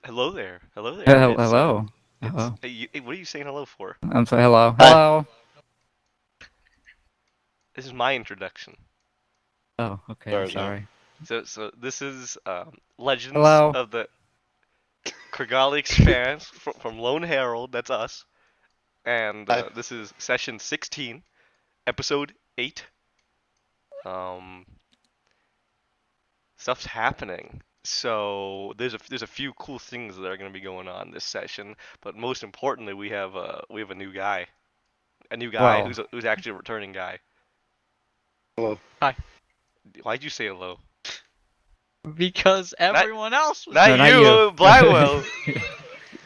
Hello there. Hello there. Hello. It's Hello. what are you saying hello for? I'm sorry. Hello. Hello. This is my introduction. Oh, okay. I'm Sorry, no. sorry. So this is Legends Hello. of the Krigalia Expanse from Lone Herald. That's us. And Hi. this is session 16, episode 8. Um, Stuff's happening. So there's a few cool things that are going to be going on this session, but most importantly, we have a new guy. A new guy Well, who's actually a returning guy. Hello. Hi. Why'd you say hello? Because everyone else was. Not No, not you, you. Blackwell.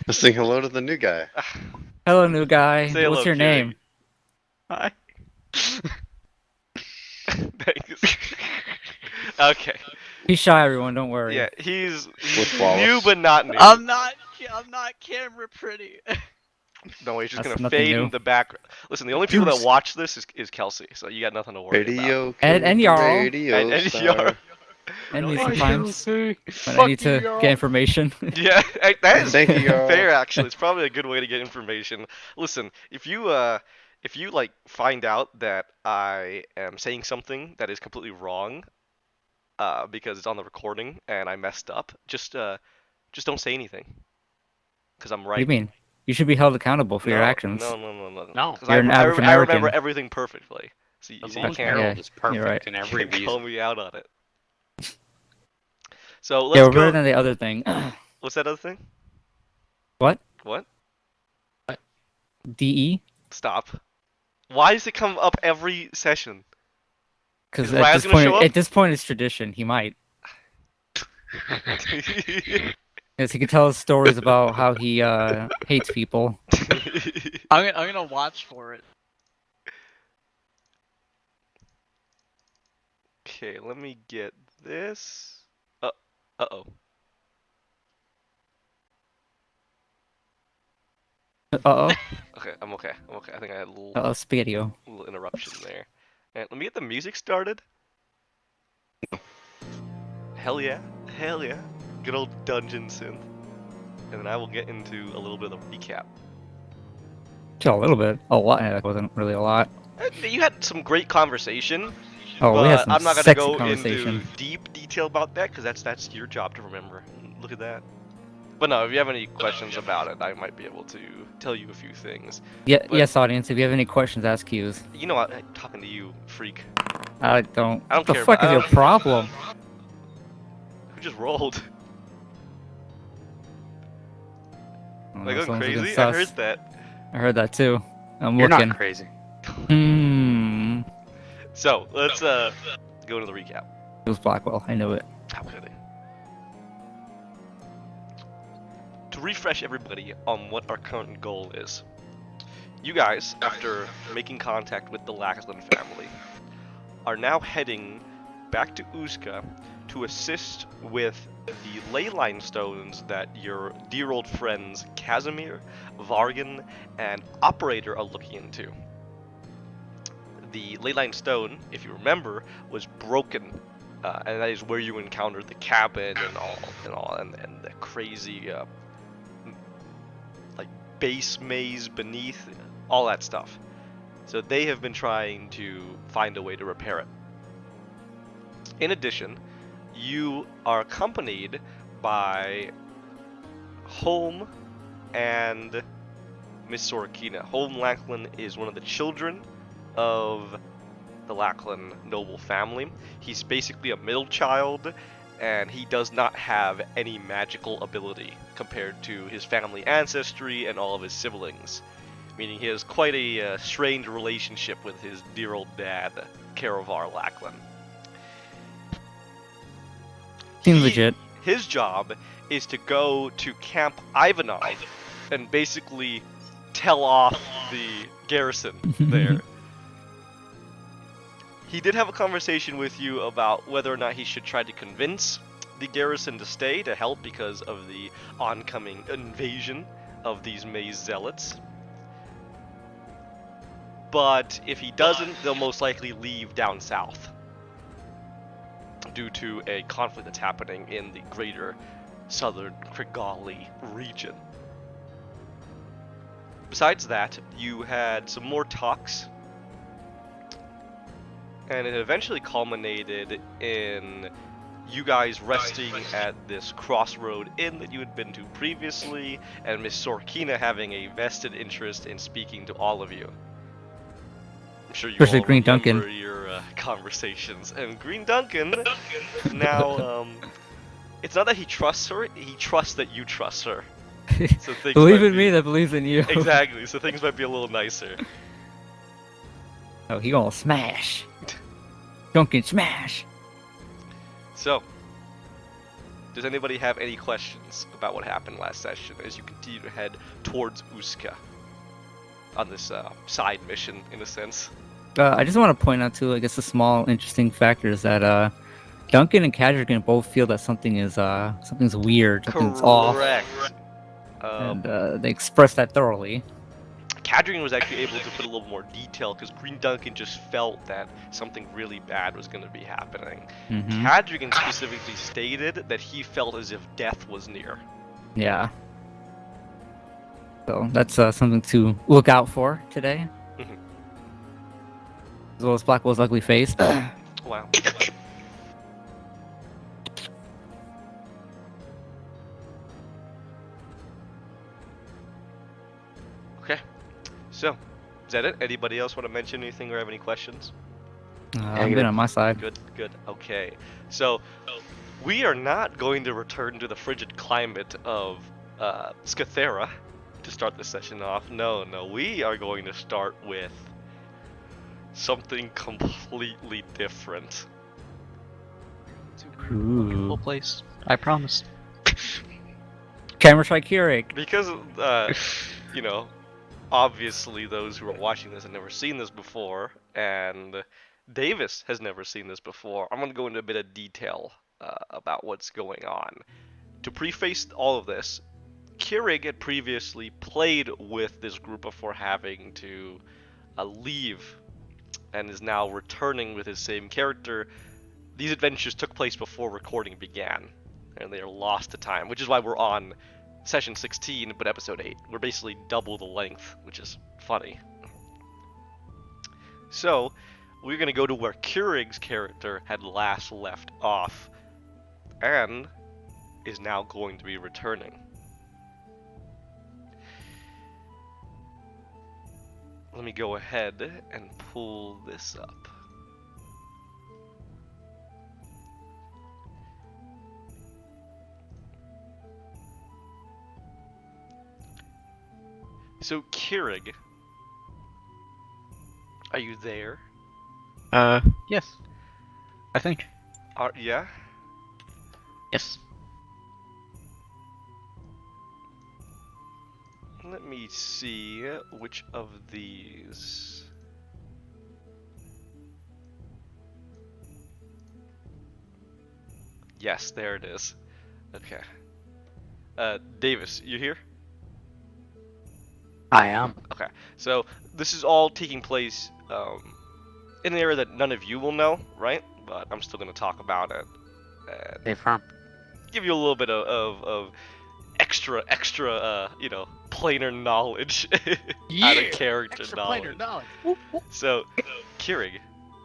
Just saying hello to the new guy. Hello, new guy. Say What's hello, your Kitty. name? Hi. Thanks. Okay. He's shy, everyone. Don't worry. Yeah, he's With Wallace. new but not new. I'm not camera pretty. No, he's just That's gonna nothing fade new. in the background. Listen, the only people that Juice. watch this is Kelsey, so you got nothing to worry about. Radio. And Jarl. Radio And star. Jarl. And me Oh, sometimes when I Fuck need you, to Jarl. get information. Yeah, that is Thank you, Jarl. fair. Actually, it's probably a good way to get information. Listen, if you like find out that I am saying something that is completely wrong, because it's on the recording and I messed up, just don't say anything, because I'm What right. do you mean? You should be held accountable for your actions. No. No. 'Cause You're an average I remember American. everything perfectly. So The you Lone can't, Herald is you're perfect right. in every can't call reason. me out on it. So Yeah, let's we're better go. than the other thing. What's that other thing? What? What? DE? Stop. Why does it come up every session? Because Is Raz gonna show up? at this point, it's tradition. He might. Yes, he could tell us stories about how he hates people. I'm gonna watch for it. Okay, let me get this. Uh-oh. Uh-oh. Okay, I'm okay. I think I had a little, Uh-oh, Spaghetti-O. little interruption there. And let me get the music started. Hell yeah. Hell yeah. Good old dungeon synth. And then I will get into a little bit of the recap. Just a little bit. A lot. That wasn't really a lot. You had some great conversation. Oh, but we had some I'm not gonna sexy go conversation. into deep detail about that because that's your job to remember. Look at that. But no, if you have any questions about it, I might be able to tell you a few things. Yeah, But- yes, audience. If you have any questions, ask Q's. You know, I'm talking to you, freak. I don't. I don't What the care fuck about- is your problem? Who just rolled? Oh, Like going someone's looking crazy? I sus. heard that. I heard that too. I'm You're looking. not crazy. Hmm. So let's go to the recap. It was Blackwell. I knew it. How could I? To refresh everybody on what our current goal is. You guys, after making contact with the Laxland family, are now heading back to Uzka to assist with the ley line stones that your dear old friends Casimir, Vargan, and Operator are looking into. The ley line stone, if you remember, was broken, and that is where you encountered the cabin and the crazy like base maze beneath, all that stuff. So they have been trying to find a way to repair it. In addition, you are accompanied by Holm and Miss Sorokina. Holm Lackland is one of the children of the Lackland noble family. He's basically a middle child, and he does not have any magical ability compared to his family ancestry and all of his siblings. Meaning he has quite a strange relationship with his dear old dad, Karavar Lackland. Seems legit. His job is to go to Camp Ivanov and basically tell off the garrison there. He did have a conversation with you about whether or not he should try to convince the garrison to stay to help because of the oncoming invasion of these maze zealots. But if he doesn't, they'll most likely leave down south due to a conflict that's happening in the greater southern Krigalia region. Besides that, you had some more talks, and it eventually culminated in you guys resting at this crossroad inn that you had been to previously, and Miss Sorkina having a vested interest in speaking to all of you. I'm sure you Especially all Green remember Duncan. your conversations. And Green Duncan, now, it's not that he trusts her, he trusts that you trust her. So things Believe might in me be- that believes in you. Exactly, so things might be a little nicer. Oh, he gonna smash. Duncan smash. So, does anybody have any questions about what happened last session as you continue to head towards Uska on this side mission, in a sense? I just want to point out too, I guess, a small interesting factor is that Duncan and Kadrigan both feel that something's weird, something's off, Correct. and they express that thoroughly. Kadrian was actually able to put a little more detail because Green Duncan just felt that something really bad was going to be happening. Mm-hmm. Kadrian specifically stated that he felt as if death was near. Yeah. So that's something to look out for today. Mhm. As well as Blackwell's ugly face. Wow. Okay. So, is that it? Anybody else want to mention anything or have any questions? I'm good on my side. Good, good. Okay. So, we are not going to return to the frigid climate of Scathera to start this session off. No, no. We are going to start with something completely different. It's a beautiful Ooh. place. I promise. Camera strike Keurig. Because, you know, obviously those who are watching this have never seen this before, and Davis has never seen this before, I'm going to go into a bit of detail about what's going on. To preface all of this, Keurig had previously played with this group before having to leave, and is now returning with his same character. These adventures took place before recording began, and they are lost to time, which is why we're on session 16, but episode 8. We're basically double the length, which is funny. So, we're going to go to where Keurig's character had last left off, and is now going to be returning. Let me go ahead and pull this up. So, Keurig, are you there? Yes. I think. Yeah? Yes. Let me see which of these. Yes, there it is. Okay. Davis, you here? I am. Okay. So this is all taking place in an area that none of you will know, right? But I'm still going to talk about it and Stay firm. give you a little bit of extra, you know, planar knowledge out of character knowledge. So, Keurig,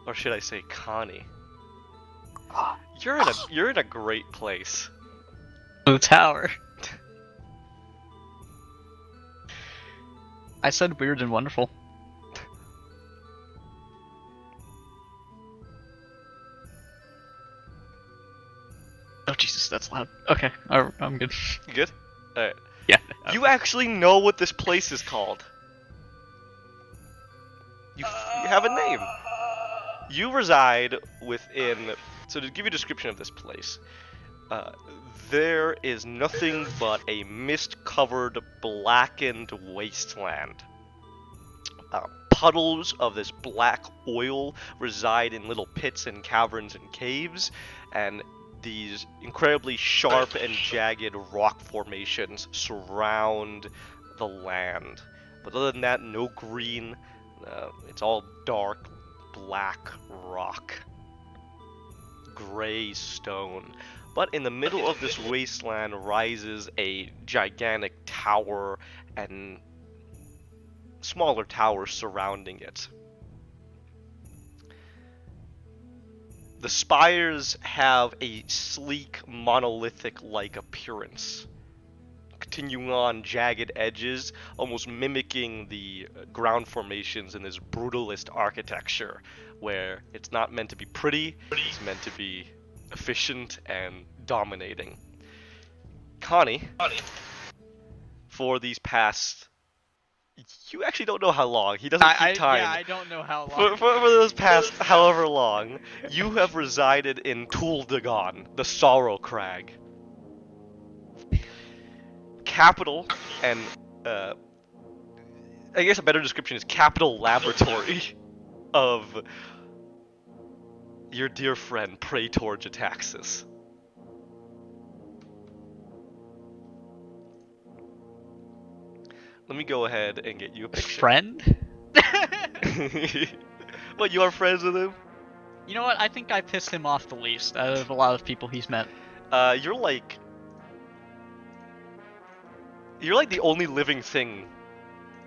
or should I say Connie, you're in a great place. The tower. I said weird and wonderful. Oh Jesus, that's loud. Okay, I'm good. You good? Alright. Yeah. You actually know what this place is called. You have a name. You reside within. So to give you a description of this place, there is nothing but a mist-covered, blackened wasteland. Puddles of this black oil reside in little pits and caverns and caves, and these incredibly sharp and jagged rock formations surround the land. But other than that, no green. It's all dark, black rock. Gray stone. But in the middle of this wasteland rises a gigantic tower and smaller towers surrounding it. The spires have a sleek, monolithic-like appearance, continuing on jagged edges, almost mimicking the ground formations in this brutalist architecture, where it's not meant to be pretty, it's meant to be efficient and dominating. Connie, for these past... You actually don't know how long. He doesn't keep time. Yeah, I don't know how long. For those past however long, you have resided in Tuldagon, the Sorrow Crag. Capital and, I guess a better description is capital laboratory of your dear friend Praetor Jataxis. Let me go ahead and get you a picture. Friend? What, you are friends with him? You know what? I think I pissed him off the least out of a lot of people he's met. You're like the only living thing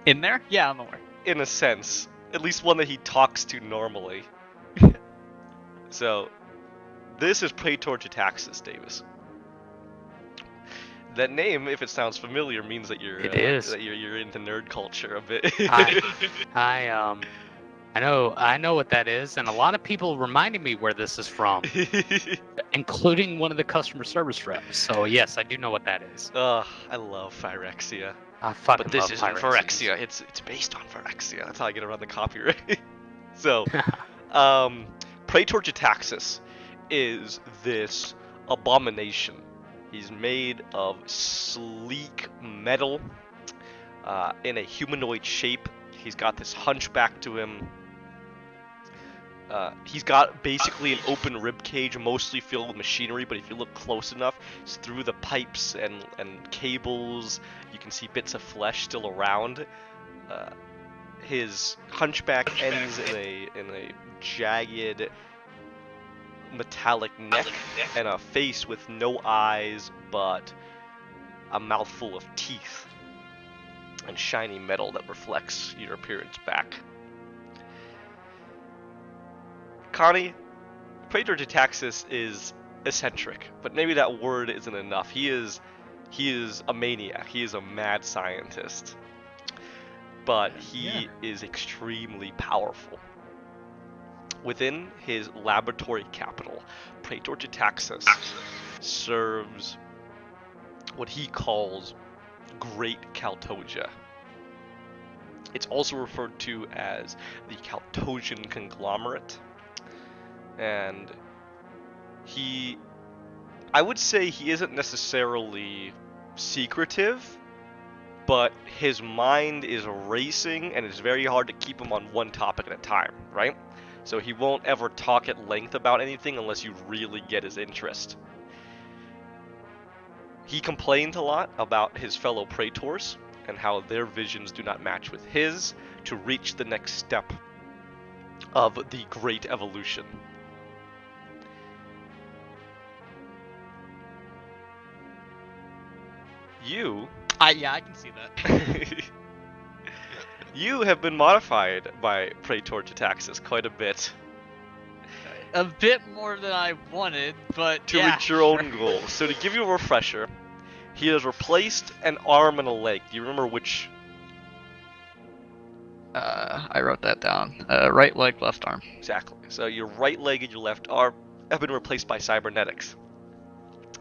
In there? Yeah, I'm aware. in a sense. At least one that he talks to normally. So, this is Praetor Jataxis, Davis. That name, if it sounds familiar, means that you're It is. that you're into nerd culture a bit. I know what that is, and a lot of people reminded me where this is from, including one of the customer service reps. So yes, I do know what that is. Ugh, I love Phyrexia. I fucking But this love isn't Phyrexia. Phyrexia, it's based on Phyrexia. That's how I get around the copyright. So, Praetor Jataxis is this abomination. He's made of sleek metal in a humanoid shape. He's got this hunchback to him. He's got basically an open rib cage, mostly filled with machinery, but if you look close enough, it's through the pipes and cables, you can see bits of flesh still around. His hunchback ends in a jagged metallic neck and a face with no eyes but a mouthful of teeth and shiny metal that reflects your appearance back. Connie, Praetor Jataxis is eccentric, but maybe that word isn't enough. He is a maniac. He is a mad scientist. But he is extremely powerful. Within his laboratory capital, Praetor Jataxis serves what he calls Great Kaltoja. It's also referred to as the Kaltosian Conglomerate. And I would say he isn't necessarily secretive, but his mind is racing and it's very hard to keep him on one topic at a time, right? So he won't ever talk at length about anything unless you really get his interest. He complains a lot about his fellow praetors and how their visions do not match with his to reach the next step of the Great Evolution. You... Yeah, I can see that. You have been modified by Praetor Jataxis quite a bit. A bit more than I wanted, but To yeah, reach your own goal. So to give you a refresher, he has replaced an arm and a leg. Do you remember which? I wrote that down. Right leg, left arm. Exactly. So your right leg and your left arm have been replaced by cybernetics.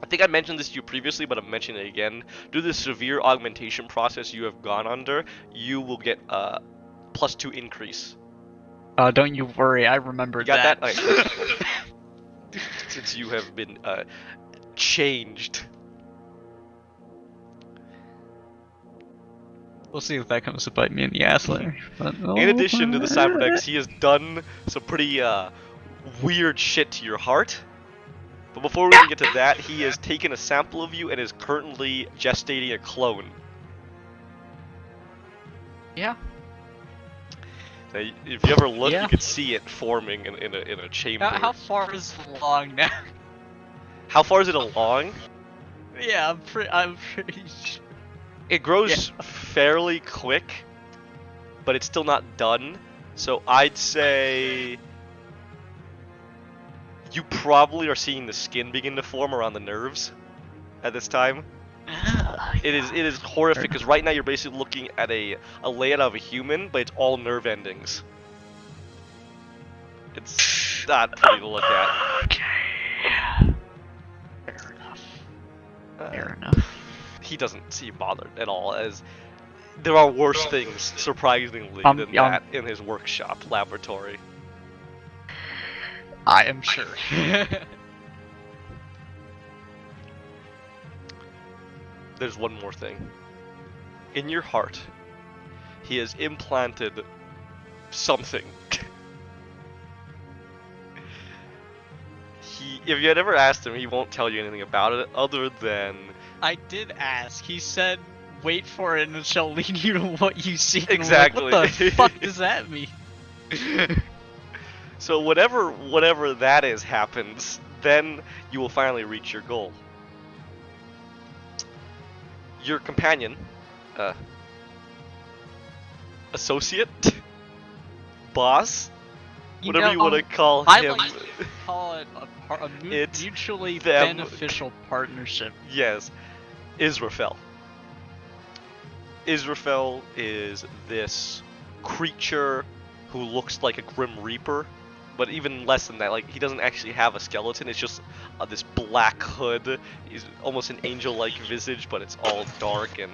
I think I mentioned this to you previously, but I'm mentioning it again. Due to the severe augmentation process you have gone under, you will get a +2 increase. Don't you worry, I remembered You got that. that? Okay. Since you have been changed. We'll see if that comes to bite me in the ass later. But, In addition to the cybernetics, he has done some pretty weird shit to your heart. But before we even get to that, he has taken a sample of you and is currently gestating a clone. Yeah. Now, if you ever look, Yeah. you can see it forming in a chamber. How far is along now? How far is it along? Yeah, I'm pretty sure. It grows fairly quick, but it's still not done. So I'd say you probably are seeing the skin begin to form around the nerves at this time. It is horrific because right now you're basically looking at a layout of a human, but it's all nerve endings. It's not pretty to look at. Okay. Fair enough. Fair enough. He doesn't seem bothered at all, as there are worse things, surprisingly, than yeah, that in his workshop laboratory. I am sure. There's one more thing. In your heart, he has implanted something. If you had ever asked him, he won't tell you anything about it other than... I did ask. He said, "Wait for it, and it shall lead you to what you seek." Exactly. Like, what the fuck does that mean? So whatever that is happens, then you will finally reach your goal. Your companion, associate, boss, whatever you want to call him. I like to call it a It's mutually them. beneficial partnership. Yes, Israfel. Israfel is this creature who looks like a Grim Reaper, but even less than that. Like, he doesn't actually have a skeleton. It's just this black hood. He's almost an angel-like visage, but it's all dark, and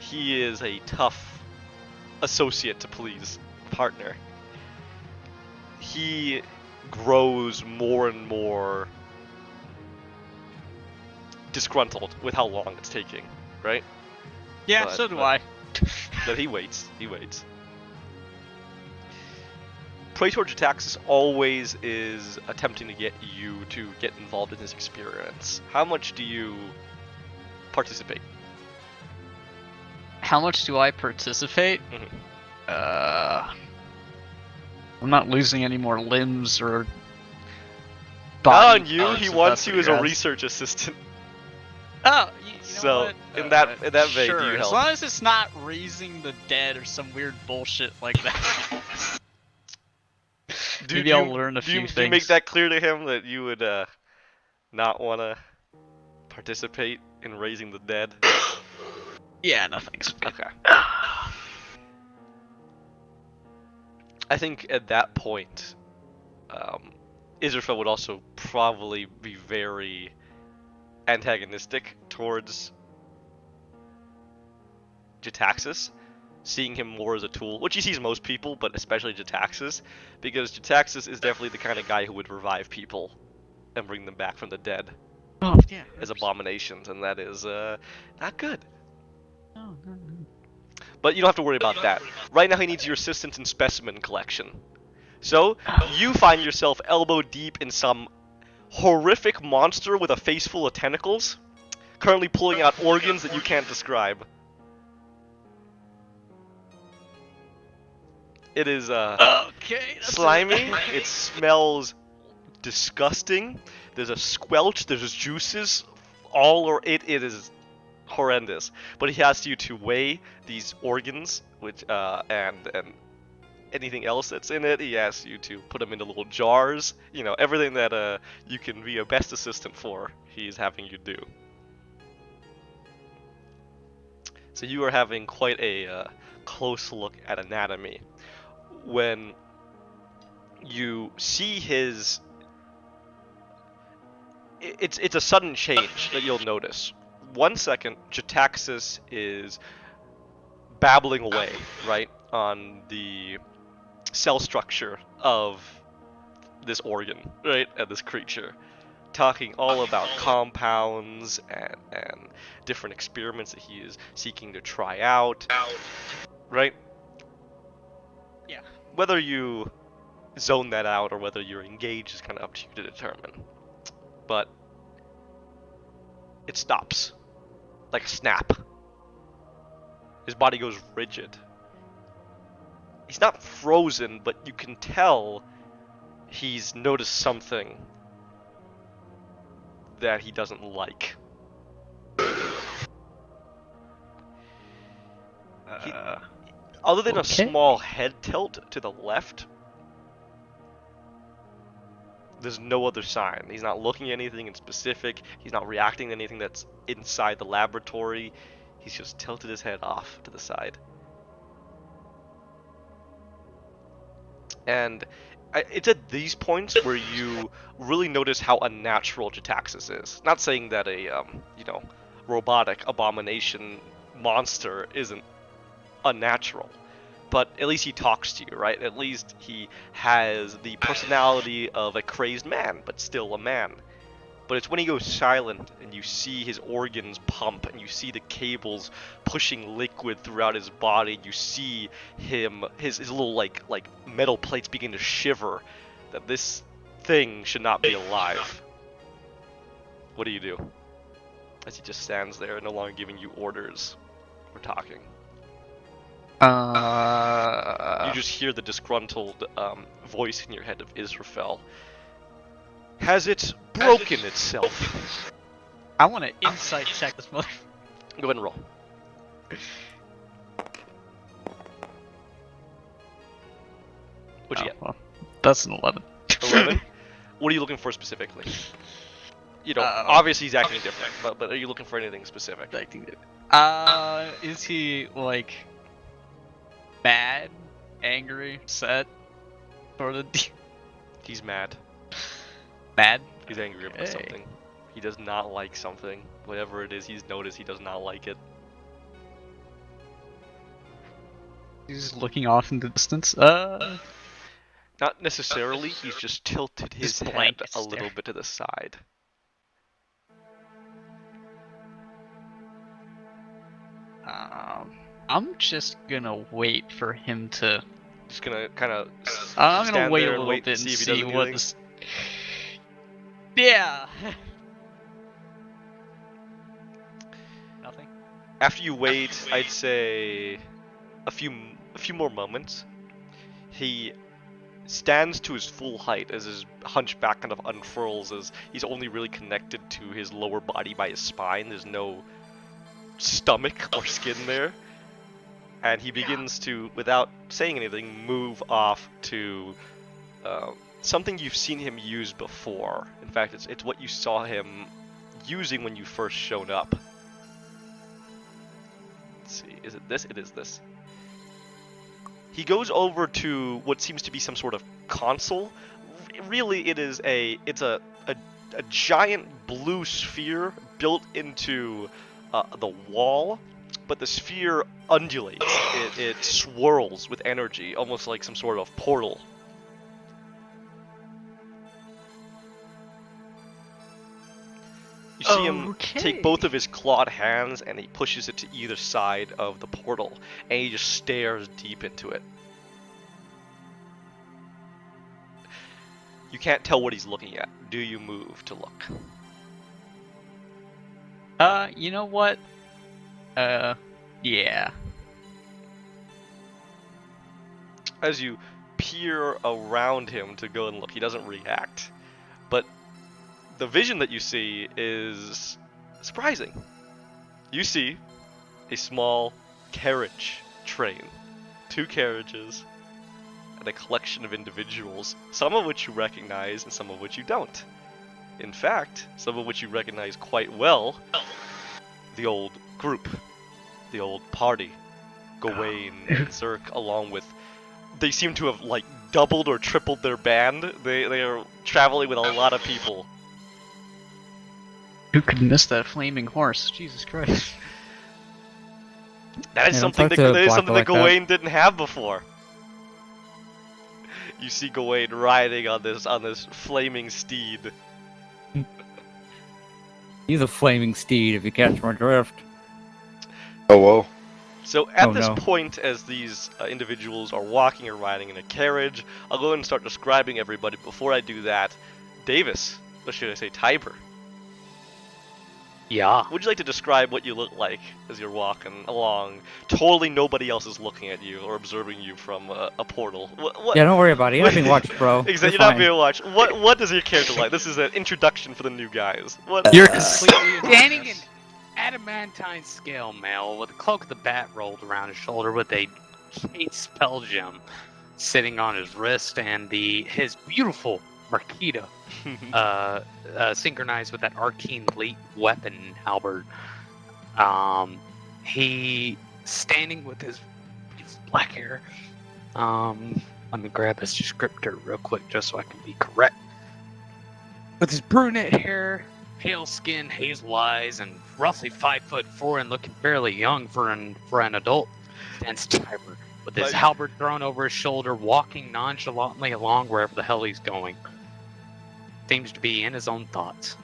he is a tough associate to please, partner. He grows more and more disgruntled with how long it's taking, right? Yeah, But- so do but- I. But he waits. Praetor Jataxis always is attempting to get you to get involved in this experience. How much do you participate? How much do I participate? Mhm. I'm not losing any more limbs or. Not on body you. parts, He if wants that's you what as you're a asking. research assistant. Oh, you know So, what? in that vein, sure. do you As help? long as it's not raising the dead or some weird bullshit like that. Maybe I'll learn a few Do you make things. that clear to him that you would not want to participate in raising the dead? Yeah, no thanks. Okay. I think at that point, Israfel would also probably be very antagonistic towards Jataxis, seeing him more as a tool, which he sees most people, but especially Jataxis, because Jataxis is definitely the kind of guy who would revive people and bring them back from the dead Oh, yeah. as abominations, and that is not good. No. But you don't have to worry about that. Right now he needs your assistance in specimen collection. So, you find yourself elbow deep in some horrific monster with a face full of tentacles, currently pulling out organs that you can't describe. It is Okay. That's slimy, it smells disgusting, there's a squelch, there's juices, it is horrendous. But he asks you to weigh these organs, which and anything else that's in it. He asks you to put them into little jars. You know, everything that you can be a best assistant for, he's having you do. So you are having quite a close look at anatomy. When you see his... It's a sudden change that you'll notice. 1 second, Jataxis is babbling away, right, on the cell structure of this organ, right, and this creature, talking all about compounds and different experiments that he is seeking to try out, right? Yeah. Whether you zone that out or whether you're engaged is kind of up to you to determine. But it stops, like a snap. His body goes rigid. He's not frozen, but you can tell he's noticed something that he doesn't like. Other than a Okay. small head tilt to the left, there's no other sign. He's not looking at anything in specific. He's not reacting to anything that's inside the laboratory. He's just tilted his head off to the side. And it's at these points where you really notice how unnatural Jataxis is. Not saying that a robotic abomination monster isn't unnatural, but at least he talks to you, right? At least he has the personality of a crazed man, but still a man. But it's when he goes silent and you see his organs pump and you see the cables pushing liquid throughout his body, you see his little like metal plates begin to shiver, that this thing should not be alive. What do? As he just stands there, no longer giving you orders or talking. You just hear the disgruntled voice in your head of Israfel. Has it broken itself? I want to insight check this mother. Go ahead and roll. What'd you get? Well, that's an 11. 11? What are you looking for specifically? You know, obviously he's acting different, but are you looking for anything specific? Is he like mad, angry, upset, sort of? He's mad. Mad? He's angry about Hey. something. He does not like something. Whatever it is he's noticed, he does not like it. He's looking off in the distance. Not necessarily, he's just tilted his Just head blank a little stare. bit to the side. I'm just gonna wait for him to. Just gonna kind of I'm gonna stand wait there a and little wait bit to and see if he does see what anything. this. Yeah. Nothing. After you wait, I'd say a few more moments. He stands to his full height as his hunchback kind of unfurls, as he's only really connected to his lower body by his spine. There's no stomach or skin there. And he begins to, without saying anything, move off to something you've seen him use before. In fact, it's what you saw him using when you first showed up. Let's see, is it this? It is this. He goes over to what seems to be some sort of console. Really, it's a giant blue sphere built into the wall, but the sphere undulates. It swirls with energy, almost like some sort of portal. You see him take both of his clawed hands and he pushes it to either side of the portal, and he just stares deep into it. You can't tell what he's looking at. Do you move to look? You know what? Yeah. As you peer around him to go and look, he doesn't react. But the vision that you see is surprising. You see a small carriage train, 2 carriages, and a collection of individuals, some of which you recognize and some of which you don't. In fact, some of which you recognize quite well. The old group, the old party, Gawain and Zerk, along with... They seem to have, like, doubled or tripled their band. They are traveling with a lot of people. Who could miss that flaming horse? Jesus Christ. That is Yeah, something don't that, talk to that is Black something that like that. Gawain didn't have before. You see Gawain riding on this flaming steed. He's a flaming steed, if you catch my drift. Oh, whoa. So at Oh, this no. point, as these individuals are walking or riding in a carriage, I'll go ahead and start describing everybody. Before I do that, Davis, or should I say Tiber? Yeah. Would you like to describe what you look like as you're walking along? Totally nobody else is looking at you or observing you from a portal. What? Yeah, don't worry about it. You're not being watched, bro. Exactly, you're not being watched. What does your character like? This is an introduction for the new guys. What? You're completely Standing in adamantine scale mail with a cloak of the bat rolled around his shoulder with a Kate spell gem sitting on his wrist and his beautiful Marquita synchronized with that arcane elite weapon halberd. He standing with his black hair. Let me grab his descriptor real quick just so I can be correct. With his brunette hair, pale skin, hazel eyes, and roughly 5'4" and looking fairly young for an adult, stands Tiber with his halberd thrown over his shoulder, walking nonchalantly along wherever the hell he's going. Seems to be in his own thoughts.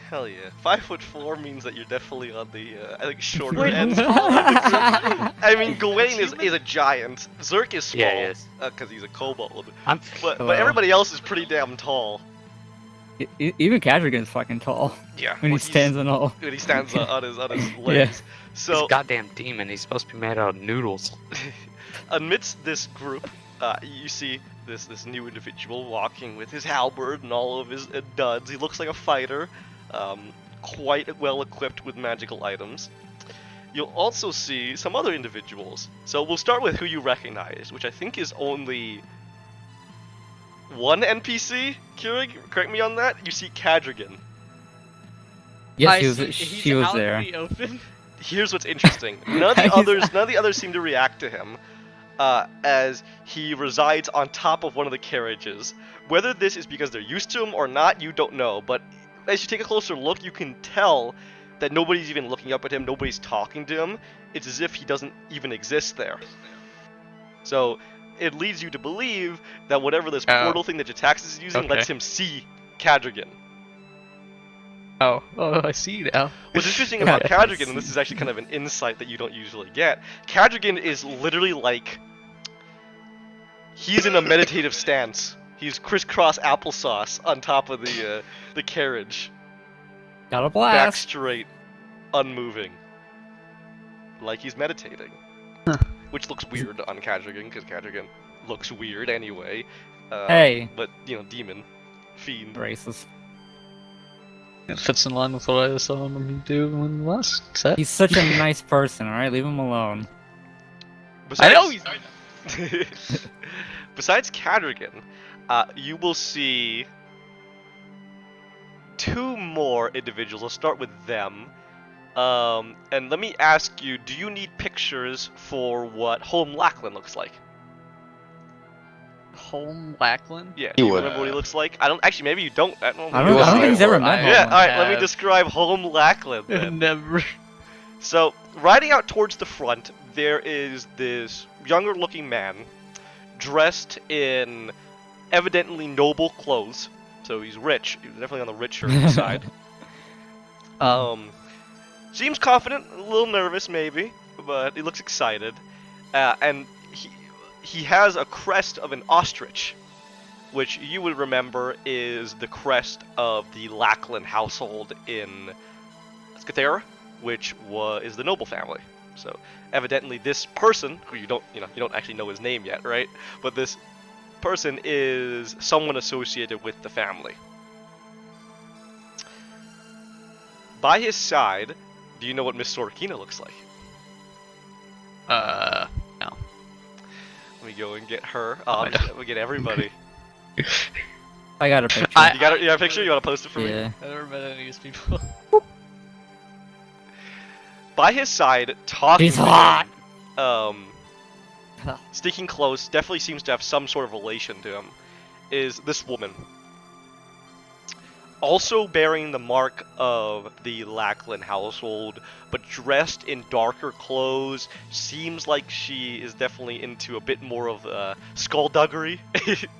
Hell yeah. 5'4" means that you're definitely on the, I think, shorter end. I mean, Gawain is a giant. Zerk is small. Yeah, he is. Because he's a kobold. Hello. But everybody else is pretty damn tall. Even Kadrigan's fucking tall Yeah. when he stands and all. When he stands on his legs. So, He's a goddamn demon. He's supposed to be made out of noodles. amidst this group, you see this new individual walking with his halberd and all of his duds. He looks like a fighter, quite well equipped with magical items. You'll also see some other individuals. So we'll start with who you recognize, which I think is only one NPC. Keurig, correct me on that. You see Kadrigan. Yes, He's she was out there. in the open. Here's what's interesting. None of the others seem to react to him, as he resides on top of one of the carriages. Whether this is because they're used to him or not, you don't know. But as you take a closer look, you can tell that nobody's even looking up at him. Nobody's talking to him. It's as if he doesn't even exist there. So it leads you to believe that whatever this portal thing that Jataxis is using lets him see Kadrigan. Oh, I see now. What's interesting about Kadrigan, and this is actually kind of an insight that you don't usually get, Kadrigan is literally like, he's in a meditative stance. He's crisscross applesauce on top of the carriage. Got a Back blast. straight, unmoving. Like he's meditating. Which looks weird on Kadrigan, because Kadrigan looks weird anyway. Hey. But, demon. Fiend. Racist. It fits in line with what I saw him do in the last set. He's such a nice person, alright? Leave him alone. Besides, I know he's. Besides Kadrigan, you will see two more individuals. I'll start with them. And let me ask you, do you need pictures for what Holm Lackland looks like? Holm Lackland? Yeah, You do you would. remember what he looks like? Actually, maybe you don't. I don't think he's ever met Yeah, Holm. alright, let me describe Holm Lackland then. Never. So, riding out towards the front, there is this younger looking man dressed in evidently noble clothes. So he's rich. He's definitely on the richer side. Seems confident, a little nervous maybe, but he looks excited. And he has a crest of an ostrich, which you would remember is the crest of the Lackland household in Scathera, which is the noble family. So evidently this person, who you don't actually know his name yet, right? But this person is someone associated with the family. By his side, do you know what Miss Sorkina looks like? No. Let me go and get her. We get everybody. I got a picture. You got a picture? You want to post it for me? Yeah. I've never met any of these people. By his side, talking He's to hot. him, sticking close, definitely seems to have some sort of relation to him, is this woman. Also bearing the mark of the Lackland household, but dressed in darker clothes, seems like she is definitely into a bit more of skullduggery,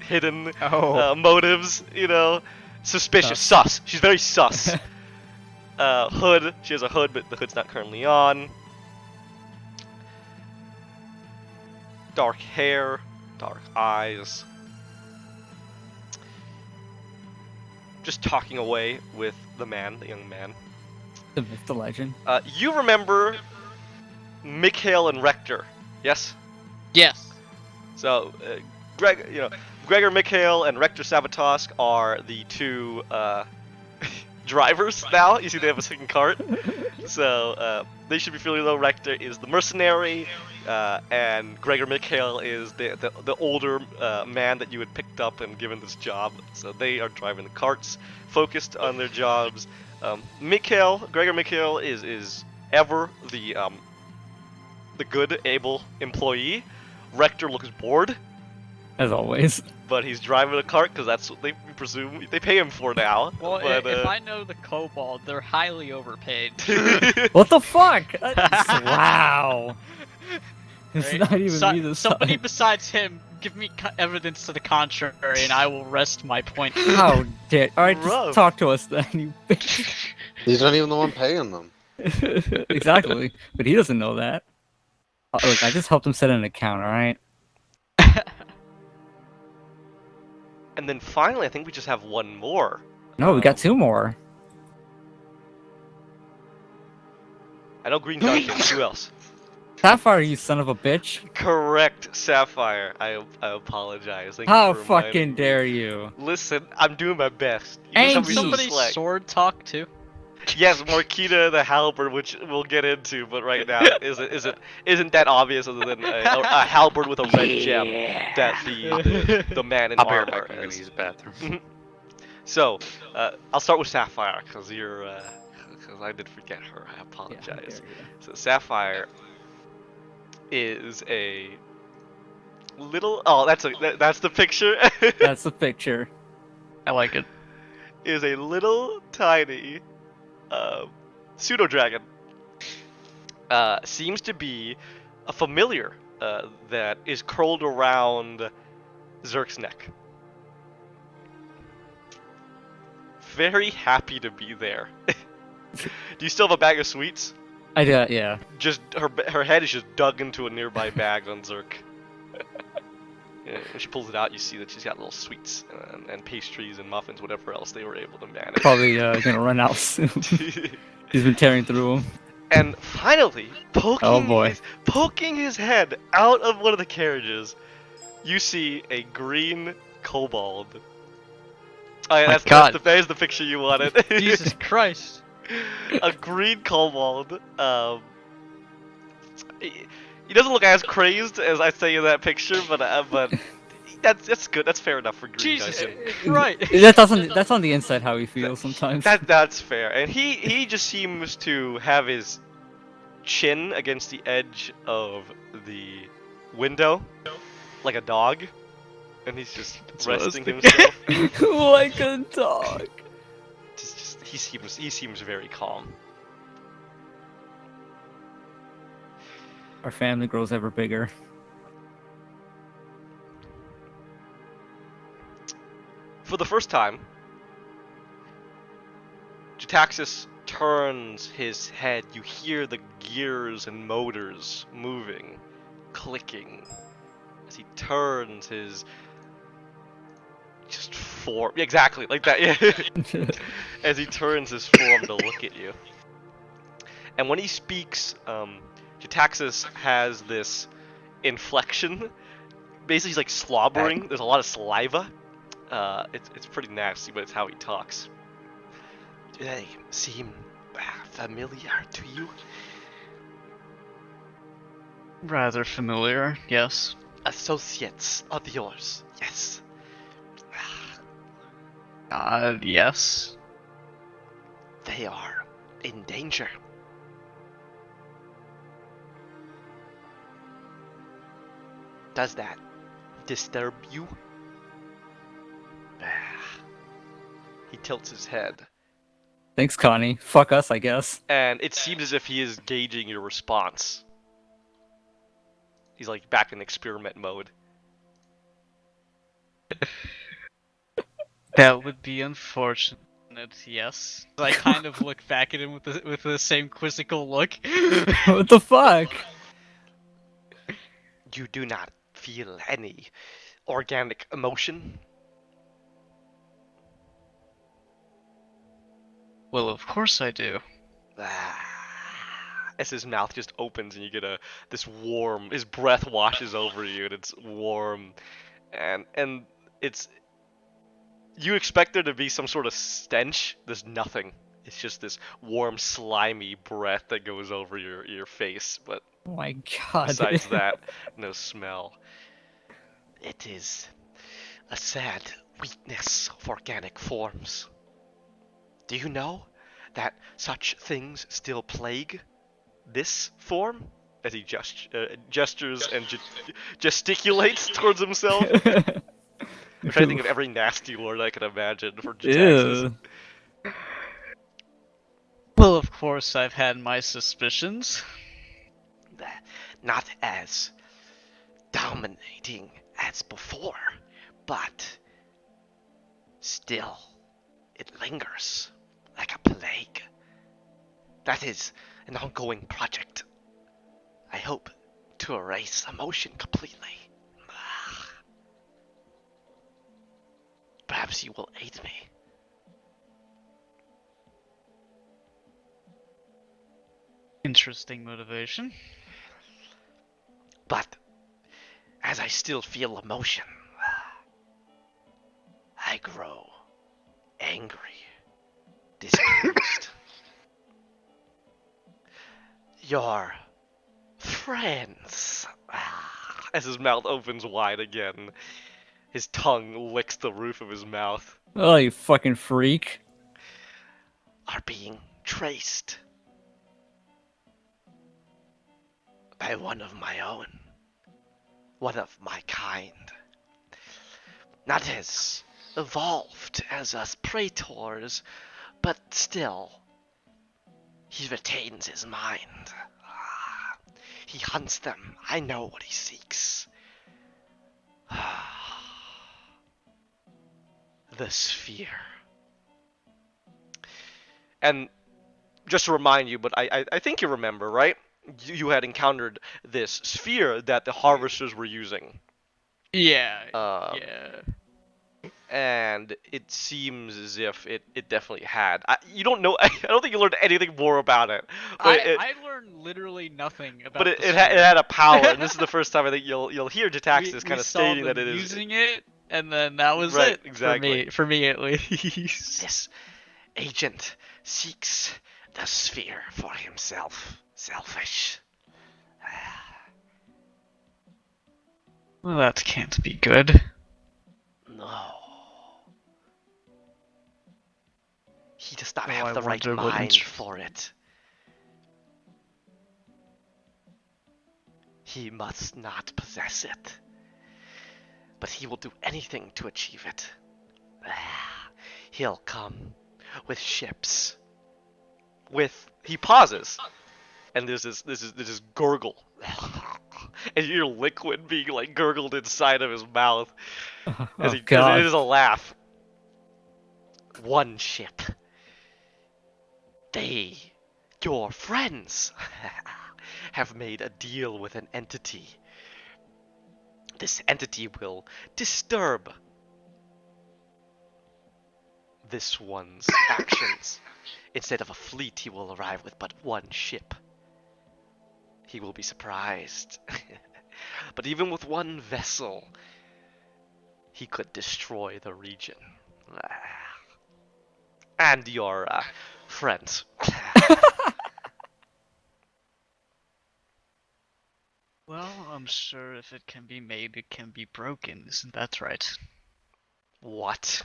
hidden motives, suspicious, sus. She's very sus. Hood, she has a hood, but the hood's not currently on. Dark hair, dark eyes. Just talking away with the young man. The myth, the legend. You remember Mikhail and Rector, yes? Yes. So, Gregor Mikhail and Rector Sabatovsk are the two drivers now. You see, they have a second cart. So they should be familiar though. Rector is the mercenary, and Gregor Mikhail is the older man that you had picked up and given this job. So they are driving the carts, focused on their jobs. Gregor Mikhail is ever the good, able employee. Rector looks bored, As always. but he's driving a cart because that's what they presume they pay him for now. Well, but, if I know the kobold, they're highly overpaid. What the fuck? Wow. It's Right? not even me this Somebody time. besides him, give me evidence to the contrary, and I will rest my point. How dare? All right, Rough. just talk to us then, you bitch. He's not even the one paying them. Exactly, but he doesn't know that. Look, I just helped him set an account. All right. And then finally, I think we just have one more. No, we got two more. I know Green Duncan. Who else? Sapphire, you son of a bitch! Correct, Sapphire. I apologize. Thank How you for reminding fucking me. dare you? Listen, I'm doing my best. You Ain't just have me some Somebody slack. sword talk too. Yes, Marquita the halberd, which we'll get into, but right now isn't that obvious other than a halberd with a red gem that the man in I'll be right armor back. I'm gonna is. use the bathroom. So, I'll start with Sapphire because because I did forget her. I Yeah, apologize. how dare you. So Sapphire is a little. Oh, that's the picture. That's the picture. I like it. Is a little tiny pseudo dragon. Seems to be a familiar that is curled around Zerk's neck. Very happy to be there. Do you still have a bag of sweets? I got yeah. Just her head is just dug into a nearby bag on Zerk. Yeah, when she pulls it out, you see that she's got little sweets and pastries and muffins, whatever else they were able to manage. Probably gonna run out soon. He's been tearing through them. And finally, Oh, boy. poking his head out of one of the carriages, you see a green kobold. Oh, yeah, God. that is the picture you wanted. Jesus Christ. A green kobold. He doesn't look as crazed as I say in that picture, but that's good. That's fair enough for Green Jesus Duncan. right. That's on the inside how he feels sometimes. That's fair, and he just seems to have his chin against the edge of the window, like a dog, and he's just resting himself. Like a dog. He seems very calm. Our family grows ever bigger. For the first time, Jataxis turns his head. You hear the gears and motors moving, clicking, as he turns his form. Exactly, like that, yeah. As he turns his form to look at you. And when he speaks, Jataxis has this inflection. Basically, he's like slobbering. There's a lot of saliva. It's pretty nasty, but it's how he talks. Do they seem familiar to you? Rather familiar, yes. Associates of yours, yes. Yes. They are in danger. Does that disturb you? He tilts his head, Thanks, Connie. Fuck us, I guess. and it seems as if he is gauging your response. He's like back in experiment mode. That would be unfortunate, yes. I kind of look back at him with the same quizzical look. What the fuck? You do not feel any organic emotion? Well, of course I do. As his mouth just opens and you get this warm, his breath washes over you and it's warm, and it's, you expect there to be some sort of stench. There's nothing. It's just this warm, slimy breath that goes over your face, but Oh my god. besides that, no smell. It is a sad weakness of organic forms. Do you know that such things still plague this form? As he gestures and gesticulates towards himself. I'm trying to think of every nasty word I can imagine for Jitaxis. Ew. Well, of course, I've had my suspicions. Not as dominating as before, but still, it lingers like a plague. That is an ongoing project. I hope to erase emotion completely. Perhaps you will aid me. Interesting motivation. But as I still feel emotion, I grow angry, displeased. Your friends. As his mouth opens wide again, his tongue licks the roof of his mouth. Oh, you fucking freak. Are being traced by one of my own. One of my kind. Not as evolved as us praetors, but still, he retains his mind. He hunts them. I know what he seeks. The sphere. And just to remind you, but I think you remember, right? You had encountered this sphere that the harvesters were using. Yeah. Yeah. And it seems as if it definitely had. You don't know. I don't think you learned anything more about it. But I learned literally nothing about. But it had a power, and this is the first time I think you'll hear Jitaxis kind of saw stating them that it is using it, and then that was right, it. exactly. For me at least. This agent seeks the sphere for himself. Selfish. Well, that can't be good. No. He does not Oh, have I the right wonder what mind for it. He must not possess it. But he will do anything to achieve it. He'll come with ships. He pauses, and there's this gurgle, and you hear liquid being like gurgled inside of his mouth. As it is a laugh. One ship. They, your friends, have made a deal with an entity. This entity will disturb this one's actions. Instead of a fleet, he will arrive with but one ship. He will be surprised. But even with one vessel, he could destroy the region. And your friends. Well, I'm sure if it can be made, it can be broken. Isn't that right? What?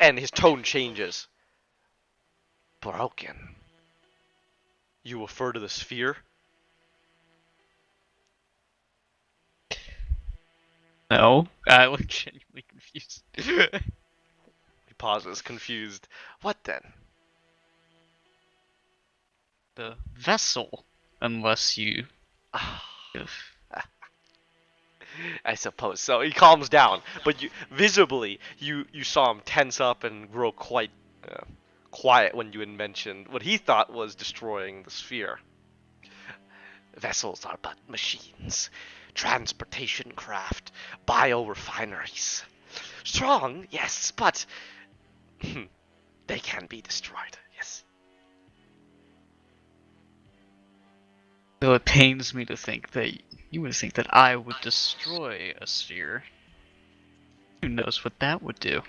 And his tone changes. Broken? You refer to the sphere? No. I look genuinely confused. He pauses, confused. What then? The vessel, unless you... I suppose so. He calms down, but visibly you saw him tense up and grow quite quiet when you had mentioned what he thought was destroying the sphere. Vessels are but machines, transportation craft, biorefineries. Strong, yes, but they can be destroyed. Yes. Though it pains me to think that you would think that I would destroy a sphere. Who knows what that would do?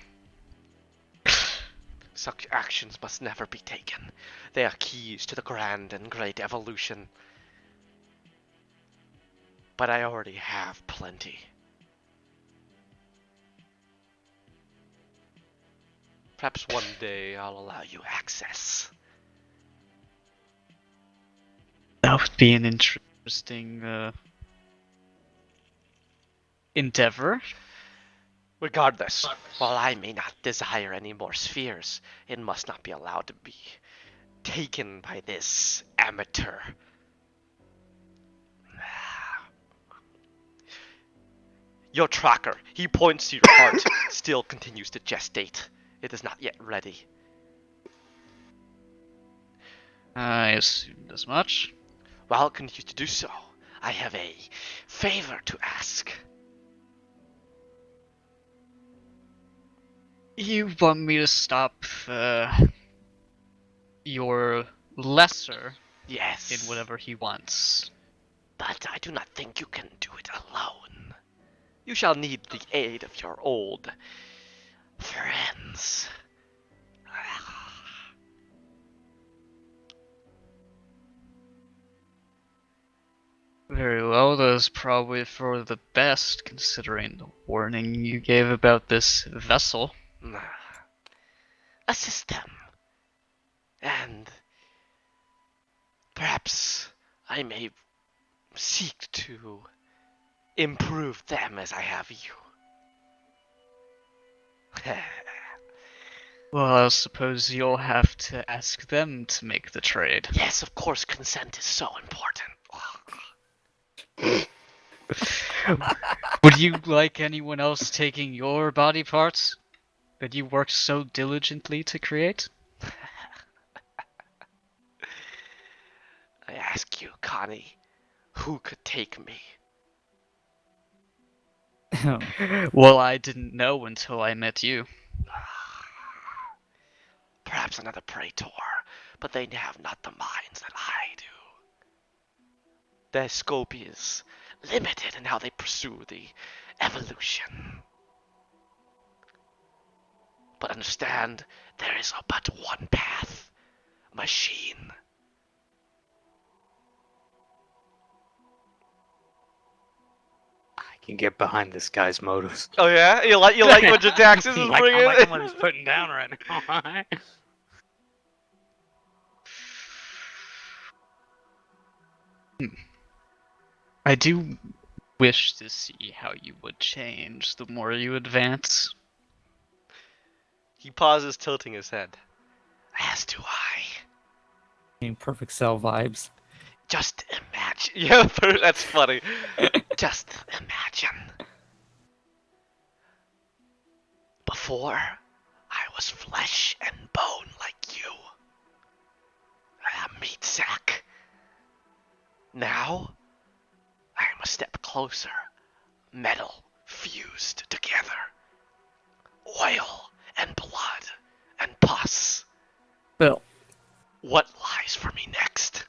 Such actions must never be taken. They are keys to the grand and great evolution. But I already have plenty. Perhaps one day I'll allow you access. That would be an interesting endeavor. Regardless, while I may not desire any more spheres, it must not be allowed to be taken by this amateur. Your tracker, he points to your heart, still continues to gestate. It is not yet ready. I assumed as much. While it continues to do so, I have a favor to ask. You want me to stop your lesser Yes. in whatever he wants. But I do not think you can do it alone. You shall need the aid of your old friends. Very well, that is probably for the best, considering the warning you gave about this vessel. Assist them. And perhaps I may seek to improve them as I have you. Well, I suppose you'll have to ask them to make the trade. Yes, of course, consent is so important. Would you like anyone else taking your body parts that you worked so diligently to create? I ask you, Connie, who could take me? Well, I didn't know until I met you. Perhaps another praetor, but they have not the minds that I do. Their scope is limited in how they pursue the evolution. But understand, there is but one path. Machine. I can get behind this guy's motives. Oh yeah? You like what your taxes is I bringing? like what he's putting down right now. I do wish to see how you would change the more you advance. He pauses, tilting his head. As do I. Perfect cell vibes. Just imagine. Yeah, that's funny. Just imagine. Before, I was flesh and bone like you. A meat sack. Now, I am a step closer. Metal fused together. Oil and blood and pus. Bill. What lies for me next?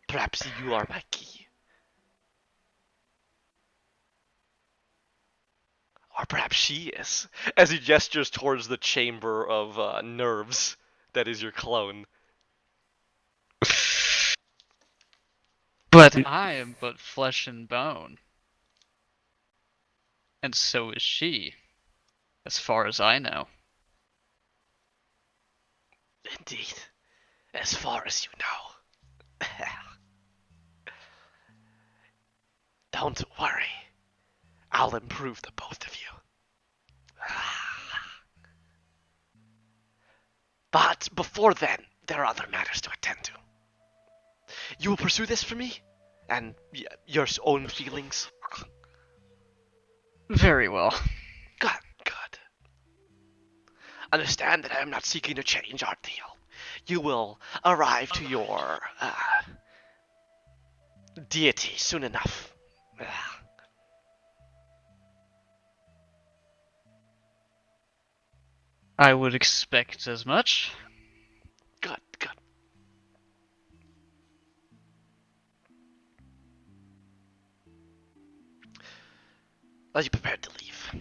Perhaps you are my key. Or perhaps she is, as he gestures towards the chamber of nerves that is your clone. But I am but flesh and bone. And so is she, as far as I know. Indeed, as far as you know. Don't worry. I'll improve the both of you. But before then, there are other matters to attend to. You will pursue this for me? And your own feelings? Very well. Good, good. Understand that I am not seeking to change our deal. You will arrive to your, deity soon enough. I would expect as much. Are you prepared to leave?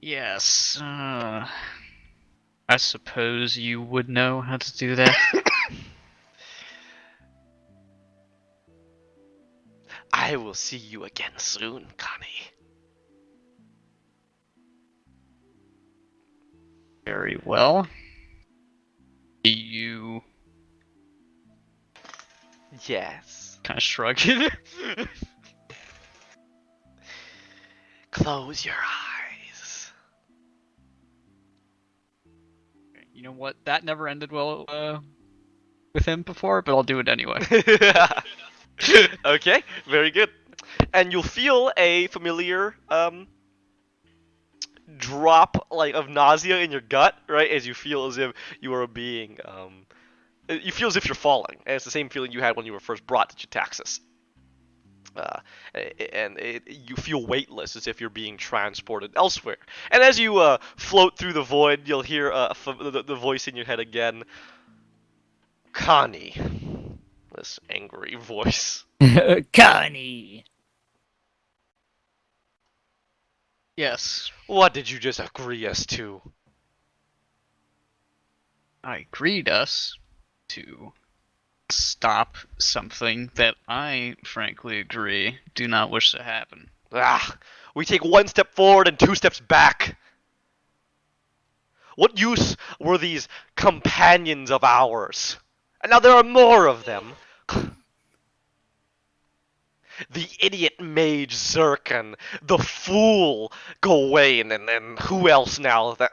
Yes. I suppose you would know how to do that. I will see you again soon, Connie. Very well. You Yes. kind of shrug. Close your eyes. You know what? That never ended well with him before, but I'll do it anyway. Okay, very good. And you'll feel a familiar drop like of nausea in your gut, right? As you feel as if you are being you feel as if you're falling. And it's the same feeling you had when you were first brought to Chitaxis. You feel weightless, as if you're being transported elsewhere. And as you float through the void, you'll hear the voice in your head again. Connie. This angry voice. Connie. Yes, What did you just agree us to? I agreed us to stop something that I frankly agree do not wish to happen. Ah, we take one step forward and two steps back. What use were these companions of ours? And now there are more of them. The idiot mage Zirkin, the fool Gawain, and who else now that...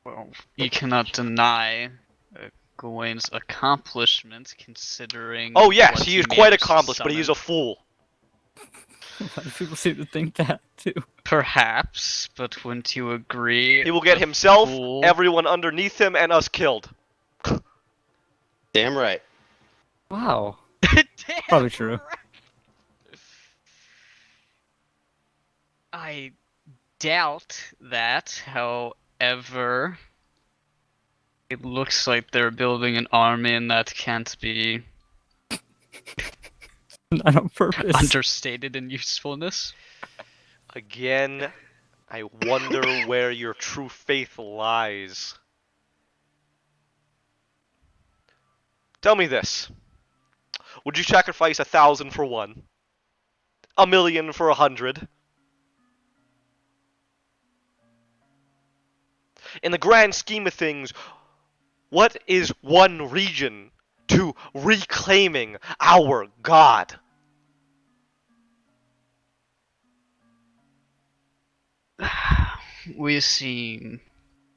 Well, you cannot deny Gawain's accomplishment, considering. Oh yes, what he is quite managed to accomplished, but he is a summon. fool. Why do people seem to think that too? Perhaps, but wouldn't you agree? He will get a himself, fool- everyone underneath him, and us killed. Damn right. Wow. Damn Probably true. right. I doubt that, however, it looks like they're building an army and that can't be Not on purpose. understated in usefulness. Again, I wonder where your true faith lies. Tell me this. Would you sacrifice 1,000 for one? 1,000,000 for 100? In the grand scheme of things, what is one region to reclaiming our god? We seem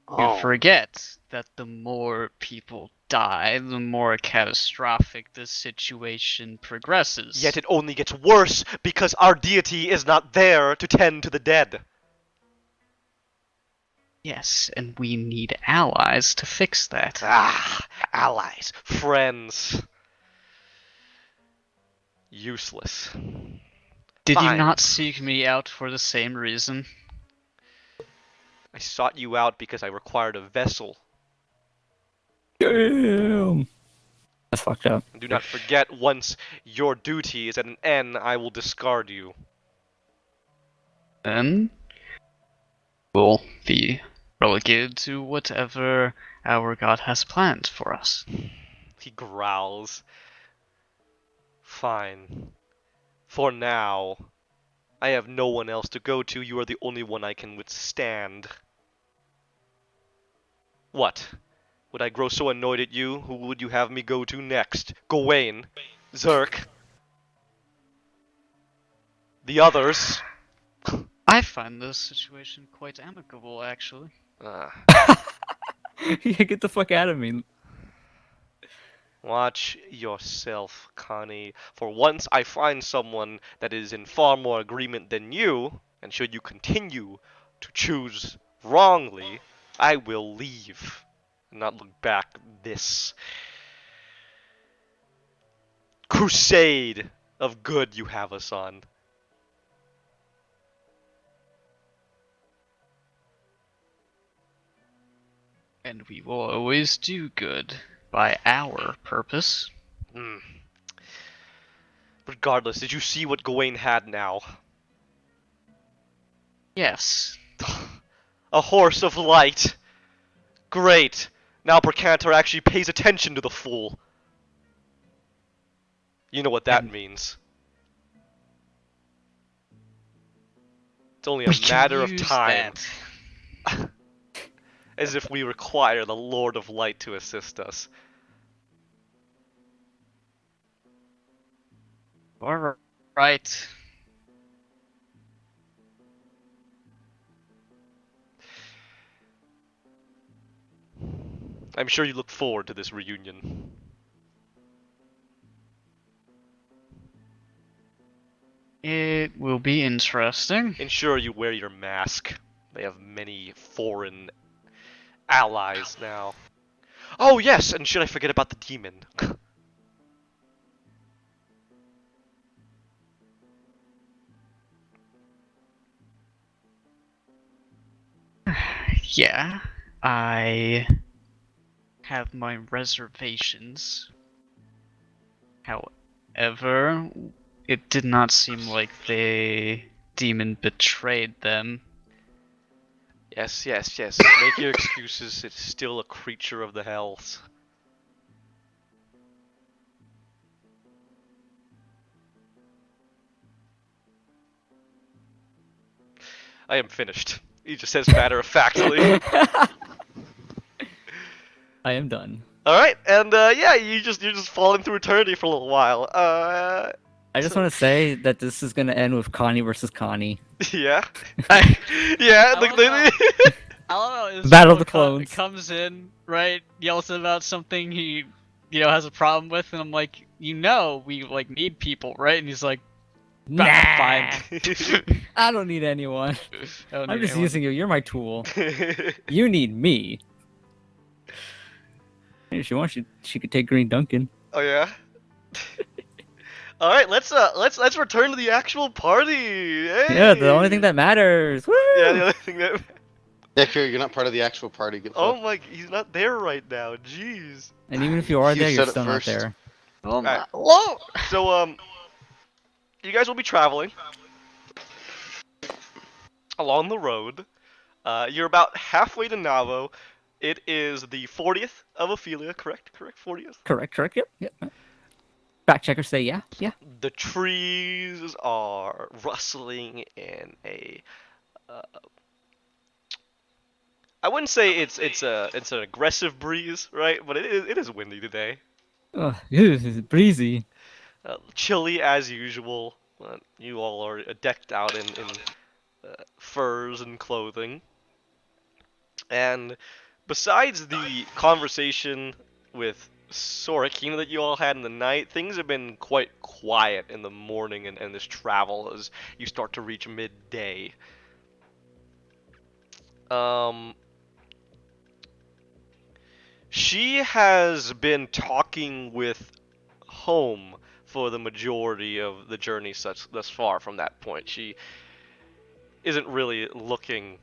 to Oh, forget that the more people die, the more catastrophic the situation progresses. Yet it only gets worse because our deity is not there to tend to the dead. Yes, and we need allies to fix that. Ah, allies, friends. Useless. Did you fine. not seek me out for the same reason? I sought you out because I required a vessel. Damn. That's fucked up. And do not forget, once your duty is at an end, I will discard you. Then we'll be relegated to whatever our god has planned for us. He growls. Fine. For now, I have no one else to go to. You are the only one I can withstand. What? Would I grow so annoyed at you? Who would you have me go to next? Gawain? Zerk? The others? I find this situation quite amicable, actually. Yeah, get the fuck out of me. Watch yourself, Connie. For once I find someone that is in far more agreement than you, and should you continue to choose wrongly, I will leave and not look back this crusade of good you have us on. And we will always do good by our purpose. Hmm. Regardless, did you see what Gawain had now? Yes. A horse of light. Great. Now Percantor actually pays attention to the fool. You know what that And- means. It's only a We can matter of use time. that. As if we require the Lord of Light to assist us. All right. I'm sure you look forward to this reunion. It will be interesting. Ensure you wear your mask. They have many foreign allies now. Oh yes, and should I forget about the demon? Yeah, I have my reservations. However, it did not seem like the demon betrayed them. Yes, yes, yes. Make your excuses. It's still a creature of the hells. I am finished. He just says matter of factly. I am done. All right, and yeah, you're just falling through eternity for a little while. I just want to say that this is gonna end with Connie versus Connie. Yeah, I, yeah. I Look, love I don't know. Is Battle of the Clones. Comes in, right? Yells about something he, has a problem with, and I'm like, we like need people, right? And he's like, Nah, fine. I don't need anyone. I don't I'm need just anyone. using you. You're my tool. You need me. Hey, if she wants, she could take Green Duncan. Oh yeah. All right, let's return to the actual party. Hey! Yeah, the only thing that matters. Woo! Yeah, the only thing that. Yeah, Kira, you're not part of the actual party. Get Oh fucked. my, he's not there right now. Jeez. And even if you are You there, you're said it still not first. there. Oh my Alright. lord! So you guys will be traveling along the road. You're about halfway to Navo. It is the 40th of Ophelia, correct? Correct, 40th. Correct. Yep. Fact checkers say yeah. The trees are rustling in a. I wouldn't say it's an aggressive breeze, right? But it is windy today. Ugh, it's breezy. Chilly as usual. You all are decked out in furs and clothing. And besides the conversation with Sorikina that you all had in the night, things have been quite quiet in the morning and this travel as you start to reach midday. She has been talking with Home for the majority of the journey thus far from that point. She isn't really looking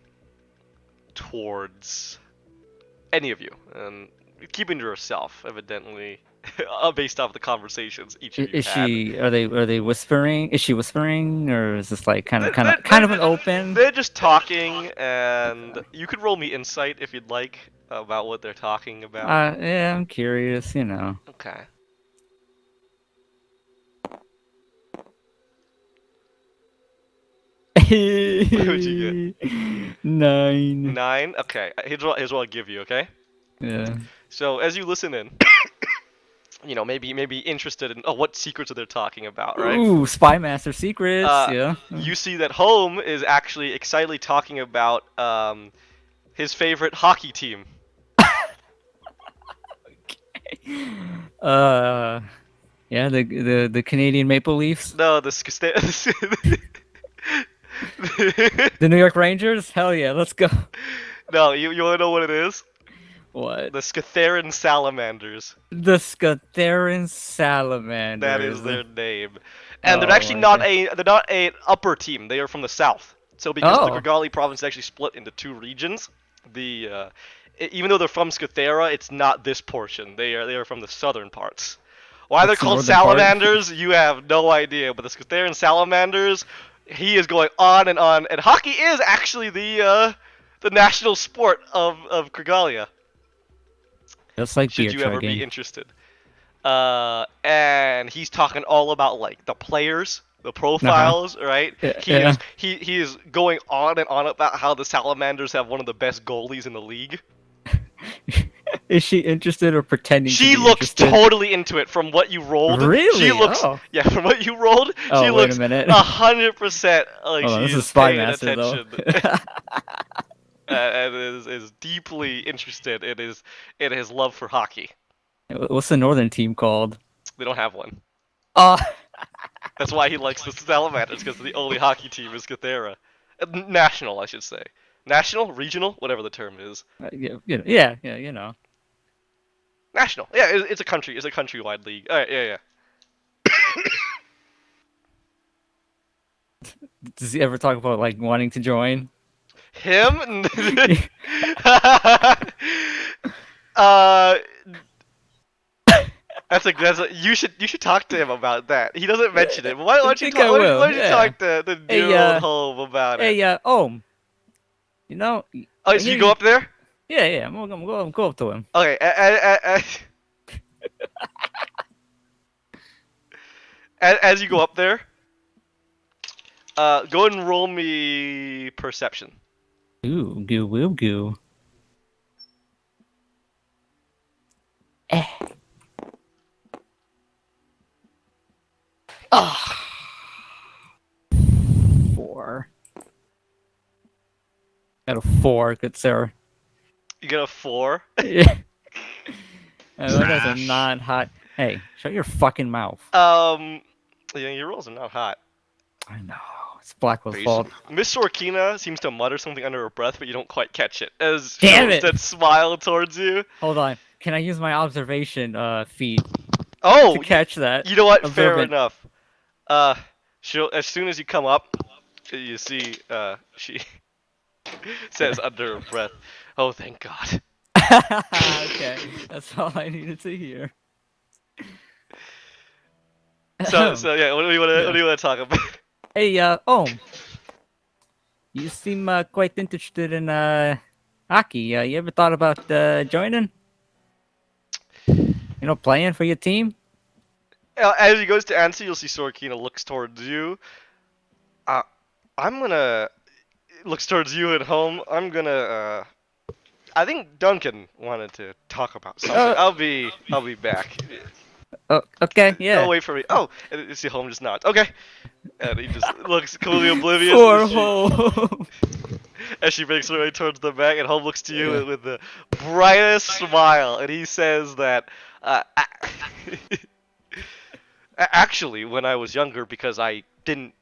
towards any of you, and keeping to herself, evidently, based off the conversations each of you Is had. she? Are they whispering? Is she whispering, or is this like kind of They're- an open? They're just talking, and you could roll me insight if you'd like about what they're talking about. Yeah, I'm curious. Okay. What'd you get? 9. 9? Okay, here's what I'll give you, okay? Yeah. So, as you listen in, maybe interested in, what secrets are they talking about, right? Ooh, Spy Master secrets. Yeah. You see that Home is actually excitedly talking about his favorite hockey team. Yeah, the Canadian Maple Leafs. No, the The New York Rangers? Hell yeah, let's go. No, you want to know what it is? What? The Scatheran Salamanders. The Scatheran Salamanders. That is their name. And they're Oh actually my not an upper team. They are from the south. So because the Oh. Krigalia province is actually split into 2 regions, even though they're from Scathera, it's not this portion. They are from the southern parts. Why they're That's the called northern part. salamanders, you have no idea. But the Scatherian salamanders, he is going on, and hockey is actually the national sport of Krigalia. Just like beer Should you ever chugging. be interested. And he's talking all about like the players, the profiles, right? Yeah. He is going on and on about how the salamanders have one of the best goalies in the league. Is she interested or pretending to She be looks interested? totally into it from what you rolled. Really? She looks, Oh. yeah, from what you rolled, Oh, she wait a looks minute. 100% like Hold on, this she's is Spy paying Master, though. attention. And is deeply interested in his love for hockey. What's the northern team called? They don't have one. Oh, That's why he likes the Salamanders, because the only hockey team is Gathera. National, I should say. National? Regional? Whatever the term is. yeah, you know. National. Yeah, it's a country. It's a countrywide league. Alright, yeah. Does he ever talk about like wanting to join? Him? uh... you should talk to him about that. He doesn't mention it. But why don't you talk? Why don't you talk to the new old home about it? Hey, you know. Oh, so you go up there? Yeah, I'm gonna go up to him. Okay. As you go up there, go ahead and roll me perception. Ooh, goo. Ah. 4. Got a 4, good sir. You get a 4. Yeah. That is a non-hot. Hey, shut your fucking mouth. Yeah, your rolls are not hot. I know. It's Blackwell's fault. Miss Sorkina seems to mutter something under her breath, but you don't quite catch it. As Damn she it! that smile towards you. Hold on. Can I use my observation feed Oh, to catch that? you know what? Observe Fair it. enough. She'll as soon as you come up, you see, she says under her breath, "Oh, thank God." Okay, that's all I needed to hear. So yeah, what do you want to talk about? Hey, you seem quite interested in hockey. You ever thought about joining? You know, playing for your team? As he goes to answer, you'll see Sorkina looks towards you. Looks towards you at home. I think Duncan wanted to talk about something. I'll be back. Oh, okay, yeah. Don't wait for me. Oh, and you see home just nods. Okay. And he just looks completely oblivious. For home. As she makes her way towards the back, and home looks to you with the brightest smile, and he says that, actually, when I was younger, because I didn't.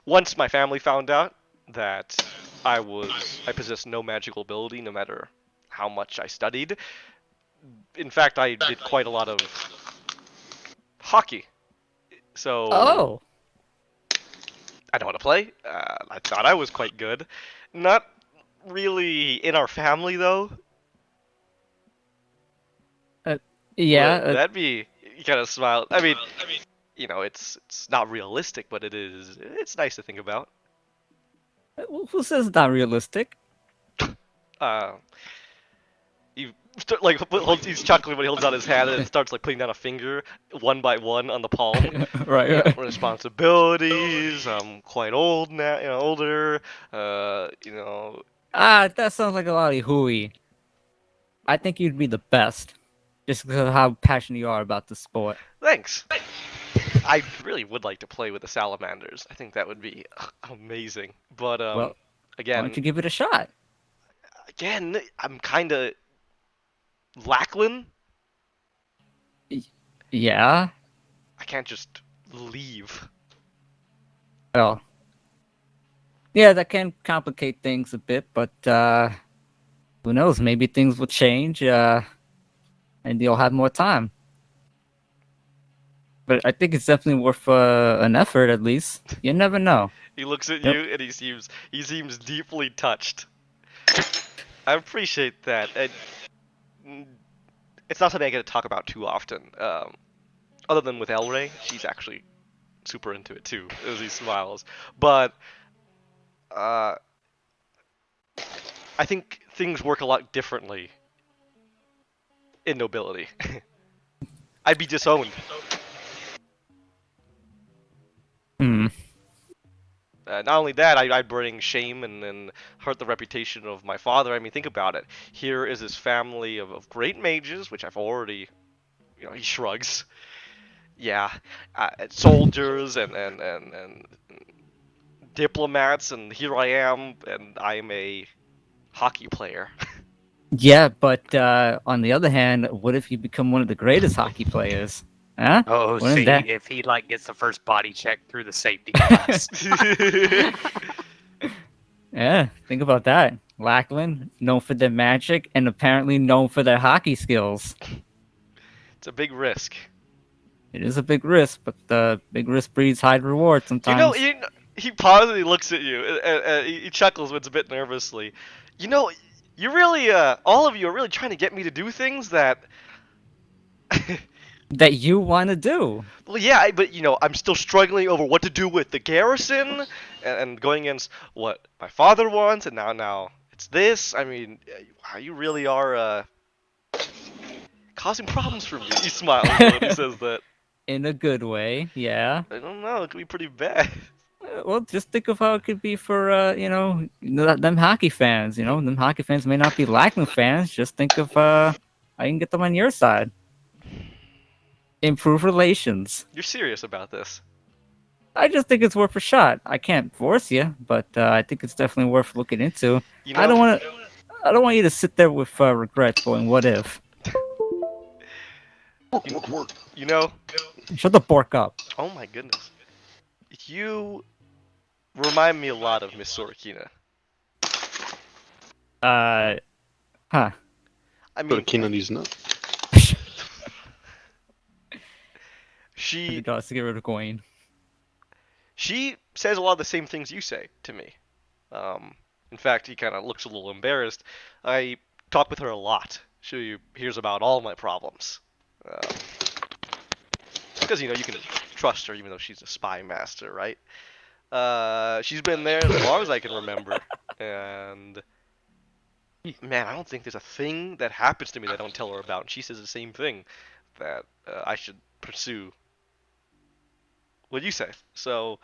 Once my family found out that I possessed no magical ability, no matter how much I studied. In fact, I did quite a lot of hockey. So. Oh. I know how to play. I thought I was quite good. Not really in our family, though. Yeah. That'd be. You kind of smile. I mean, you know, it's not realistic, but it's nice to think about. Who says it's not realistic? He's chuckling when he holds out his hand and starts like putting down a finger one by one on the palm. Right. Responsibilities. I'm quite old now. Older. That sounds like a lot of hooey. I think you'd be the best, just because of how passionate you are about the sport. Thanks. I really would like to play with the salamanders. I think that would be amazing. But well, again, why don't you give it a shot? Again, I'm kind of Lachlan. Yeah. I can't just leave. Well, yeah, that can complicate things a bit, but who knows? Maybe things will change, and you'll have more time. But I think it's definitely worth an effort, at least. You never know. He looks at you and he seems deeply touched. I appreciate that. It's not something I get to talk about too often. other than with El Rey, she's actually super into it too, as he smiles. But I think things work a lot differently in nobility. I'd be disowned. Hmm. Not only that, I'd bring shame and hurt the reputation of my father. I mean, think about it. Here is this family of great mages, which I've already, he shrugs. Yeah, soldiers and diplomats, and here I am, and I am a hockey player. Yeah, but on the other hand, what if you become one of the greatest hockey players? Huh? Oh, Wouldn't see, that- if he like gets the first body check through the safety glass. Yeah, think about that. Lackland, known for their magic, and apparently known for their hockey skills. It's a big risk. It is a big risk, but the big risk breeds high reward sometimes. He pauses and he looks at you, and he chuckles, but it's a bit nervously. You really, all of you are really trying to get me to do things that... That you want to do. Well, yeah, but I'm still struggling over what to do with the garrison, and going against what my father wants, and now it's this. I mean, wow, you really are causing problems for me. He smiles when he says that. In a good way, yeah. I don't know, it could be pretty bad. Well, just think of how it could be for, them hockey fans. Them hockey fans may not be Lackland fans. Just think of how you can get them on your side. Improve relations. You're serious about this? I just think it's worth a shot. I can't force you, but I think it's definitely worth looking into. I don't want you to sit there with regrets going, "What if?" Work. Shut the bork up. Oh my goodness. You remind me a lot of Miss Sorokina. Huh. I Go to mean, Kennedy's nut. she To get rid of Gawain. she says a lot of the same things you say to me. In fact, he kind of looks a little embarrassed. I talk with her a lot. She hears about all my problems. Because you can trust her even though she's a spy master, right? She's been there as long as I can remember, and man, I don't think there's a thing that happens to me that I don't tell her about. And she says the same thing, that I should pursue what you say. So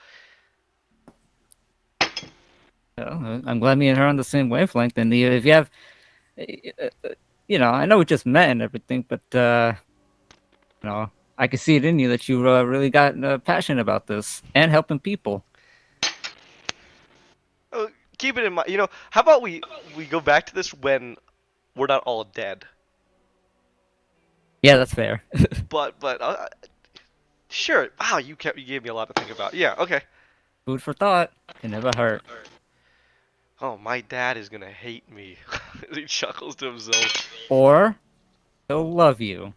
I'm glad me and her are on the same wavelength. And if you have, I know we just met and everything, but I can see it in you that you really got passionate about this and helping people. keep it in mind. How about we go back to this when we're not all dead? Yeah, that's fair. But sure. Wow, you gave me a lot to think about. Yeah. Okay. Food for thought can never hurt. Oh, my dad is gonna hate me. He chuckles to himself. Or he'll love you.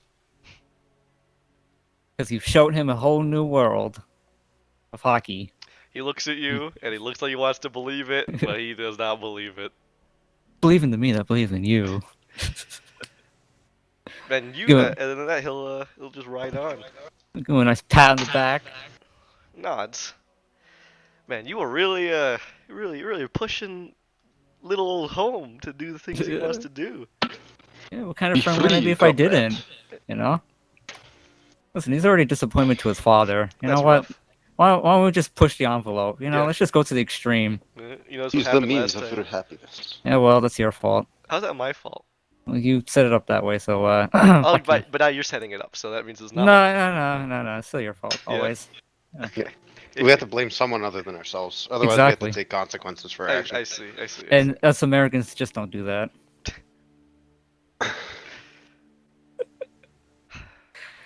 Because you've showed him a whole new world of hockey. He looks at you, and he looks like he wants to believe it, but he does not believe it. Believe in me that believes in you. And Good. and then that he'll just ride on. Give him a nice pat on the back. Nods. Man, you were really really pushing little old home to do the things he wants to do. Yeah, what kind of Be friend would I free, be if I comrade. didn't? Listen, he's already a disappointment to his father. You That's know what? rough. Why don't we just push the envelope? Yeah. Let's just go to the extreme. That's what Use the happened means last of time. your happiness. Yeah, well, that's your fault. How's that my fault? Well, you set it up that way, so Oh, fuck you. but now you're setting it up, so that means it's No, not. it's still your fault, Yeah. always. Okay. We have to blame someone other than ourselves. Otherwise, Exactly. we have to take consequences for I action. see. And us Americans just don't do that.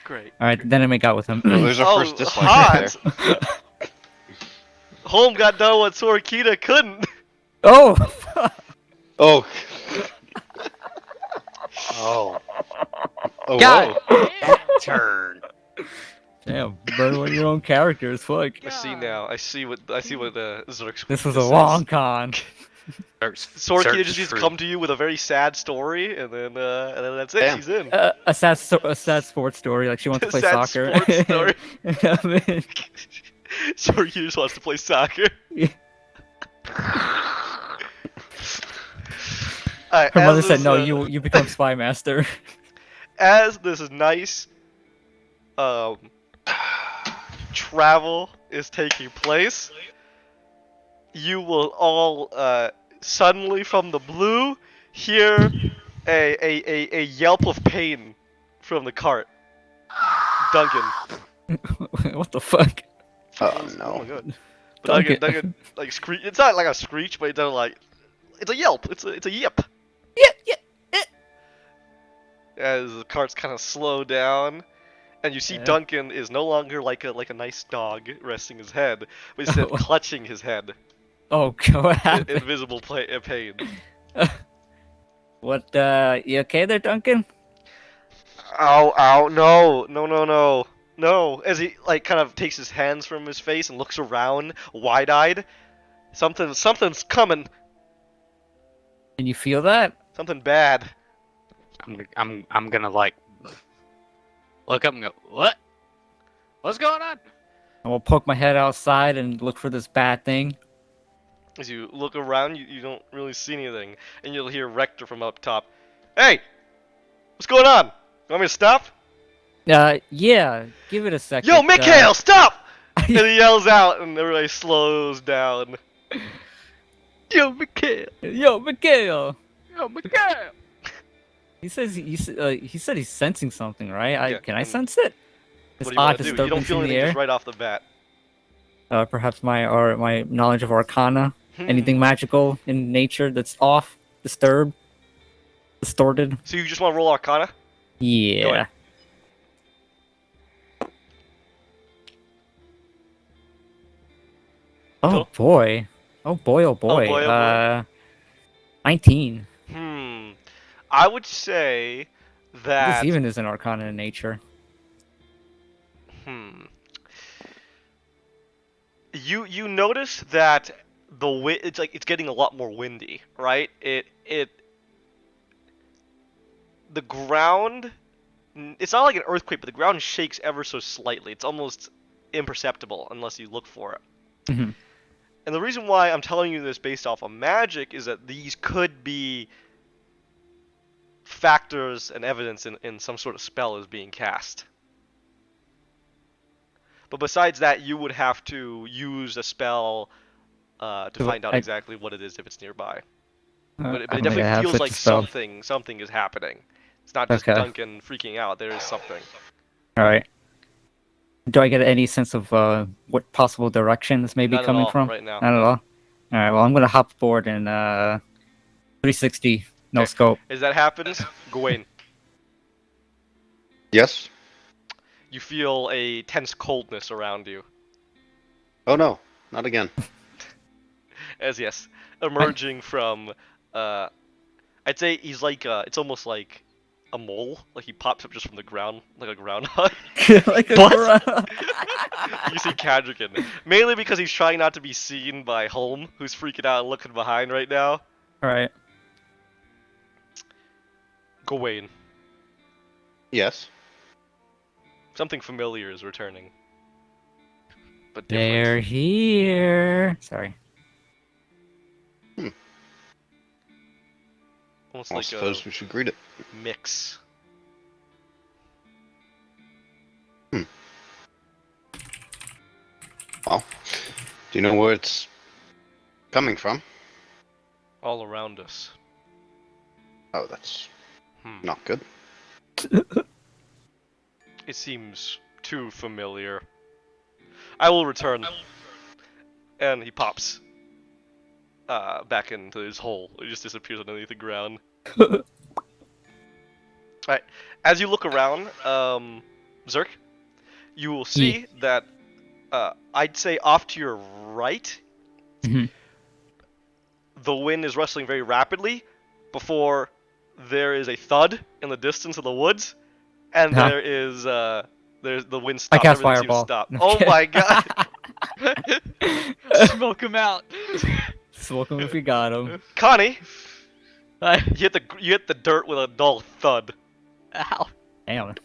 Great. Alright, then I make out with him. Well, there's our Oh, first dislike right hot. there. Home got done what Sorokita couldn't. Oh! Oh. Oh, Oh, God. whoa. turn. Damn, burn one of your own characters, fuck. I see now. I see what Zerk's This was a long con. Sorky just needs to come to you with a very sad story, and then that's it. Damn. She's in. A sad sports story. Like she wants to play Sad soccer. sports story. I mean, Sorky just wants to play soccer. yeah. Alright, Her as mother said, this, "No, you become spy master." As this nice travel is taking place, you will all suddenly from the blue hear a yelp of pain from the cart. Duncan. What the fuck? Oh Oh my no. god. But Duncan. Duncan like screech. It's not like a screech, but it's a yelp. It's a yip. Yeah. As the carts kind of slow down, and you see Yeah. Duncan is no longer like a nice dog resting his head, but instead Oh. clutching his head. Oh god, what In happened? visible pain. What? You okay there, Duncan? Ow! No! As he like kind of takes his hands from his face and looks around, wide-eyed. Something's coming. Can you feel that? Something bad. I'm gonna like look up and go, what? What's going on? I will poke my head outside and look for this bad thing. As you look around, you don't really see anything, and you'll hear Rector from up top. Hey! What's going on? You want me to stop? Yeah. Give it a second. Yo, Mikhail, stop! And he yells out, and everybody slows down. Yo, Mikhail. Yo, Mikhail. Oh my god! He says he said he's sensing something, right? Yeah, Can I and sense it? This What do you want odd to do? You don't disturbance feel in the anything air. just right off the bat. Perhaps my knowledge of Arcana. Hmm. Anything magical in nature that's off, disturbed, distorted. So you just want to roll Arcana? Yeah. ahead. Oh Go. boy. Oh boy. Oh boy. boy, oh boy. 19. I would say that. This even is an Arcana in nature. You notice that the wind, it's getting a lot more windy, right? The ground, it's not like an earthquake, but the ground shakes ever so slightly. It's almost imperceptible unless you look for it. Mhm. And the reason why I'm telling you this based off of magic is that these could be factors and evidence in some sort of spell is being cast. But besides that, you would have to use a spell to So find out I- exactly what it is if it's nearby. But I it don't think I definitely have feels such like a spell. something is happening. It's not just Okay. Duncan freaking out. There is something. All right. Do I get any sense of what possible direction this may be Not at coming all from? right now. Not at all. All right. Well, I'm gonna hop aboard and 360 no Okay. scope. As that happens, Gawain, Yes? you feel a tense coldness around you. Oh no, not again. As yes, emerging from, I'd say he's like, it's almost like a mole. Like he pops up just from the ground, like a groundhog. Like a What? gorilla. You see Kadrigan. Mainly because he's trying not to be seen by Holm, who's freaking out and looking behind right now. All right. Gawain, Yes. something familiar is returning. But They're different. here. Sorry. Almost I like suppose a we should greet it. mix. Well, do you know where it's coming from? All around us. Oh, that's Hmm. not good. It seems too familiar. I will return. And he pops back into his hole. He just disappears underneath the ground. Alright, as you look around, Zerk, you will see that I'd say off to your right, Mhm. the wind is rustling very rapidly before there is a thud in the distance of the woods, and Huh. there's the wind I stops. cast Everything seems to Fireball. stop. No, Oh kidding. my god! Smoke him out. Smoke him if you got him. Connie, I, you hit the dirt with a dull thud. ow. Damn.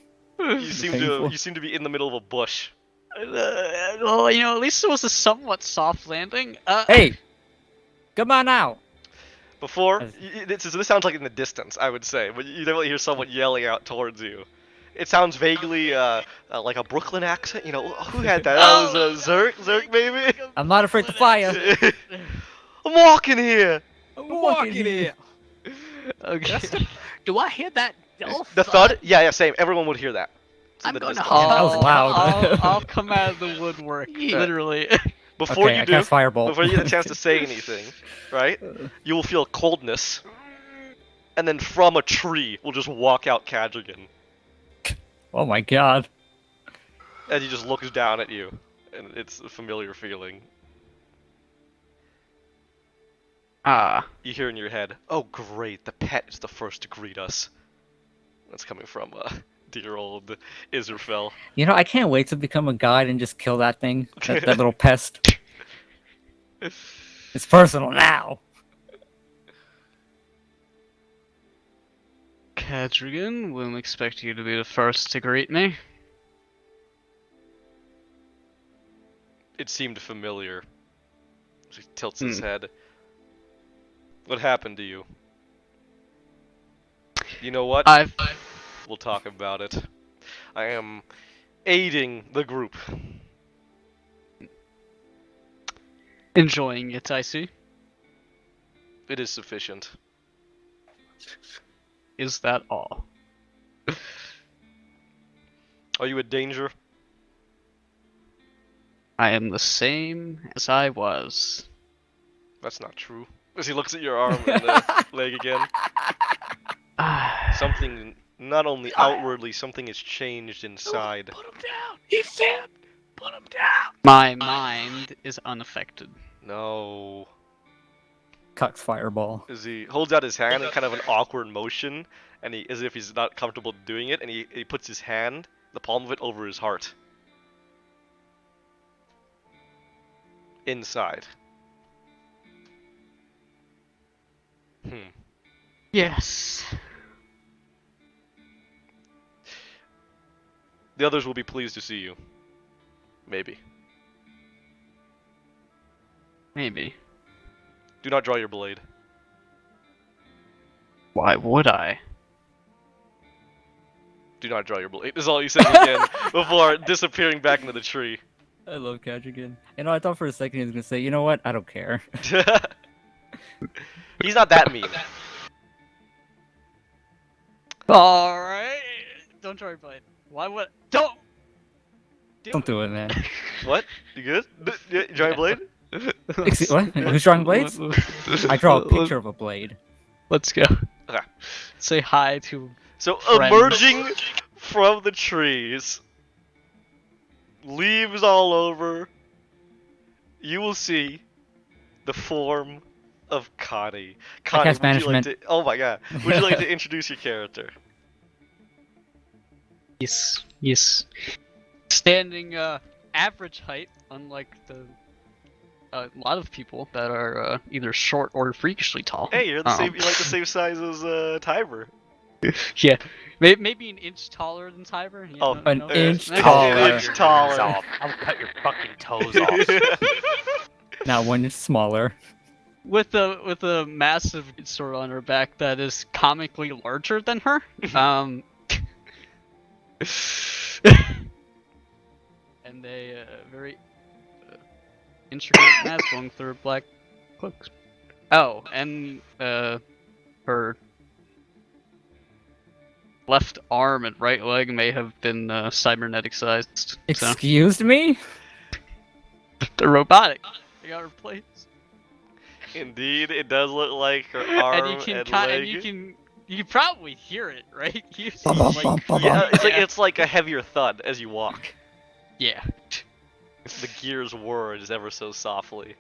You seem Painful. to be in the middle of a bush. Well, you know, at least it was a somewhat soft landing. Hey! Come on out! Before, As- this sounds like in the distance, I would say, but you definitely hear someone yelling out towards you. It sounds vaguely like a Brooklyn accent. You know, who had that? That was Zerk, maybe. I'm not afraid to fire. I'm walking here. I'm Walking here. Okay. Do I hear that? dull The thud? Yeah, same. Everyone would hear that. It's in I'm the gonna distance. That was loud. I'll come out of the woodwork, literally. Before Okay, you I do, cast Firebolt. before you get a chance to say anything, right? You will feel coldness, and then from a tree will just walk out Kadrigan, Oh my god. and he just looks down at you, and it's a familiar feeling. You hear in your head, "Oh great, the pet is the first to greet us." That's coming from dear old Israfel. You know, I can't wait to become a guide and just kill that thing. That little pest. It's personal now. Kadrigan, wouldn't expect you to be the first to greet me. It seemed familiar. He tilts his head. What happened to you? You know what? We'll talk about it. I am aiding the group. Enjoying it, I see. It is sufficient. Is that all? Are you a danger? I am the same as I was. That's not true. As he looks at your arm and leg again. Something, not only outwardly, something has changed inside. Put him down. He failed. Put him down. My mind is unaffected. No. Cucks Fireball. As he holds out his hand in kind of an awkward motion, and he, as if he's not comfortable doing it, and he puts his hand, the palm of it, over his heart. Inside. Yes. The others will be pleased to see you. Maybe. Maybe. Do not draw your blade. Why would I? Do not draw your blade. Is all you say again before disappearing back into the tree. I love Kadrigan. You know, I thought for a second he was gonna say, you know what? I don't care. He's not that mean. Alright. Don't draw your blade. Why would don't Don't do it, man. What? You good? You draw your blade? Excuse, what? Who's drawing blades? I draw a picture of a blade. Let's go. Okay. Say hi to So Friend. emerging from the trees, leaves all over, you will see the form of Connie. Connie, cast would you like banishment. to? Oh my god! Would you like to introduce your character? Yes. Standing average height, unlike the a lot of people that are either short or freakishly tall. Hey, you're the same. You're like the same size as Tiber. Yeah, maybe an inch taller than Tiber. You Oh, know, an know? inch Okay. taller. An inch taller. Off. I'll cut your fucking toes off. Now 1 inch smaller. With a massive sword on her back that is comically larger than her. And a very intricate mask going through her black cloak. Oh, and her left arm and right leg may have been cyberneticized. So Excuse me? they're robotic. They got replaced. Indeed, it does look like her arm And you can leg. you can probably hear it, right? You see, Bum, bum, like- bum, bum, Yeah, bum. it's like a heavier thud as you walk. yeah. The gears whir just ever so softly.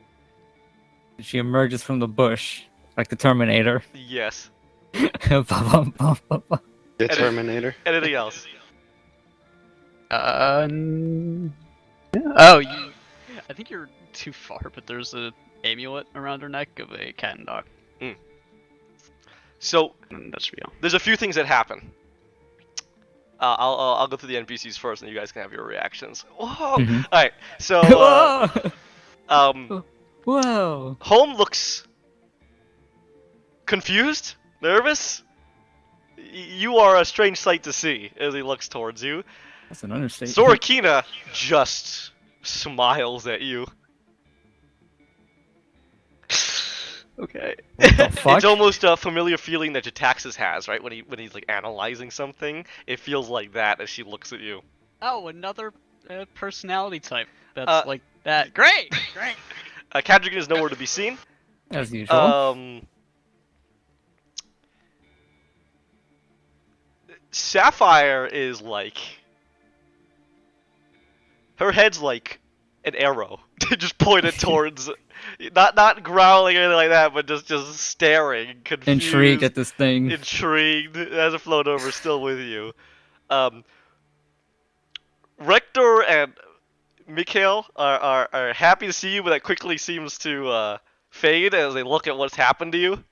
She emerges from the bush, like the Terminator. Yes. Bum, bum, bum, bum, bum. The Terminator. Anything else? Oh, you. I think you're too far, but there's a amulet around her neck of a cat and dog. So And that's real. there's a few things that happen. I'll go through the NPCs first, and you guys can have your reactions. Whoa! Mhm. All right. So Whoa! Whoa! Home looks confused, nervous. You are a strange sight to see as he looks towards you. That's an understatement. Sorokina just smiles at you. Okay. What the fuck? It's almost a familiar feeling that Jataxis has, right? When he's like analyzing something, it feels like that as she looks at you. Oh, another personality type that's like that. Great! Great! Kadrigan is nowhere to be seen. As usual. Sapphire is like... Her head's like an arrow, just pointed towards... Not growling or anything like that, but just staring, confused. Intrigued at this thing. Intrigued. It hasn't flown over, still with you. Rector and Mikhail are happy to see you, but that quickly seems to fade as they look at what's happened to you.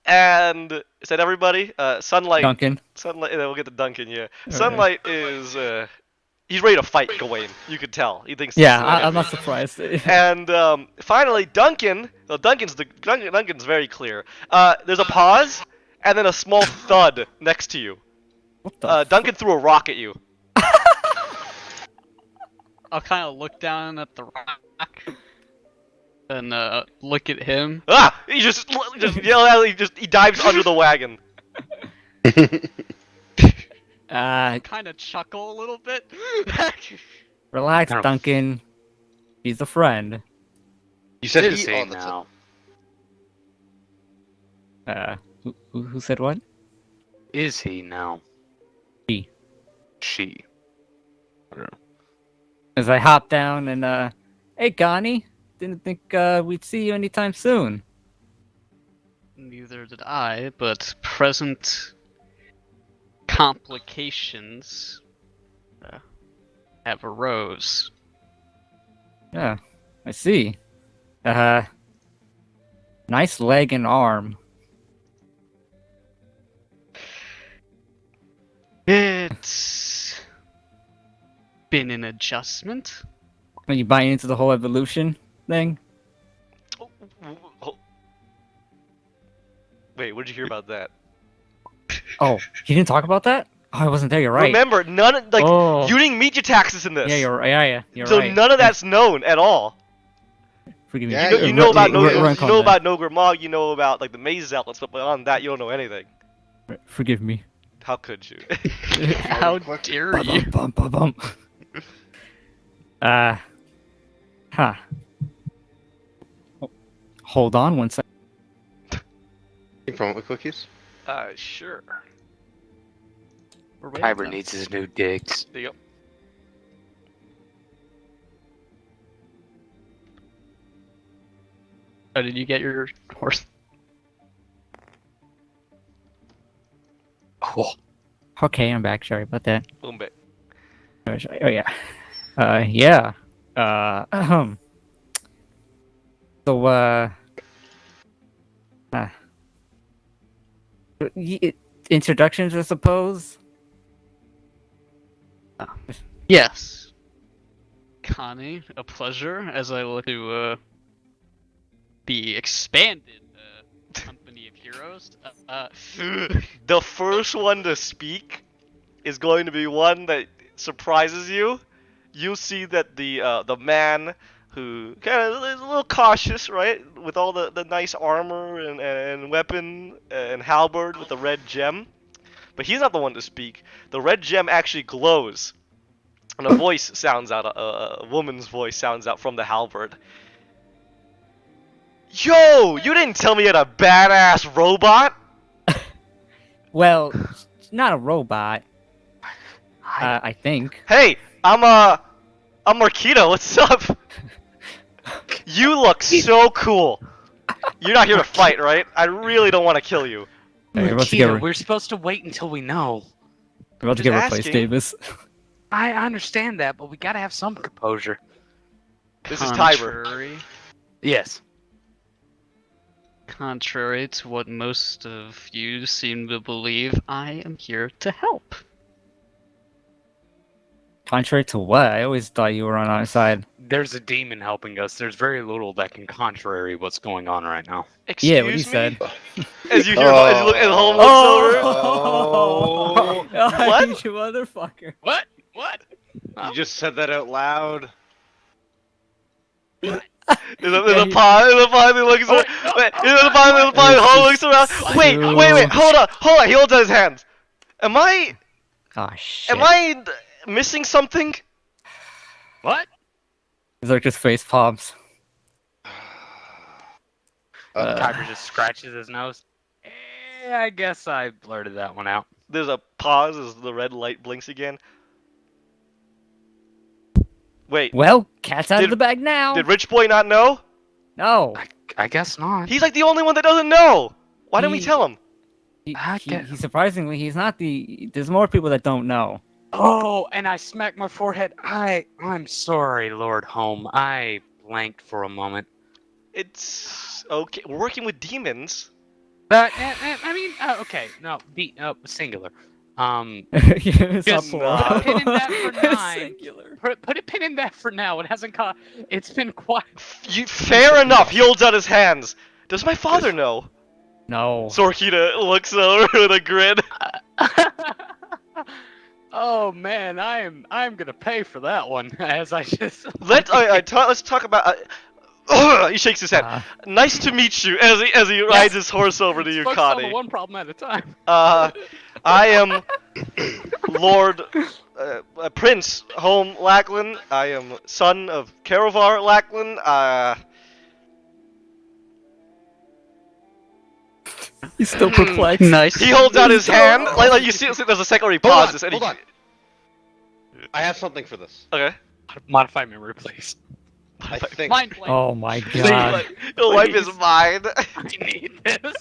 And is that everybody? Sunlight. Duncan. Sunlight. We'll get to Duncan. Yeah. Okay. Sunlight is. He's ready to fight Gawain. You could tell. He thinks. Yeah, this is I'm not surprised. And finally, Duncan. Well, Duncan's very clear. There's a pause, and then a small thud next to you. What the? Duncan threw a rock at you. I'll kind of look down at the rock and look at him. Ah! He just yell out. He dives under the wagon. Kind of chuckle a little bit. Relax, No. Duncan. He's a friend. You said Is he he all the time. now? Who said what? Is he now? He. She. As I hop down and hey, Connie. Didn't think we'd see you anytime soon. Neither did I, but present complications have arose. Yeah, I see. Nice leg and arm. It's been an adjustment. Are you buying into the whole evolution thing? Wait, what did you hear about that? Oh, he didn't talk about that? Oh, I wasn't there. You're right. Remember, you didn't meet your taxes in this. Yeah, you're right. Yeah, you're so right. none of that's known at all. Forgive me. Yeah, You know about Run about Nogre Mog, you know about like the maze zealots, but beyond that, you don't know anything. Forgive me. How could you? How dare you? Bum, bum, bum, bum. Huh. Hold on one sec. You from with cookies? Sure. We're waiting Kyber on- needs his new digs. There you go. Oh, did you get your horse? Cool. Okay, I'm back. Sorry about that. Boom bit. Oh yeah. Yeah. So introductions, I suppose. Yes. Connie, a pleasure as I look to the expanded company of heroes. The first one to speak is going to be one that surprises you. You see that the man who kind of is a little cautious, right, with all the nice armor and weapon and halberd with the red gem, but he's not the one to speak. The red gem actually glows, and a voice sounds out. A woman's voice sounds out from the halberd. Yo, you didn't tell me you had a badass robot. Well, it's not a robot. I think. Hey, I'm Marquito. What's up? You look so cool. You're not here to fight, right? I really don't want to kill you. Hey, you're about to get, Keita, we're supposed to wait until we know. you're about to get just replaced, asking. Davis. I understand that, but we gotta have some composure. This is Tiber. Contrary. Yes. Contrary to what most of you seem to believe, I am here to help. Contrary to what? I always thought you were on our side. There's a demon helping us. There's very little that can contrary what's going on right now. Excuse Yeah, what he me? said. As you hear, as you look, and Home looks over. What? You motherfucker. What? What? You just said that out loud. There's a pause. There's a pause. He looks around. Wait, there's a pause. There's a pause. Home looks around. Wait. Hold on. He holds out his hands. Am I shit. missing something? What? They're just face palms. Tiger just scratches his nose. I guess I blurted that one out. There's a pause as the red light blinks again. Wait. Well, cat's out of the bag now. Did Rich Boy not know? No. I guess not. He's like the only one that doesn't know. Why didn't we tell him? He Surprisingly, he's not the. There's more people that don't know. Oh, and I smacked my forehead. I'm sorry, Lord Home. I blanked for a moment. It's okay. We're working with demons. But I mean, okay, no, singular. Just put a pin in that for 9. Singular. Put a pin in that for now. It hasn't caught. It's been quite. Fair enough. He holds out his hands. Does my father know? No. Sorkita looks over with a grin. Oh man, I'm gonna pay for that one. As I just Let's talk about. He shakes his head. Nice to meet you. As he rides his horse over to you, focus on the Connie. one problem at a time. I am Lord Prince Home Lackland. I am son of Karavar Lackland. He's still perplexed. Nice. He holds out his hand. Like you see, there's a second where he pauses. Hold on. I have something for this. Okay. Modify memory, please. I think. Mind blank. Oh my god. He'll wipe his mind. I need this.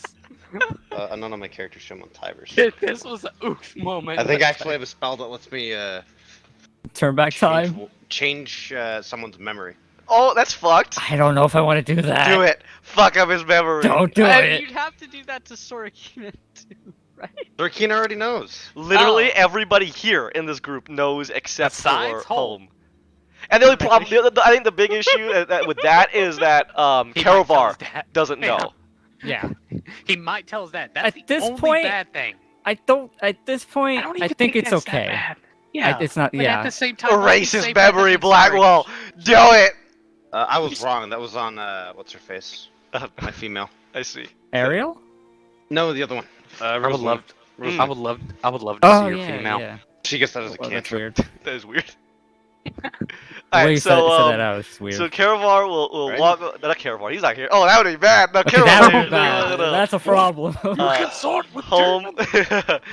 None of my characters show them on timers. This was an oof moment. I think I actually have a spell that lets me Turn back time. change someone's memory. Oh, that's fucked. I don't know if I want to do that. Do it. Fuck up his memory. Don't do it. You'd have to do that to Sorokina too, right? Zorkina already knows. Literally everybody here in this group knows except Besides for Home. Home. And the only problem, I think the big issue with that is that He might tell Karavar his dad. doesn't know. Yeah. He might tell us that. That's At the this only point, bad thing. At this point, don't I even think it's that's that okay. bad. Yeah. It's not, But yeah. at the same time, Erase say his bad memory, things, sorry. Blackwell. Do it. I was wrong. That was on what's her face? My female. I see. Ariel? No, the other one. I would love. Mm. I would love to Oh, see your yeah, female. yeah. She gets that as a Well, that's cantrip. weird. That is weird. The way you Alright, said so that out is weird. so Karavar will Right? walk. Not Karavar. He's not here. Oh, that would be bad. No, Okay, Karavar. that would be bad. That's a problem. Consort with Home.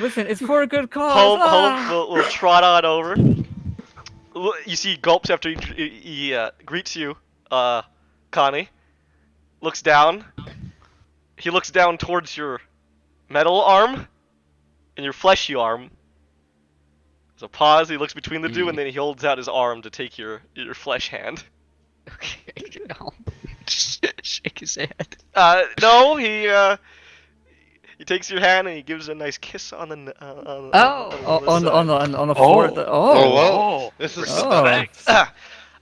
Listen, it's for a good cause. Home Ah. will trot on over. You see, he gulps after he greets you, Connie. Looks down. He looks down towards your metal arm and your fleshy arm. There's a pause. He looks between the two, and then he holds out his arm to take your flesh hand. Okay, no. Shake his head. No, he takes your hand and he gives a nice kiss on the On the forehead. Oh, Oh. well. This is Respect. I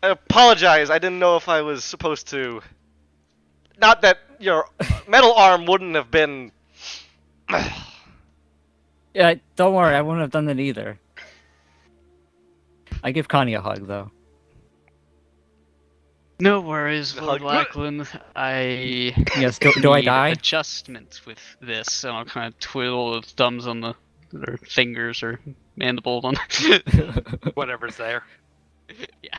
apologize. I didn't know if I was supposed to. Not that your metal arm wouldn't have been. Yeah, don't worry. I wouldn't have done that either. I give Connie a hug though. No worries, Lord Hug. Lackland. I Yes. Do I need die? adjustments with this, and I'll kind of twiddle his thumbs on their fingers or mandibles on. Whatever's there. Yeah.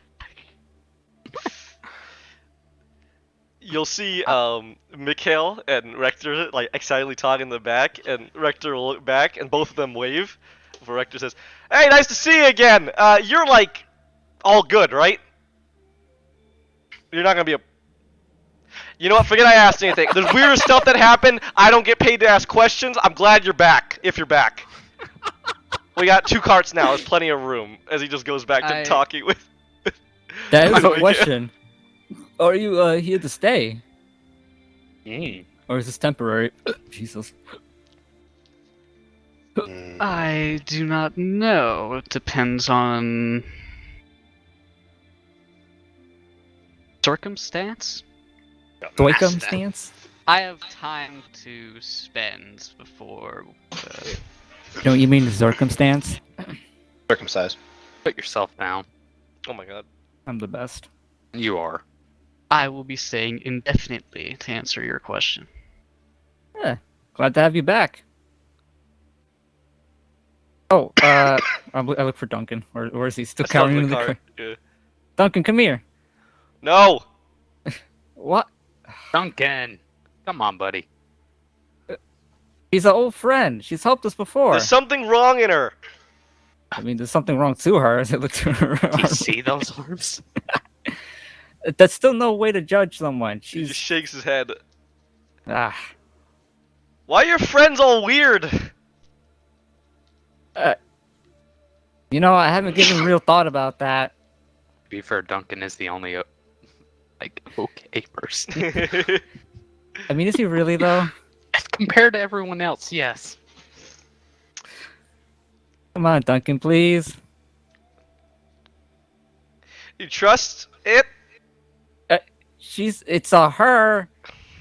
You'll see Mikhail and Rector like excitedly talking in the back, and Rector will look back, and both of them wave. Before Rector says, "Hey, nice to see you again. You're like all good, right? You're not gonna be a. You know what? Forget I asked anything. There's weird stuff that happened. I don't get paid to ask questions. I'm glad you're back. If you're back, we got 2 carts now. There's plenty of room." As he just goes back to talking with. That is Oh, a yeah. question. Are you here to stay, Mm. or is this temporary? Jesus. Mm. I do not know. It depends on circumstance. Doikum stance? I have time to spend before. No, you mean circumstance? Circumcised. Put yourself down. Oh my god. I'm the best. You are. I will be staying indefinitely to answer your question. Yeah, glad to have you back. Oh, I look for Duncan. Or is he still I still cowering have in the the car? cart. Yeah. Duncan, come here. No! What? Duncan. Come on, buddy. She's an old friend. She's helped us before. There's something wrong in her! I mean, there's something wrong to her as I look to her. Do you arm. see those arms? That's still no way to judge someone. He She's just shakes his head. ah. Why are your friends all weird? You know, I haven't given real thought about that. To be fair, Duncan is the only, okay person. I mean, is he really though? Compared to everyone else, yes. Come on, Duncan, please. You trust it? It's a her,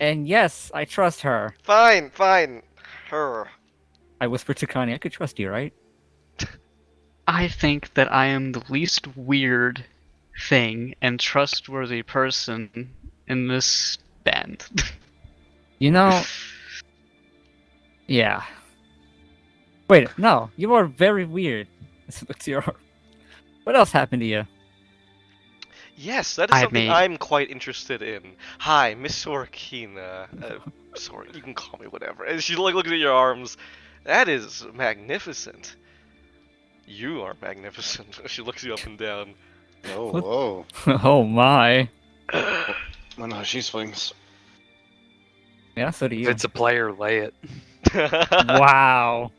and yes, I trust her. Fine, fine. Her. I whispered to Connie, I could trust you, right? I think that I am the least weird thing and trustworthy person in this band. You know. Yeah. Wait, no, you are very weird. Look to your arm. What else happened to you? Yes, that is I something mean- I'm quite interested in. Hi, Miss Sorkina. Sorry, you can call me whatever. And she looks at your arms. That is magnificent. You are magnificent. She looks you up and down. Oh, What? whoa. Oh my. I know how she swings. Yeah, so do If you. it's a player, lay it. Wow.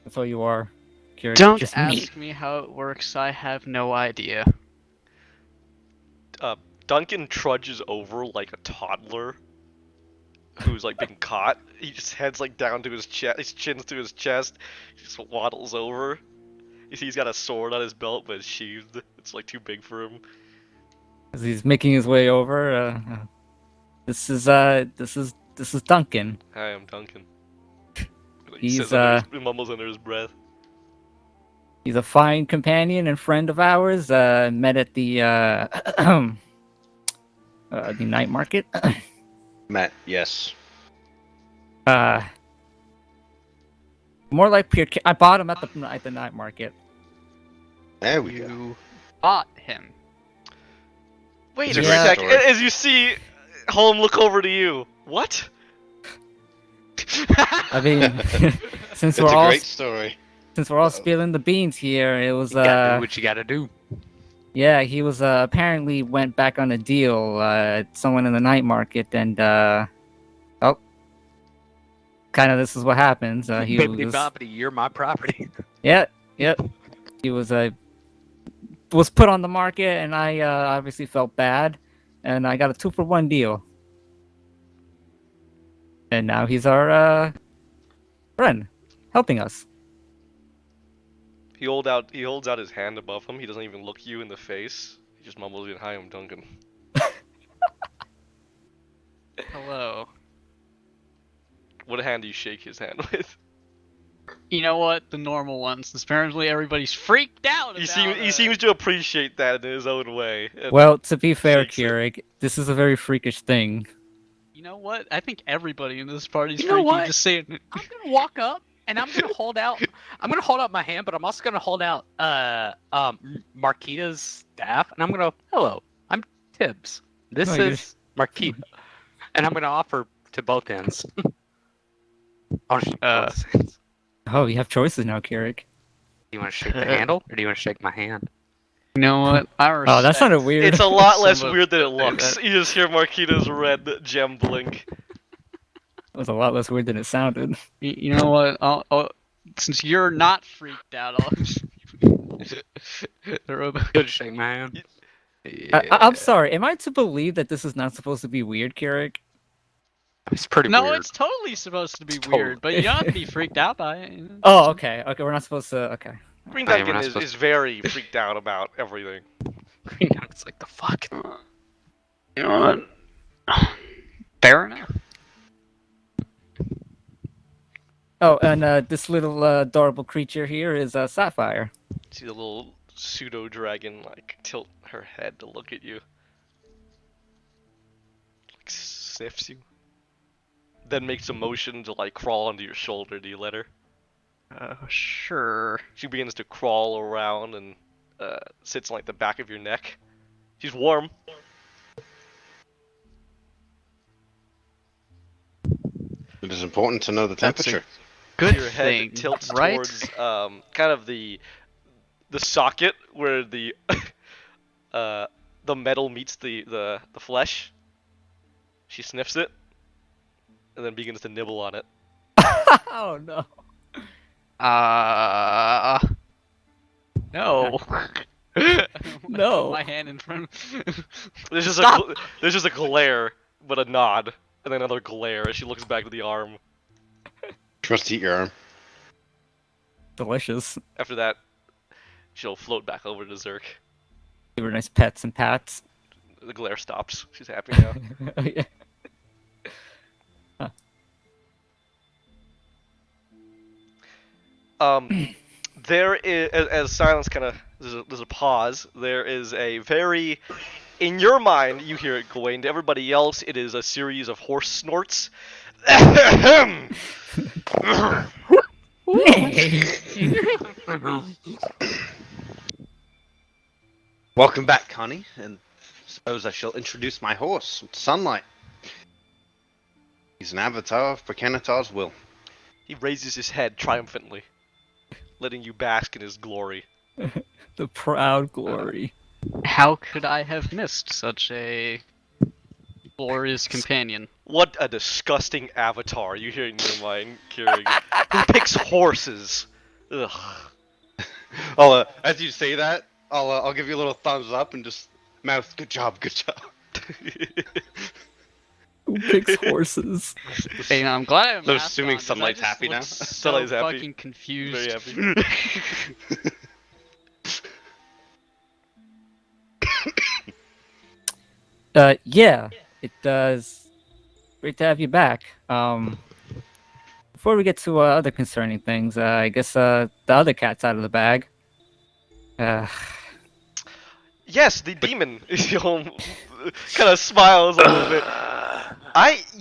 That's all you are. Kira, Don't just ask me. me how it works, I have no idea. Duncan trudges over like a toddler who's like been caught. He just heads like down to his chest, his chin's to his chest. He just waddles over. You see, he's got a sword on his belt, but it's sheathed. It's like too big for him. As he's making his way over, this is Duncan. Hi, I'm Duncan. He's, He mumbles under his breath. He's a fine companion and friend of ours. Met at the the night market. Matt, yes. More like pure. I bought him at the night market. There we go. You bought him. Wait It's a a great sec. story. As you see Home look over to you. What? I mean, since It's we're a all great story. spilling the beans here, it was You gotta do what you gotta do. yeah, he was apparently went back on a deal. Someone in the night market, and oh, kind of this is what happens. He Bibbidi was bobbidi, you're my property. yep. He was put on the market, and I obviously felt bad, and I got a 2-for-1 deal. And now he's our friend, helping us. He holds out his hand above him. He doesn't even look you in the face. He just mumbles, "Hi, I'm Duncan." Hello. What hand do you shake his hand with? You know what? The normal ones. Apparently everybody's freaked out about He seems to appreciate that in his own way. and- Well, to be fair, Shakes it. Keurig, this is a very freakish thing. You know what? I think everybody in this party's You know freaky what? just saying it. I'm gonna walk up and I'm gonna hold out my hand, but I'm also gonna hold out Marquita's staff, and I'm gonna hello, I'm Tibbs. This No, you're- is Marquita. And I'm gonna offer to both ends. I'll shake both ends. Oh, you have choices now, Keurig. Do you wanna shake the handle or do you wanna shake my hand? You know what? I Oh, that respect- sounded weird. It's a lot less Some of- weird than it looks. You just hear Marquita's red gem blink. It was a lot less weird than it sounded. You know what? Since you're not freaked out, I'll. You'll just shake my hand. I'm sorry. Am I to believe that this is not supposed to be weird, Carrick? It's pretty No, weird. it's totally supposed to be It's weird, but you don't have to be freaked out by it. Oh, okay. Okay, we're not supposed to. Okay. Green Oh, yeah, we're Duncan not is, supposed is very freaked out about everything. Green Dunk's like the fuck. You know what? Fair enough. Oh, and this little adorable creature here is Sapphire. See the little pseudo dragon like tilt her head to look at you, like sniffs you, then makes a motion to like crawl onto your shoulder. Do you let her? Sure. She begins to crawl around and sits on like the back of your neck. She's warm. It is important to know the That's a temperature. Good Your head thing, tilts right? towards kind of the socket where the the metal meets the flesh. She sniffs it and then begins to nibble on it. Oh no. No. No. My hand in front. There's just there's just a glare, but a nod, and then another glare as she looks back to the arm. You must eat your arm. Delicious. After that, she'll float back over to Zerk. Give her nice pets and pats. The glare stops. She's happy now. Oh, yeah. There is, as silence kind of, there's a pause. There is a very, in your mind, you hear it going. To everybody else, it is a series of horse snorts. Welcome back, Connie, and suppose I shall introduce my horse, Sunlight. He's an avatar of Prakanatar's will. He raises his head triumphantly, letting you bask in his glory. The proud glory. How could I have missed such a glorious companion? What a disgusting avatar, you hear in your mind, Kieran. Who picks horses? Ugh. As you say that, I'll give you a little thumbs up and just mouth, good job, good job. Who picks horses? Hey, I'm glad I have So mask assuming on, 'cause I Sunlight's just happy look now? So Sunlight's happy. fucking confused. Very happy. Yeah, it does. Great to have you back. Before we get to other concerning things, I guess the other cat's out of the bag. Yes, the demon kind of smiles a little bit.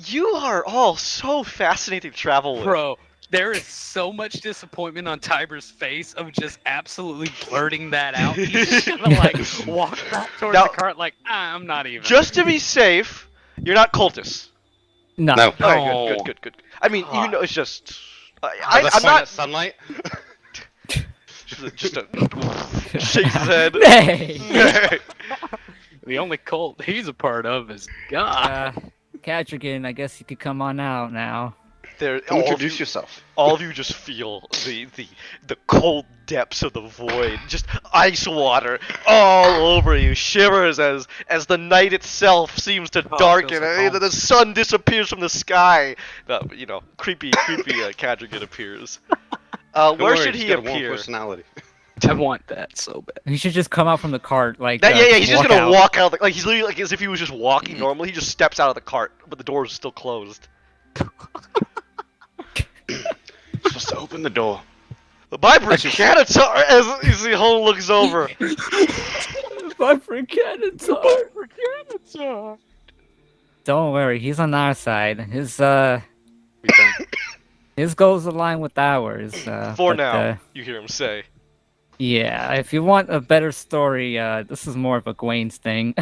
You are all so fascinating to travel with. Bro, there is so much disappointment on Tiber's face of just absolutely blurting that out. He's just gonna like walk back towards Now- the cart like, I'm not even. Just to be safe, you're not cultists. No. No. Alright, good. I mean, you know, it's just. I'm sign not. of Sunlight. Just a shakes his head. Hey! The only cult he's a part of is God. Catrigan, I guess you could come on out now. There, Come introduce yourself. all of you just feel the cold depths of the void, just ice water all over you, shivers as the night itself seems to darken, feels and so the sun disappears from the sky. Creepy Cadrigan appears. Don't Where worry, should he's he got a warm appear? personality. I want that so bad. He should just come out from the cart, like. Yeah, he's just walk gonna out. walk out, like he's literally like as if he was just walking normally. He just steps out of the cart, but the door is still closed. Supposed to open the door. Bye, Bricanatar, as the whole looks over. My friend Canatar. Don't worry, he's on our side. His goals align with ours. For but, now, you hear him say. Yeah, if you want a better story, this is more of a Gwain's thing.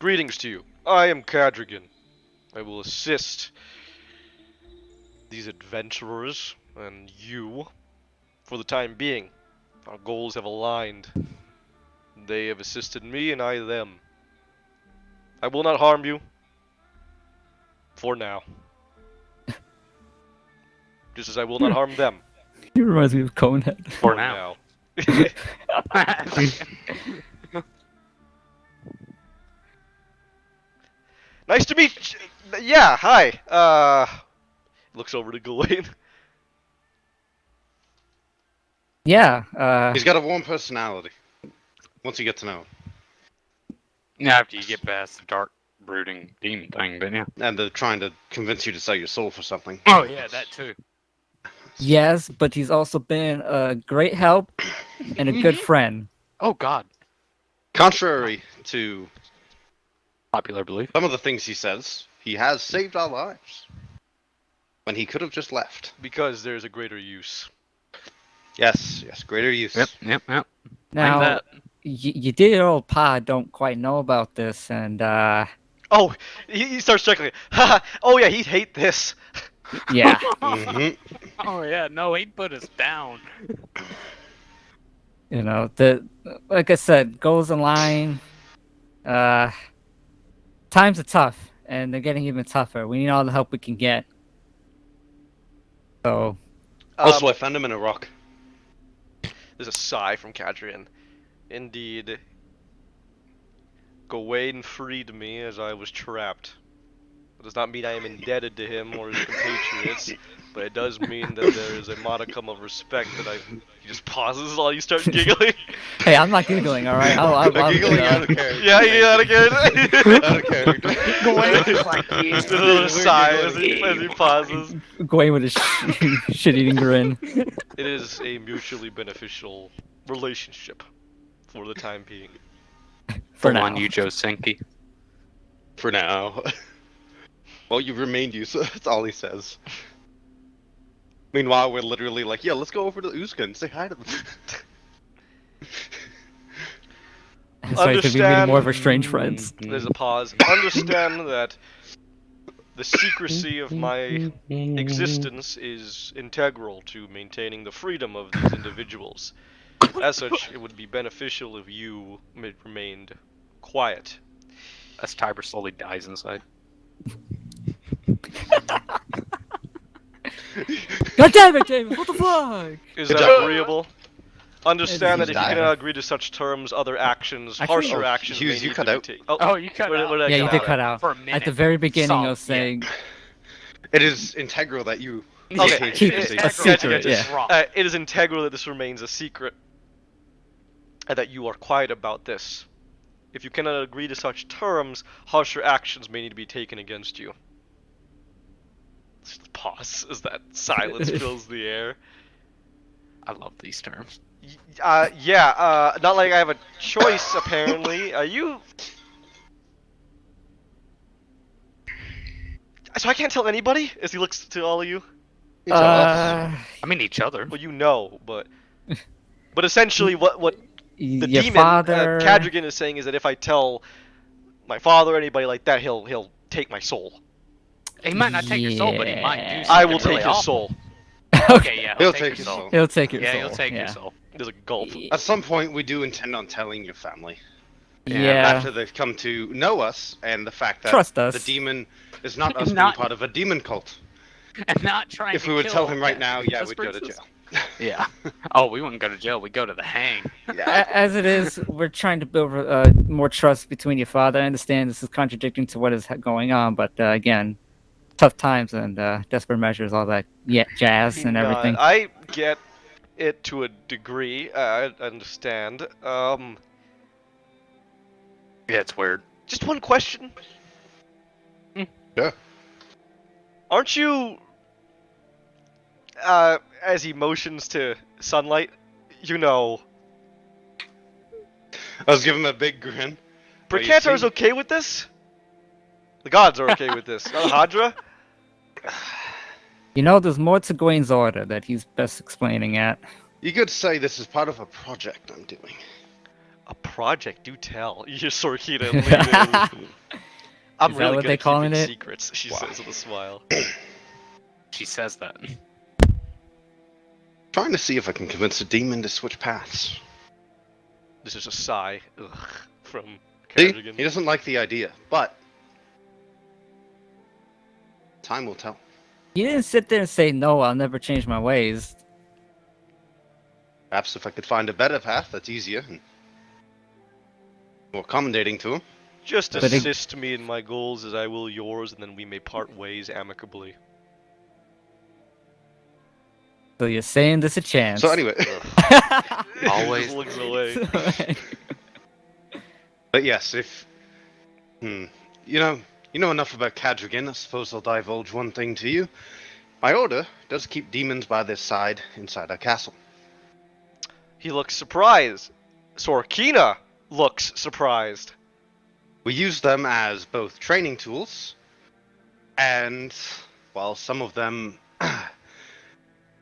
Greetings to you. I am Cadrigan. I will assist these adventurers and you for the time being. Our goals have aligned. They have assisted me and I them. I will not harm you. For now. Just as I will not harm them. He reminds me of Conehead. For now. Nice to meet. Yeah, hi. Looks over to Gawain. Yeah. He's got a warm personality. Once you get to know him. Yeah, after you get past the dark, brooding demon thing, but yeah. And they're trying to convince you to sell your soul for something. Oh yeah, that too. Yes, but he's also been a great help and a good friend. Oh God, Contrary to popular belief. some of the things he says, he has saved our lives. When he could have just left. Because there's a greater use. Yes, greater use. Yep. Now, that. you dear old pa don't quite know about this, and Oh, he starts chuckling. Oh yeah, he'd hate this. yeah. Mhm. Oh yeah, no, he'd put us down. You know, like I said, goals in line. Times are tough, and they're getting even tougher. We need all the help we can get. So, Also, I found him in a rock. There's a sigh from Kadrian. Indeed. Gawain freed me as I was trapped. It does not mean I am indebted to him or his compatriots, but it does mean that there is a modicum of respect that I... He just pauses while you start giggling. hey, I'm not giggling, all right? I'll Giggling out of character. Yeah, you got again. Out of character. Just a little sigh as he pauses. Gawain with a shit-eating grin. It is a mutually beneficial relationship for the time being. For Full on now. you, Joe Senki. For now. Well, you've remained you, so that's all he says. Meanwhile, we're literally like, yeah, let's go over to Uzka and say hi to them. So I could be meeting more of our strange friends. There's a pause. Understand that the secrecy of my existence is integral to maintaining the freedom of these individuals. As such, it would be beneficial if you remained quiet. As Tiber slowly dies inside. God damn it, James! What the fuck? Is Good that job. agreeable? Understand that He's if you dying. cannot agree to such terms, other actions, Actually- harsher actions Hughes, may you need cut to be out. taken. Oh, you cut where out. did I Yeah, you did out cut at? out. For a minute. At the very beginning, I was Solid, yeah. saying, It is integral that you Okay, maintain keep secrecy. a secret, Gotcha. yeah. Wrong. It is integral that this remains a secret, and that you are quiet about this. If you cannot agree to such terms, harsher actions may need to be taken against you. Just pause as that silence fills the air. I love these terms. Not like I have a choice, apparently. Are you... So I can't tell anybody? As he looks to all of you? I mean each other. Well, you know, but... But essentially, what the your demon, father. Kadrigan, is saying is that if I tell my father or anybody like that, he'll take my soul. He might not take your soul, but he might do Yeah. something I will really take his awful. soul. Okay, yeah, He'll take take your your soul. soul. He'll take your Yeah, soul. he'll take yeah. your soul. There's a gulp. At some point, we do intend on telling your family. Yeah. After they've come to know us and the fact that Trust us. the demon is not us being Not- part of a demon cult. And not trying If to we would kill tell him right now, yeah, Princess we'd go to Princess. jail. Yeah. Oh, we wouldn't go to jail. We go to the hang. Yeah. As it is, we're trying to build more trust between your father. I understand this is contradicting to what is going on, but again, tough times and desperate measures, all that jazz and everything. I get it to a degree. I understand. Yeah, it's weird. Just one question. Yeah. Aren't you, as he motions to sunlight, you know, I was giving him a big grin. But you Bricantar's see- okay with this? The gods are okay with this. Hadra? You know, there's more to Gawain's order that he's best explaining at. You could say this is part of a project I'm doing. A project, do tell. You're Sorkita leading. I'm Is that really what good they at calling keeping it? secrets, she Wow. says with a smile. She says that. Trying to see if I can convince the demon to switch paths. This is a sigh from See? Kadrigan. He doesn't like the idea, but time will tell. He didn't sit there and say, no, I'll never change my ways. Perhaps if I could find a better path that's easier and more accommodating to him. Just But it- assist me in my goals as I will yours, and then we may part ways amicably. So you're saying there's a chance. So anyway, He Always just looks away. but yes, if you know enough about Cadrigan, I suppose I'll divulge one thing to you. My order does keep demons by their side inside our castle. He looks surprised. Sorkina looks surprised. We use them as both training tools, and while some of them,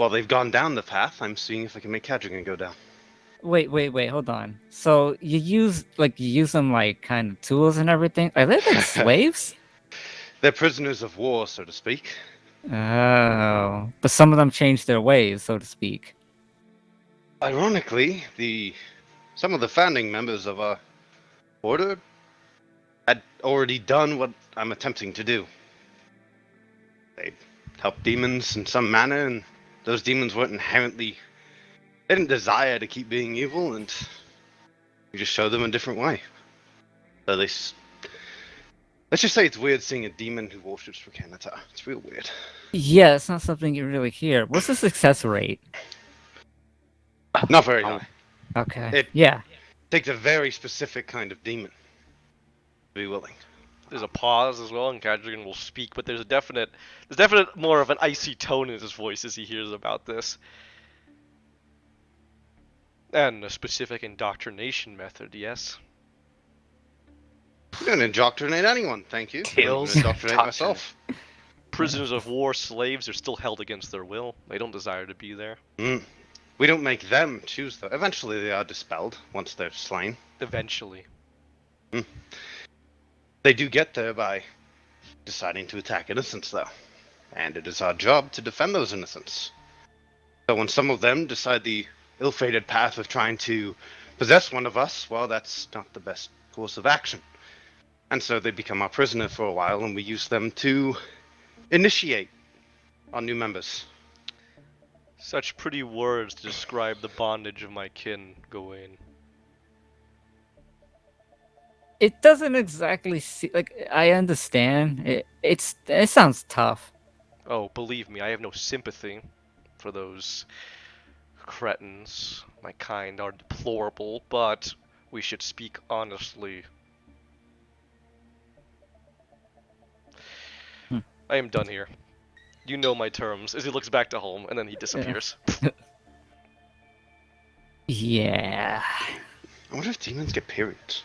well, they've gone down the path, I'm seeing if I can make Cadrigan go down. Wait, hold on. So you use them like kind of tools and everything? Are they like slaves? They're prisoners of war, so to speak. Oh, but some of them changed their ways, so to speak. Ironically, some of the founding members of our order had already done what I'm attempting to do. They helped demons in some manner, and those demons weren't inherently... They didn't desire to keep being evil, and we just showed them a different way. So let's just say it's weird seeing a demon who worships for Kanata. It's real weird. Yeah, it's not something you really hear. What's the success rate? Not very high. Okay. Yeah. Takes a very specific kind of demon to be willing. There's a pause as well, and Kadrigan will speak, but there's definite more of an icy tone in his voice as he hears about this. And a specific indoctrination method, yes. I don't indoctrinate anyone, thank you. Kills. I indoctrinate myself. Prisoners of war slaves are still held against their will. They don't desire to be there. We don't make them choose, though. Eventually they are dispelled once they're slain. Eventually. They do get there by deciding to attack innocents, though. And it is our job to defend those innocents. So when some of them decide the ill-fated path of trying to possess one of us, well, that's not the best course of action. And so they become our prisoner for a while, and we use them to initiate our new members. Such pretty words to describe the bondage of my kin, Gawain. It doesn't exactly see like I understand. It sounds tough. Oh, believe me, I have no sympathy for those cretins. My kind are deplorable, but we should speak honestly. I am done here. You know my terms. As he looks back to home, and then he disappears. Yeah. I wonder if demons get periods.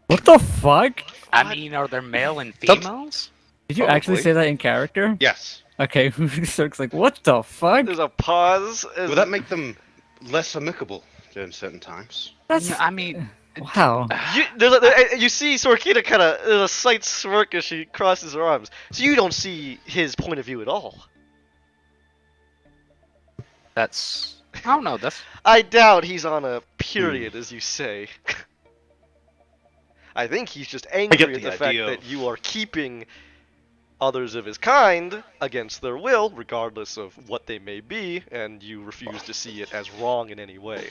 What the fuck? I mean, are there male and females? Did you actually Probably. say that in character? Yes. Okay, Cirque's like, what the fuck? There's a pause. Will that make them less amicable during certain times? That's I mean, wow. You see Sorkita kind of a slight smirk as she crosses her arms. So you don't see his point of view at all. that's... I don't know, that's... I doubt he's on a period, as you say. I think he's just angry at the the fact idea that of- you are keeping others of his kind against their will, regardless of what they may be, and you refuse to see it as wrong in any way.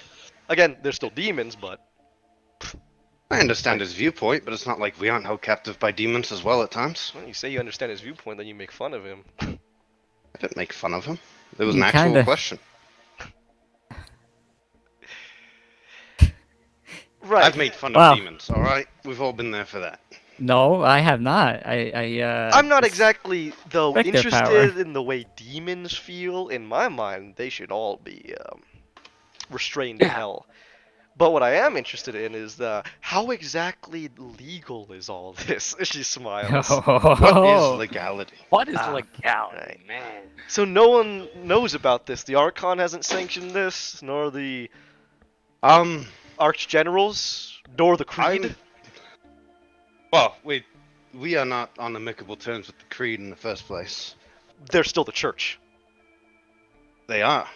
Again, they're still demons, but I understand his viewpoint, but it's not like we aren't held captive by demons as well at times. when you say you understand his viewpoint, then you make fun of him. I didn't make fun of him. It was You an actual kinda- question. Right. I've made fun Wow. of demons, alright? We've all been there for that. No, I have not. I'm not exactly, though, respect their interested power. in the way demons feel. In my mind, they should all be restrained to Yeah. hell. But what I am interested in is how exactly legal is all this? She smiles. What is legality? What is Ah, legality, right. man? So no one knows about this. The Archon hasn't sanctioned this, nor the Archgenerals, nor the Creed. Well, we are not on amicable terms with the Creed in the first place. They're still the Church, They are.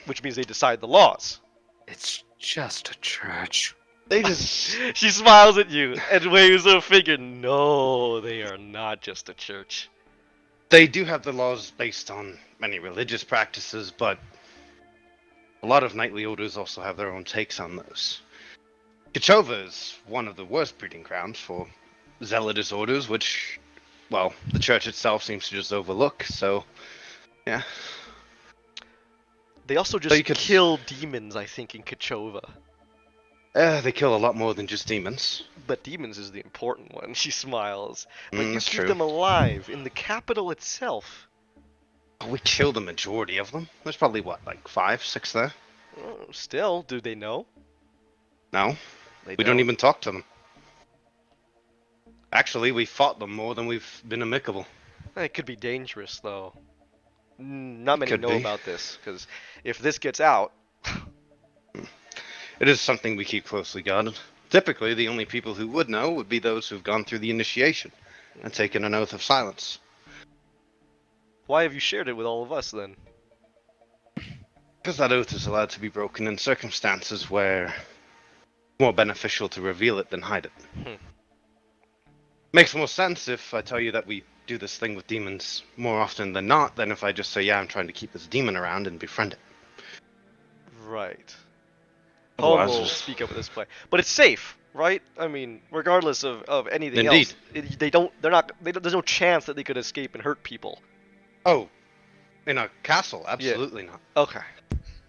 which means they decide the laws. It's just a church. They just... She smiles at you and waves a finger. No, they are not just a church. They do have the laws based on many religious practices, but a lot of knightly orders also have their own takes on those. Kachova is one of the worst breeding grounds for zealotous orders, which, well, the church itself seems to just overlook, so, yeah. They also So just you could- kill demons, I think, in Kachova. They kill a lot more than just demons. But demons is the important one. She smiles. But you That's keep true. them alive in the capital itself. We kill the majority of them. There's probably, what, like 5, 6 there? Oh, still, do they know? No, They we don't even talk to them. Actually, we fought them more than we've been amicable. It could be dangerous, though. Not many Could know be. about this, because if this gets out, It is something we keep closely guarded. Typically, the only people who would know would be those who've gone through the initiation and taken an oath of silence. why have you shared it with all of us then? Because that oath is allowed to be broken in circumstances where it's more beneficial to reveal it than hide it. Hmm. Makes more sense if I tell you that we do this thing with demons more often than not than if I just say, yeah, I'm trying to keep this demon around and befriend it. Right. Home Otherwise, will it's- speak up with this play, but it's safe, right? I mean, regardless of anything Indeed. else, there's no chance that they could escape and hurt people. Oh, in a castle? Absolutely not. Okay.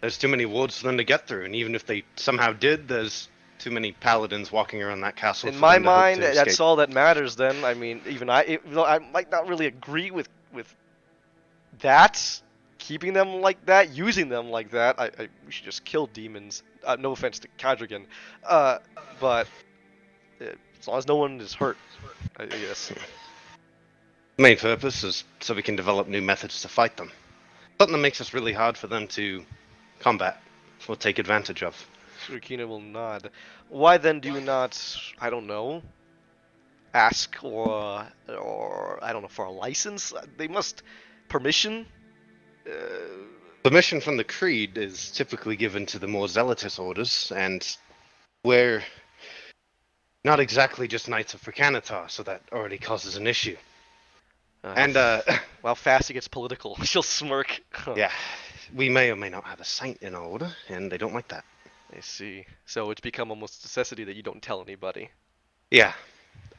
There's too many wards for them to get through, and even if they somehow did, there's too many paladins walking around that castle. In for my them to hope mind, to that's escape. all that matters. Then, I mean, even though I might not really agree with that, keeping them like that, using them like that, we should just kill demons. No offense to Kadrigan, but as long as no one is hurt, I guess. The main purpose is so we can develop new methods to fight them. Something that makes us really hard for them to combat or take advantage of. Surikina will nod. Why then do you not, I don't know, ask or I don't know, for a license? They must permission. Permission from the Creed is typically given to the more zealotous orders, and we're not exactly just Knights of Prakanatar, so that already causes an issue. And, Well, fast it gets political. She'll smirk. yeah, we may or may not have a saint in our order, and they don't like that. I see. So it's become almost a necessity that you don't tell anybody. Yeah.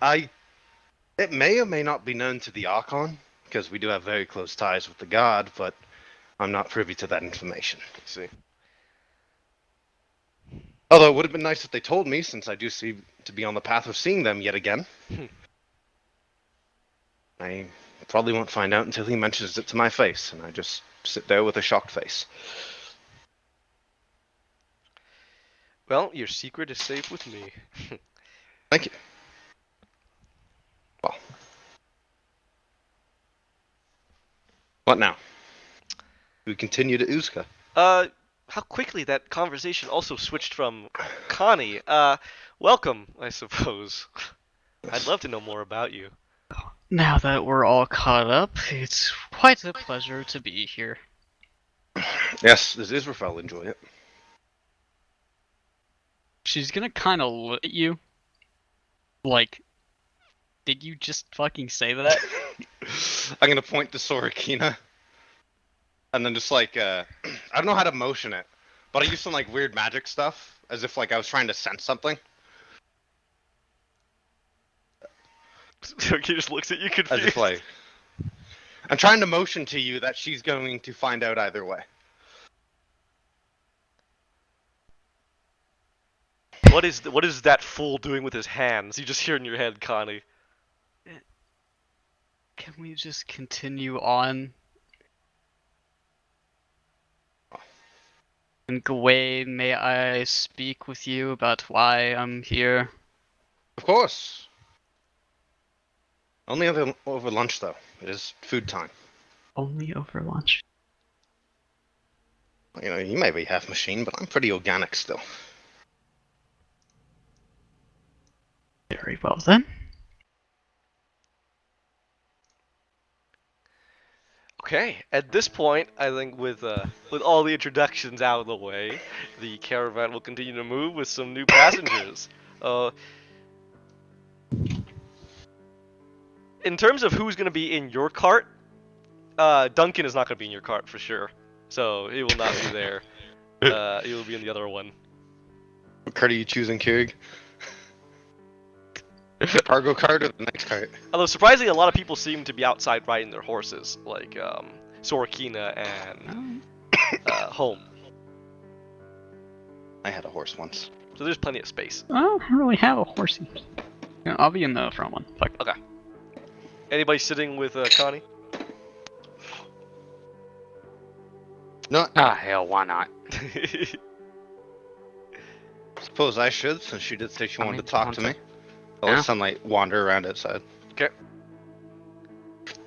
It may or may not be known to the Archon, because we do have very close ties with the God, but I'm not privy to that information. I see. Although it would have been nice if they told me, since I do seem to be on the path of seeing them yet again. I probably won't find out until he mentions it to my face, and I just sit there with a shocked face. Well, your secret is safe with me. Thank you. Well. What now? We continue to Uzka. How quickly that conversation also switched from Connie. Welcome, I suppose. I'd love to know more about you. Now that we're all caught up, it's quite a pleasure to be here. Yes, does Israfel enjoy it? She's gonna kind of look at you. Like, did you just fucking say that? I'm gonna point to Sorokina. And then just like, I don't know how to motion it, but I use some like weird magic stuff, as if like I was trying to sense something. He just looks at you As confused. if like, I'm trying to motion to you that she's going to find out either way. What is that fool doing with his hands? You just hear in your head, Connie. Can we just continue on? And Gawain, may I speak with you about why I'm here? Of course. Only over lunch though. It is food time. Only over lunch. You know, you may be half machine, but I'm pretty organic still. Very well then. Okay, at this point, I think with all the introductions out of the way, the caravan will continue to move with some new passengers. In terms of who's going to be in your cart, Duncan is not going to be in your cart for sure. So he will not be there. He will be in the other one. What cart are you choosing, Keurig? The cargo cart or the next cart? Although surprisingly, a lot of people seem to be outside riding their horses, like Sorokina and Home. I had a horse once. So there's plenty of space. I don't really have a horsey. Yeah, I'll be in the front one. Fuck. Okay. Anybody sitting with Connie? No, Ah, hell, why not? suppose I should, since she did say she I wanted mean, to talk want to to- me. I'll let Yeah. Sunlight wander around outside. Okay.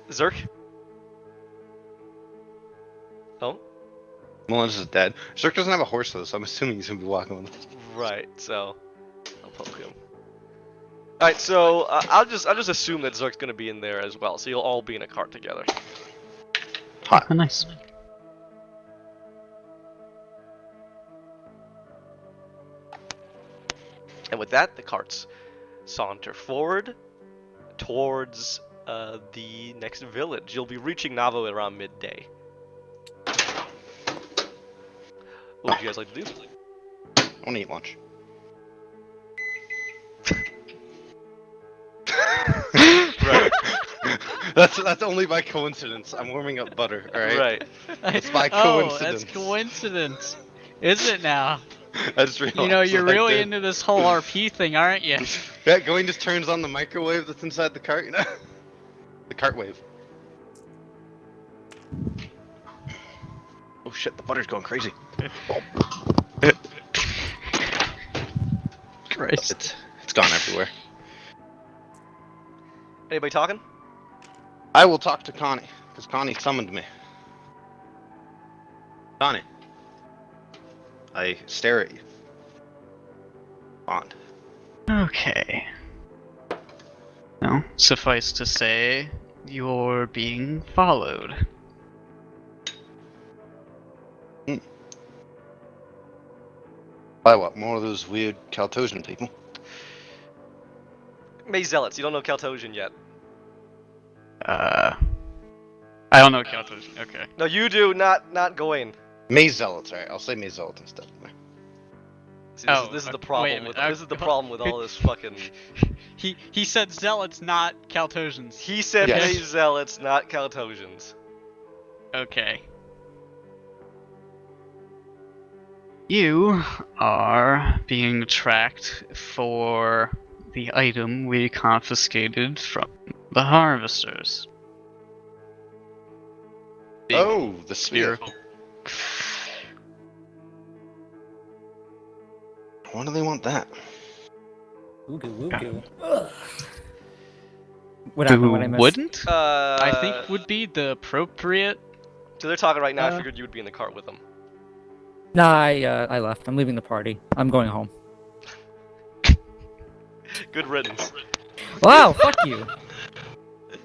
Zerk? Oh, Mullins is dead. Zerk doesn't have a horse though, so I'm assuming he's gonna be walking with us. right. So I'll poke him. All right. So I'll just assume that Zerk's gonna be in there as well. So you'll all be in a cart together. Oh, nice. And with that, the carts saunter forward towards the next village. You'll be reaching Navo at around midday. What would you guys like to do? I wanna eat lunch. Right. That's only by coincidence. I'm warming up butter, alright? Right. It's by Oh, coincidence. that's coincidence. Is it now? I just realized You know, you're what I really did. into this whole RP thing, aren't you? Yeah, going just turns on the microwave that's inside the cart, you know? The cart wave. Oh shit, the butter's going crazy. Christ. It's gone everywhere. Anybody talking? I will talk to Connie, because Connie summoned me. Connie. I stare at you. Bond. Okay. Well, suffice to say, you're being followed. By what? More of those weird Kaltosian people? Maze Zealots. You don't know Kaltosian yet. I don't know Caltosion. Okay. No, you do. Not Gawain. Maze Zealots, alright. I'll say Maze Zealots instead. See, Oh, this is the okay, problem wait a with minute, this is the problem with all this fucking. He said zealots, not Caltosians. He said Yes. Maze Zealots, not Kaltosians. Okay. You are being tracked for the item we confiscated from the harvesters. Big Oh, the spear. spherical. Why do they want that? Ooga wooga. Ugh. What happened? What I Who missed? wouldn't? I I think would be the appropriate. So they're talking right now. I Uh, figured you would be in the cart with them. Nah, I left. I'm leaving the party. I'm going home. Good riddance. Wow, fuck you.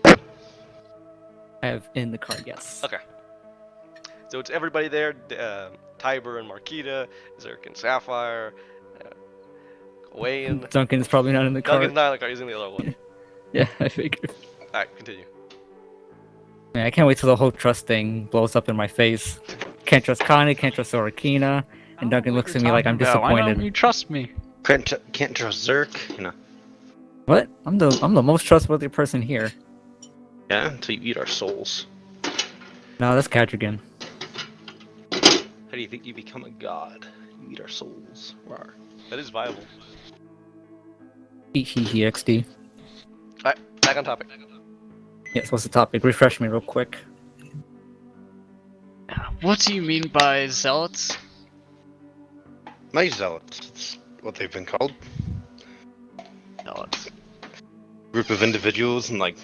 I have in the car, yes. Okay. So it's everybody there. Tiber and Marquita, Zerk and Sapphire, Gawain. Duncan's probably not in the car. Duncan's not in the cart. He's in the other one. Yeah, I figured. All right, continue. Man, I can't wait till the whole trust thing blows up in my face. Can't trust Connie, can't trust Sorokina, and Duncan looks at me like I'm Why disappointed. don't you trust me? Can't trust Zerk, you know. What? I'm the most trustworthy person here. Yeah, until you eat our souls. No, that's Kadrigan. How do you think you become a god? You eat our souls. Rawr. That is viable. XD. All right, back on topic. Yes, what's the topic? Refresh me real quick. What do you mean by zealots? Maze Zealots. That's what they've been called. Zealots. Group of individuals in like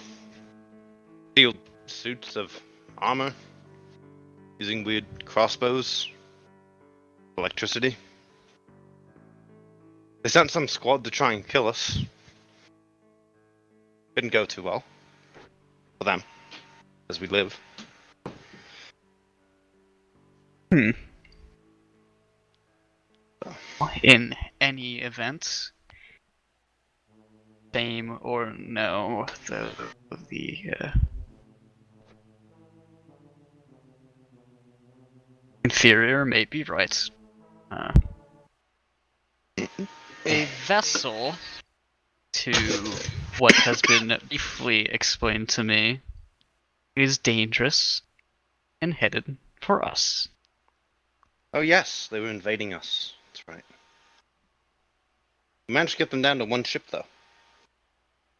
steel suits of armor, using weird crossbows, electricity. They sent some squad to try and kill us. Didn't go too well for them, as we live. In any event, fame or no, the inferior may be right. A vessel, to what has been briefly explained to me, is dangerous and headed for us. Oh yes, they were invading us. That's right. We managed to get them down to one ship though.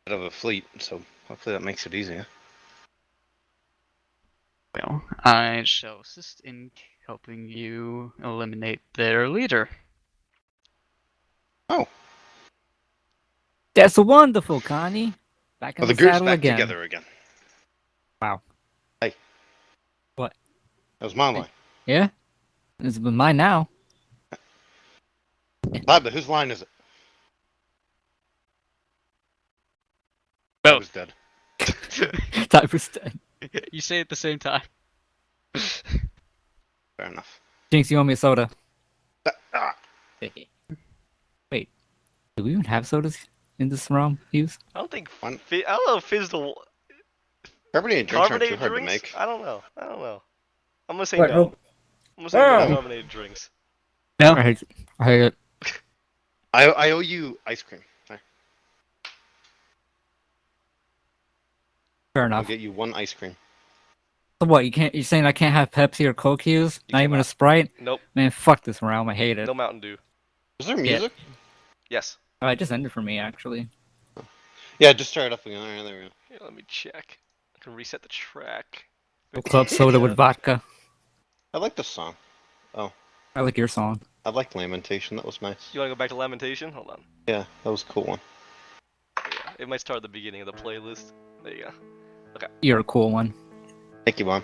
Out of a fleet, so hopefully that makes it easier. Well, I shall assist in helping you eliminate their leader. Oh, That's wonderful, Connie. Back in well, the the group's saddle back again. together again. Wow. Hey. What? That was my Hey. line. Yeah? It's mine now. But whose line is it? I Both. was dead. Type of stuff. You say it at the same time. Fair enough. Jinx, you owe me a soda. Ah, Wait. Do we even have sodas in this realm, Hughes? I don't think. One- I don't know if Fizzle carbonated drinks aren't too carbonated hard to drinks. make. I don't know. I'm gonna say Wait, no. oh. I'm gonna say no Oh. to carbonated drinks. No. I hate it. I owe you ice cream. There. Fair I'll enough. get you one ice cream. So what, you're saying I can't have Pepsi or Coke, Hughes? You Not even a cannot. Sprite? Nope. Man, fuck this realm. I hate it. No Mountain Dew. Is there music? Yes. Oh, it just ended for me, actually. Yeah, just start it up again. Alright, there we go. Here, let me check. I can reset the track. Club soda with vodka. I like this song. I like your song. I like Lamentation. That was nice. You wanna go back to Lamentation? Hold on. Yeah, that was a cool one. Yeah, it might start at the beginning of the playlist. There you go. You're a cool one. Thank you, Mom.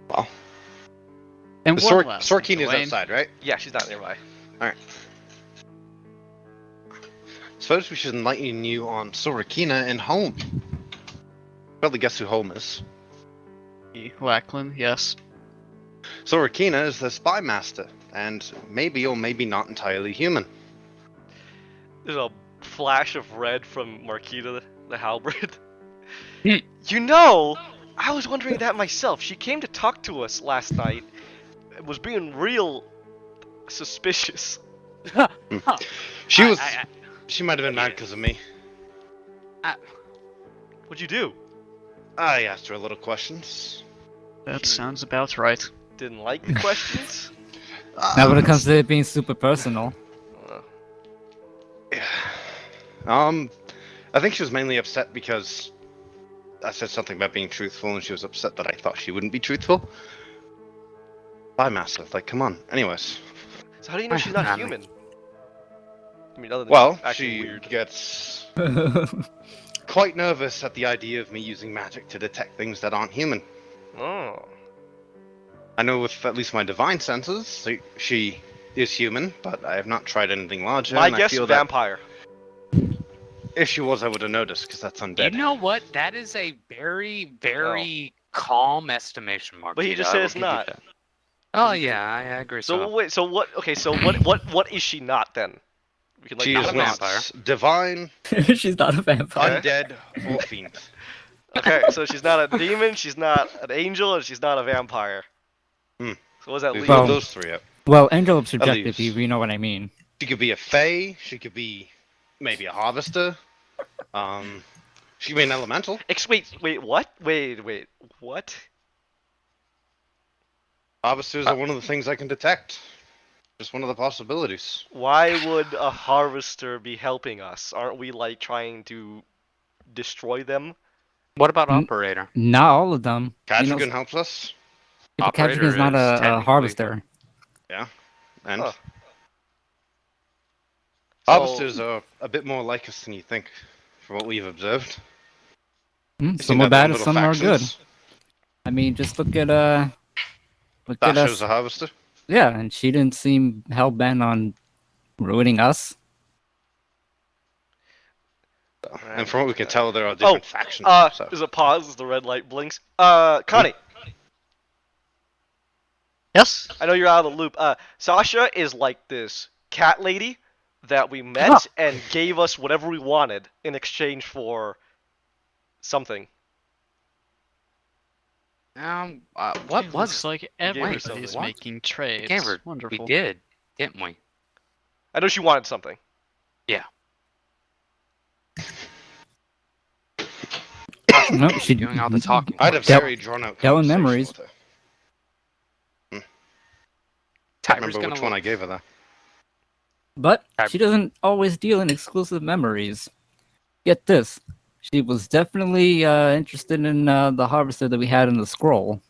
Well, And the one last thing, Sorkina is Dwayne. outside, right? Yeah, she's not nearby. Suppose we should enlighten you on Sorokina and Home. Probably guess who Home is. Lackland, yes. Sorokina is the spy master, and maybe or maybe not entirely human. There's a flash of red from Marquita the halberd. Hmm. You know, I was wondering that myself. She came to talk to us last night. It was being real suspicious. She was. She might have been mad because of me. What'd you do? I asked her a little questions. That sounds about right. Didn't like the questions? Now when it comes to it being super personal. I think she was mainly upset because I said something about being truthful, and she was upset that I thought she wouldn't be truthful. Bye, Master. Like, come on. Anyways. So how do you know she's not human? I mean, other than Well, acting she weird. gets quite nervous at the idea of me using magic to detect things that aren't human. Oh. I know with at least my divine senses, she is human, but I have not tried anything larger. My and I guess, feel vampire. that if she was, I would have noticed, because that's undead. You know what? That is a very, very calm estimation, Mark. But he just said it's not. Oh yeah, I agree. So wait, so what? Okay, so what is she not then? We can She not is a not vampire. divine, She's not a vampire. Okay. undead, or fiend. Okay, so she's not a demon, she's not an angel, and she's not a vampire. Hmm. So what does that We leave? ruled Well- those three up. Well, angel of subjective, least. you know what I mean. She could be a fae. She could be maybe a harvester. She could be an elemental. Wait, what? Wait, what? Harvesters are one of the things I can detect. Just one of the possibilities. Why would a harvester be helping us? Aren't we like trying to destroy them? What about Mm. operator? Not all of them. Kajigan helps us, Kajigan is not Operator is a technically- harvester. and Huh. harvesters are a bit more like us than you think, from what we've observed. They Some seem are to have bad their and little some are good. factions. I mean, just look at look That at shows us. a harvester. Yeah, and she didn't seem hell bent on ruining us. And from what we can tell, there are different factions. So. There's a pause as the red light blinks. Connie, Yes? I know you're out of the loop. Sasha is like this cat lady that we met and gave us whatever we wanted in exchange for something. What It was looks it? like gave her everybody's something. What? making trades. Gave her. Wonderful. We did, didn't we? I know she wanted something. Yeah. No, she Doing all the talking. I had a for us. very drawn out Telling conversation memories. with her. Can't Tyra's remember gonna which one I gave her though. But she doesn't always deal in exclusive memories. Get this. She was definitely interested in the harvester that we had in the scroll.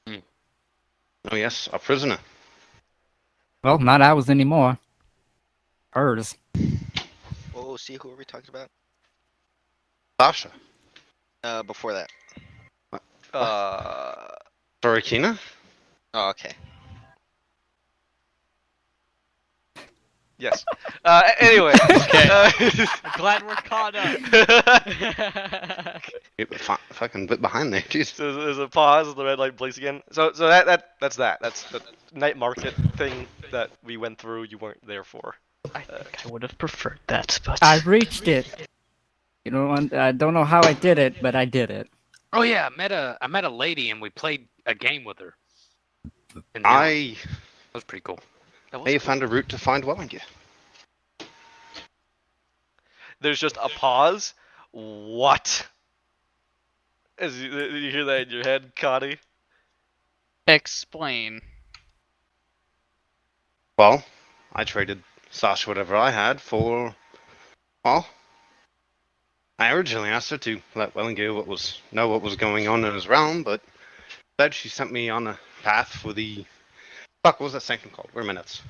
Oh yes, a prisoner. Well, not ours anymore. Hers. Oh, see, who are we talking about? Sasha. Before that. Sorikina? Oh, okay. Yes. Anyway. Okay. uh, Glad we're caught up. Get fucking bit behind there, jeez. So there's a pause as the red light blinks again. So that's that. That's the night market thing that we went through. You weren't there for. I think I would have preferred that, but I reached it. You know, I don't know how I did it, but I did it. Oh yeah, I met a lady and we played a game with her. And I that was pretty cool. may have found a route to find Wellinger. There's just a pause. What? As you hear that in your head, Connie. explain. Well, I traded Sasha whatever I had for, well, I originally asked her to let Wellinger know what was going on in his realm, but instead she sent me on a path for the, fuck, what was that sanctum called? Where are my notes?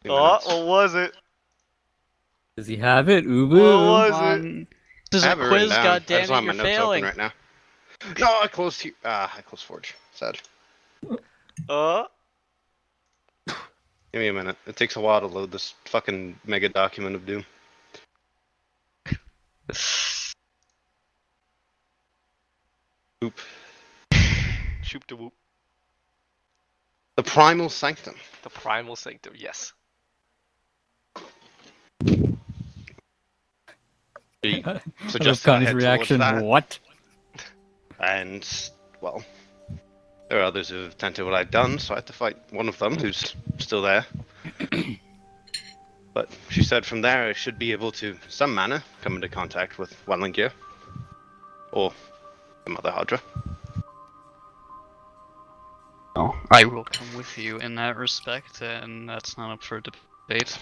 What was it? Does he have it? What Ubu. was it? This is I a have it written quiz, down. I just goddammit, don't have my you're notes failing. open right now. No, I closed here. I closed Forge. Sad. Give me a minute. It takes a while to load this fucking mega document of doom. Oop. Shoop de whoop. The Primal Sanctum. The primal sanctum. Yes. She I love suggested I Connie's head towards reaction. that. What? And, well, there are others who have tempted what I've done, so I had to fight one of them who's still there. But she said from there I should be able to, some manner, come into contact with Wellinger. Or some other Hadra. I will come with you in that respect, and that's not up for debate.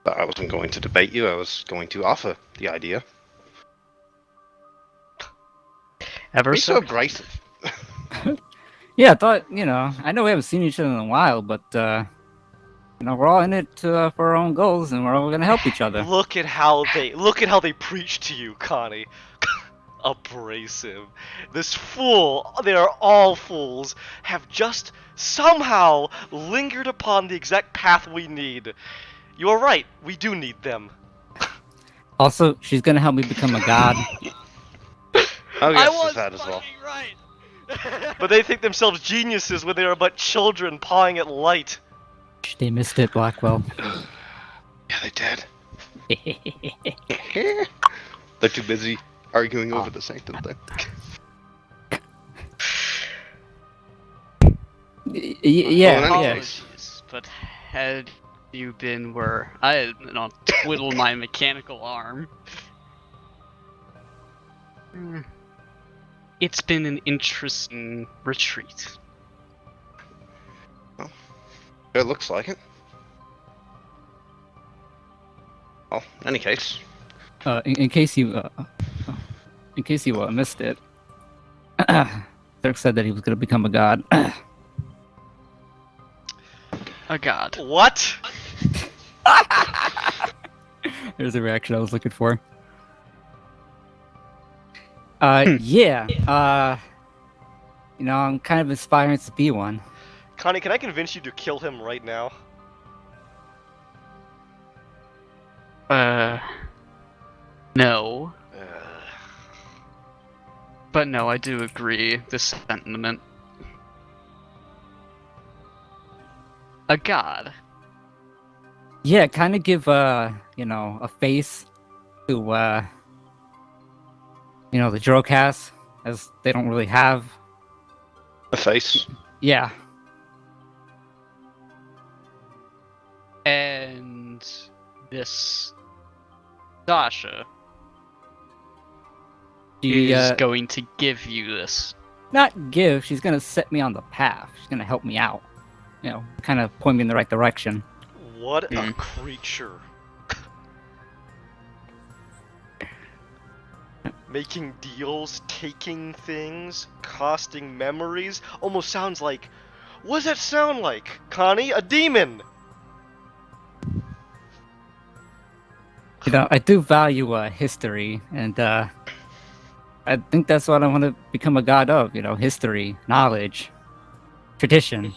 But I wasn't going to debate you, I was going to offer the idea. Ever Be so so abrasive. Yeah, I thought, I know we haven't seen each other in a while, but, we're all in it for our own goals, and we're all gonna help each other. Look at how they preach to you, Connie. Abrasive. This fool, they are all fools, have just somehow lingered upon the exact path we need. You are right, we do need them. Also, she's gonna help me become a god. Oh yes, there's that as well. right. But they think themselves geniuses when they are but children pawing at light. They missed it, Blackwell. Yeah, they did. They're too busy arguing over the sanctum thing. Yeah, Well, yeah. apologies, but had you been where I had not twiddled my mechanical arm. It's been an interesting retreat. It looks like it. Well, in any case, In case you missed it, Dirk said that he was gonna become a god. A god. What? There's the reaction I was looking for. Yeah. I'm kind of aspiring to be one. Connie, can I convince you to kill him right now? No. But no, I do agree. This sentiment. A god. Yeah, kind of give a face to you know, the Drocast, as they don't really have. A face. Yeah. And this Sasha She, is going to give you this. not give, she's gonna set me on the path. She's gonna help me out. You know, kind of point me in the right direction. What a creature. Making deals, taking things, costing memories. Almost sounds like. What does that sound like, Connie? A demon! You know, I do value history, and I think that's what I want to become a god of. You know, history, knowledge, tradition,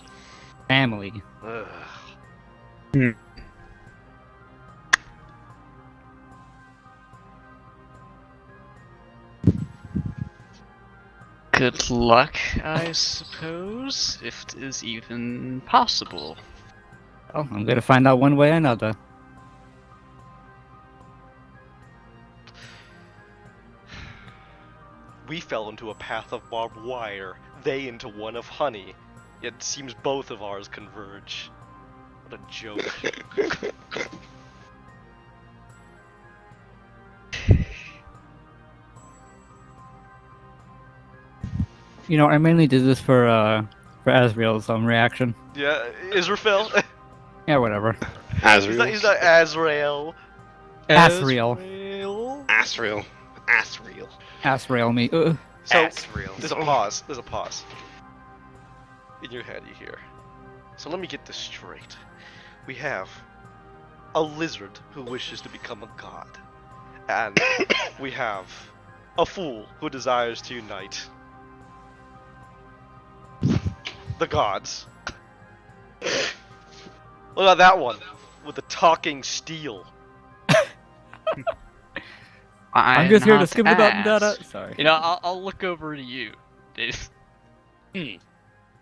family. Ugh. Good luck, I suppose, if it is even possible. Oh, I'm gonna find out one way or another. We fell into a path of barbed wire, they into one of honey. Yet it seems both of ours converge. What a joke. You know, I mainly did this for Asriel's reaction. Yeah, Israfel? Yeah, whatever. Asriel. He's not Azrael. Asriel. Azrael? Asriel. Asriel. Asriel me. So, That's real. there's a pause. There's a pause. In your head, you hear. So let me get this straight. We have a lizard who wishes to become a god. And we have a fool who desires to unite the gods. What about that one? With the talking steel. I'm just here to not skip it up and asked. data. Sorry. You know, I'll look over to you, Dave.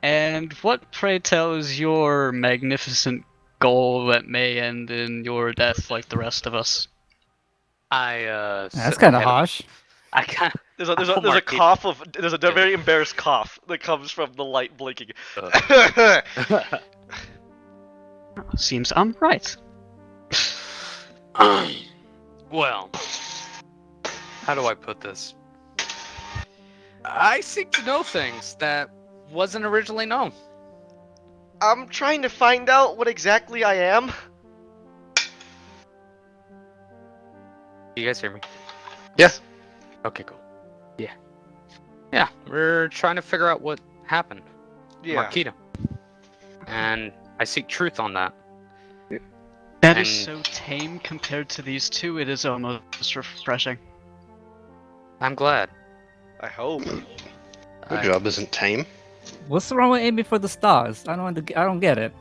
And what, pray tell, is your magnificent goal that may end in your death like the rest of us? That's kind of harsh. I kind There's a Oh, there's a Mark, cough of there's a very embarrassed cough that comes from the light blinking. Seems I'm right. well, how do I put this? I seek to know things that wasn't originally known. I'm trying to find out what exactly I am. You guys hear me? Yes. Okay, cool. Yeah. Yeah, we're trying to figure out what happened. Yeah. Marquita. And I seek truth on that. That is And- so tame compared to these two, it is almost refreshing. I'm glad. I hope. Your job isn't tame. What's wrong with aiming for the stars? I don't get it.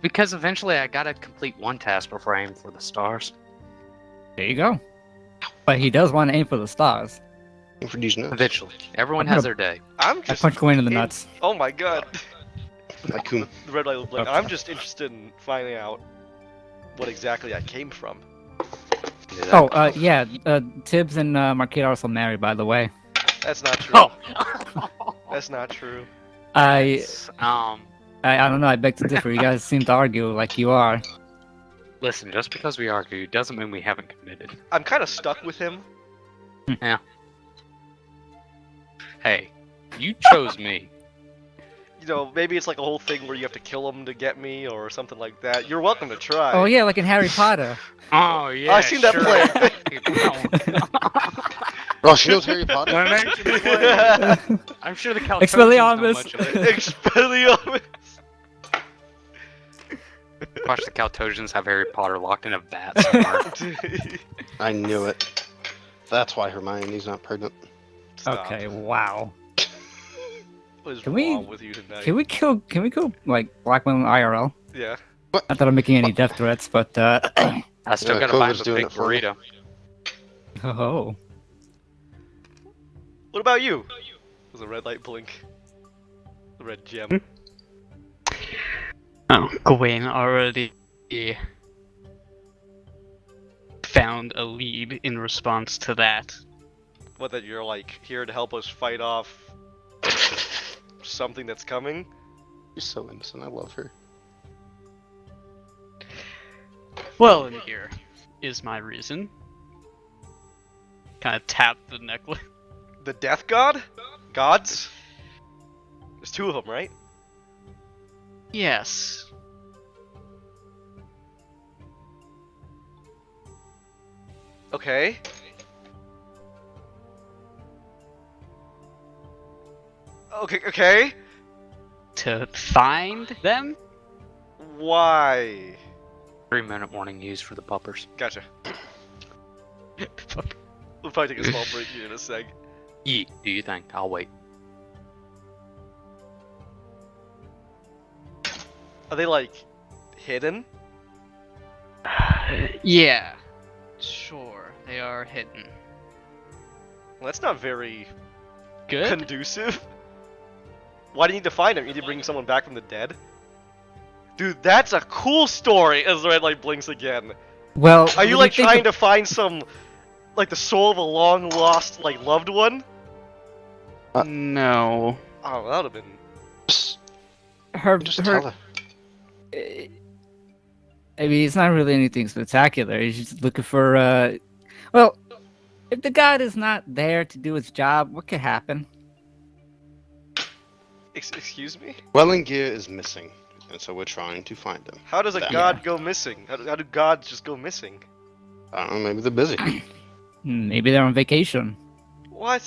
Because eventually I gotta complete one task before I aim for the stars. There you go. But he does want to aim for the stars. Aim for these nuts. Eventually. Everyone I'm has gonna- their day. I'm I just. punch Gwen in the in- nuts. Oh my god. Like whom? The red light will blink. Okay. I'm just interested in finding out what exactly I came from. Oh, yeah. Tibbs and Marquita are also married, by the way. That's not true. Oh! That's not true. I Um, don't know. I beg to differ. You guys seem to argue like you are. listen, just because we argue doesn't mean we haven't committed. I'm kind of stuck with him. Hey, you chose me. You know, maybe it's like a whole thing where you have to kill him to get me or something like that. You're welcome to try. Oh yeah, like in Harry Potter. Oh, yeah, I've seen that play. Oh, she knows Harry Potter. I'm sure the Caltosians know Expelliarmus. much of it. Expelliarmus. Watch the Caltosians have Harry Potter locked in a vat somewhere. I knew it. That's why Hermione's not pregnant. Stop. Okay. Wow. What is Can we- wrong with you tonight? Can we kill like black women IRL? Yeah. Not that I'm making any death threats, but I still Yeah, gotta buy Cobra's him a doing big it for me. burrito. oh. What about you? There's a red light blink. The red gem. Oh, Gwen already found a lead in response to that. What, that you're like here to help us fight off something that's coming? She's so innocent. I love her. Well, and here is my reason. Kind of tap the necklace. The Death God? Gods? There's two of them, right? Yes. Okay. Okay. To find them? Why? 3-minute warning used for the puppers. Gotcha. We'll probably take a small break here in a sec. Yeet, do you think? I'll wait. Are they like hidden? Yeah. Sure, they are hidden. Well, that's not very Good? conducive. Why do you need to find them? You need to bring someone back from the dead? Dude, that's a cool story! As the red light blinks again. Well, Are you when like think trying of- to find some, like the soul of a long lost like loved one? No. Oh, that would have been. her, Just her, tell her. I mean, it's not really anything spectacular. He's just looking for, well, if the god is not there to do his job, what could happen? Excuse me? Wellingear is missing, and so we're trying to find him. How does a Yeah. god go missing? How do gods just go missing? I don't know, maybe they're busy. Maybe they're on vacation. What?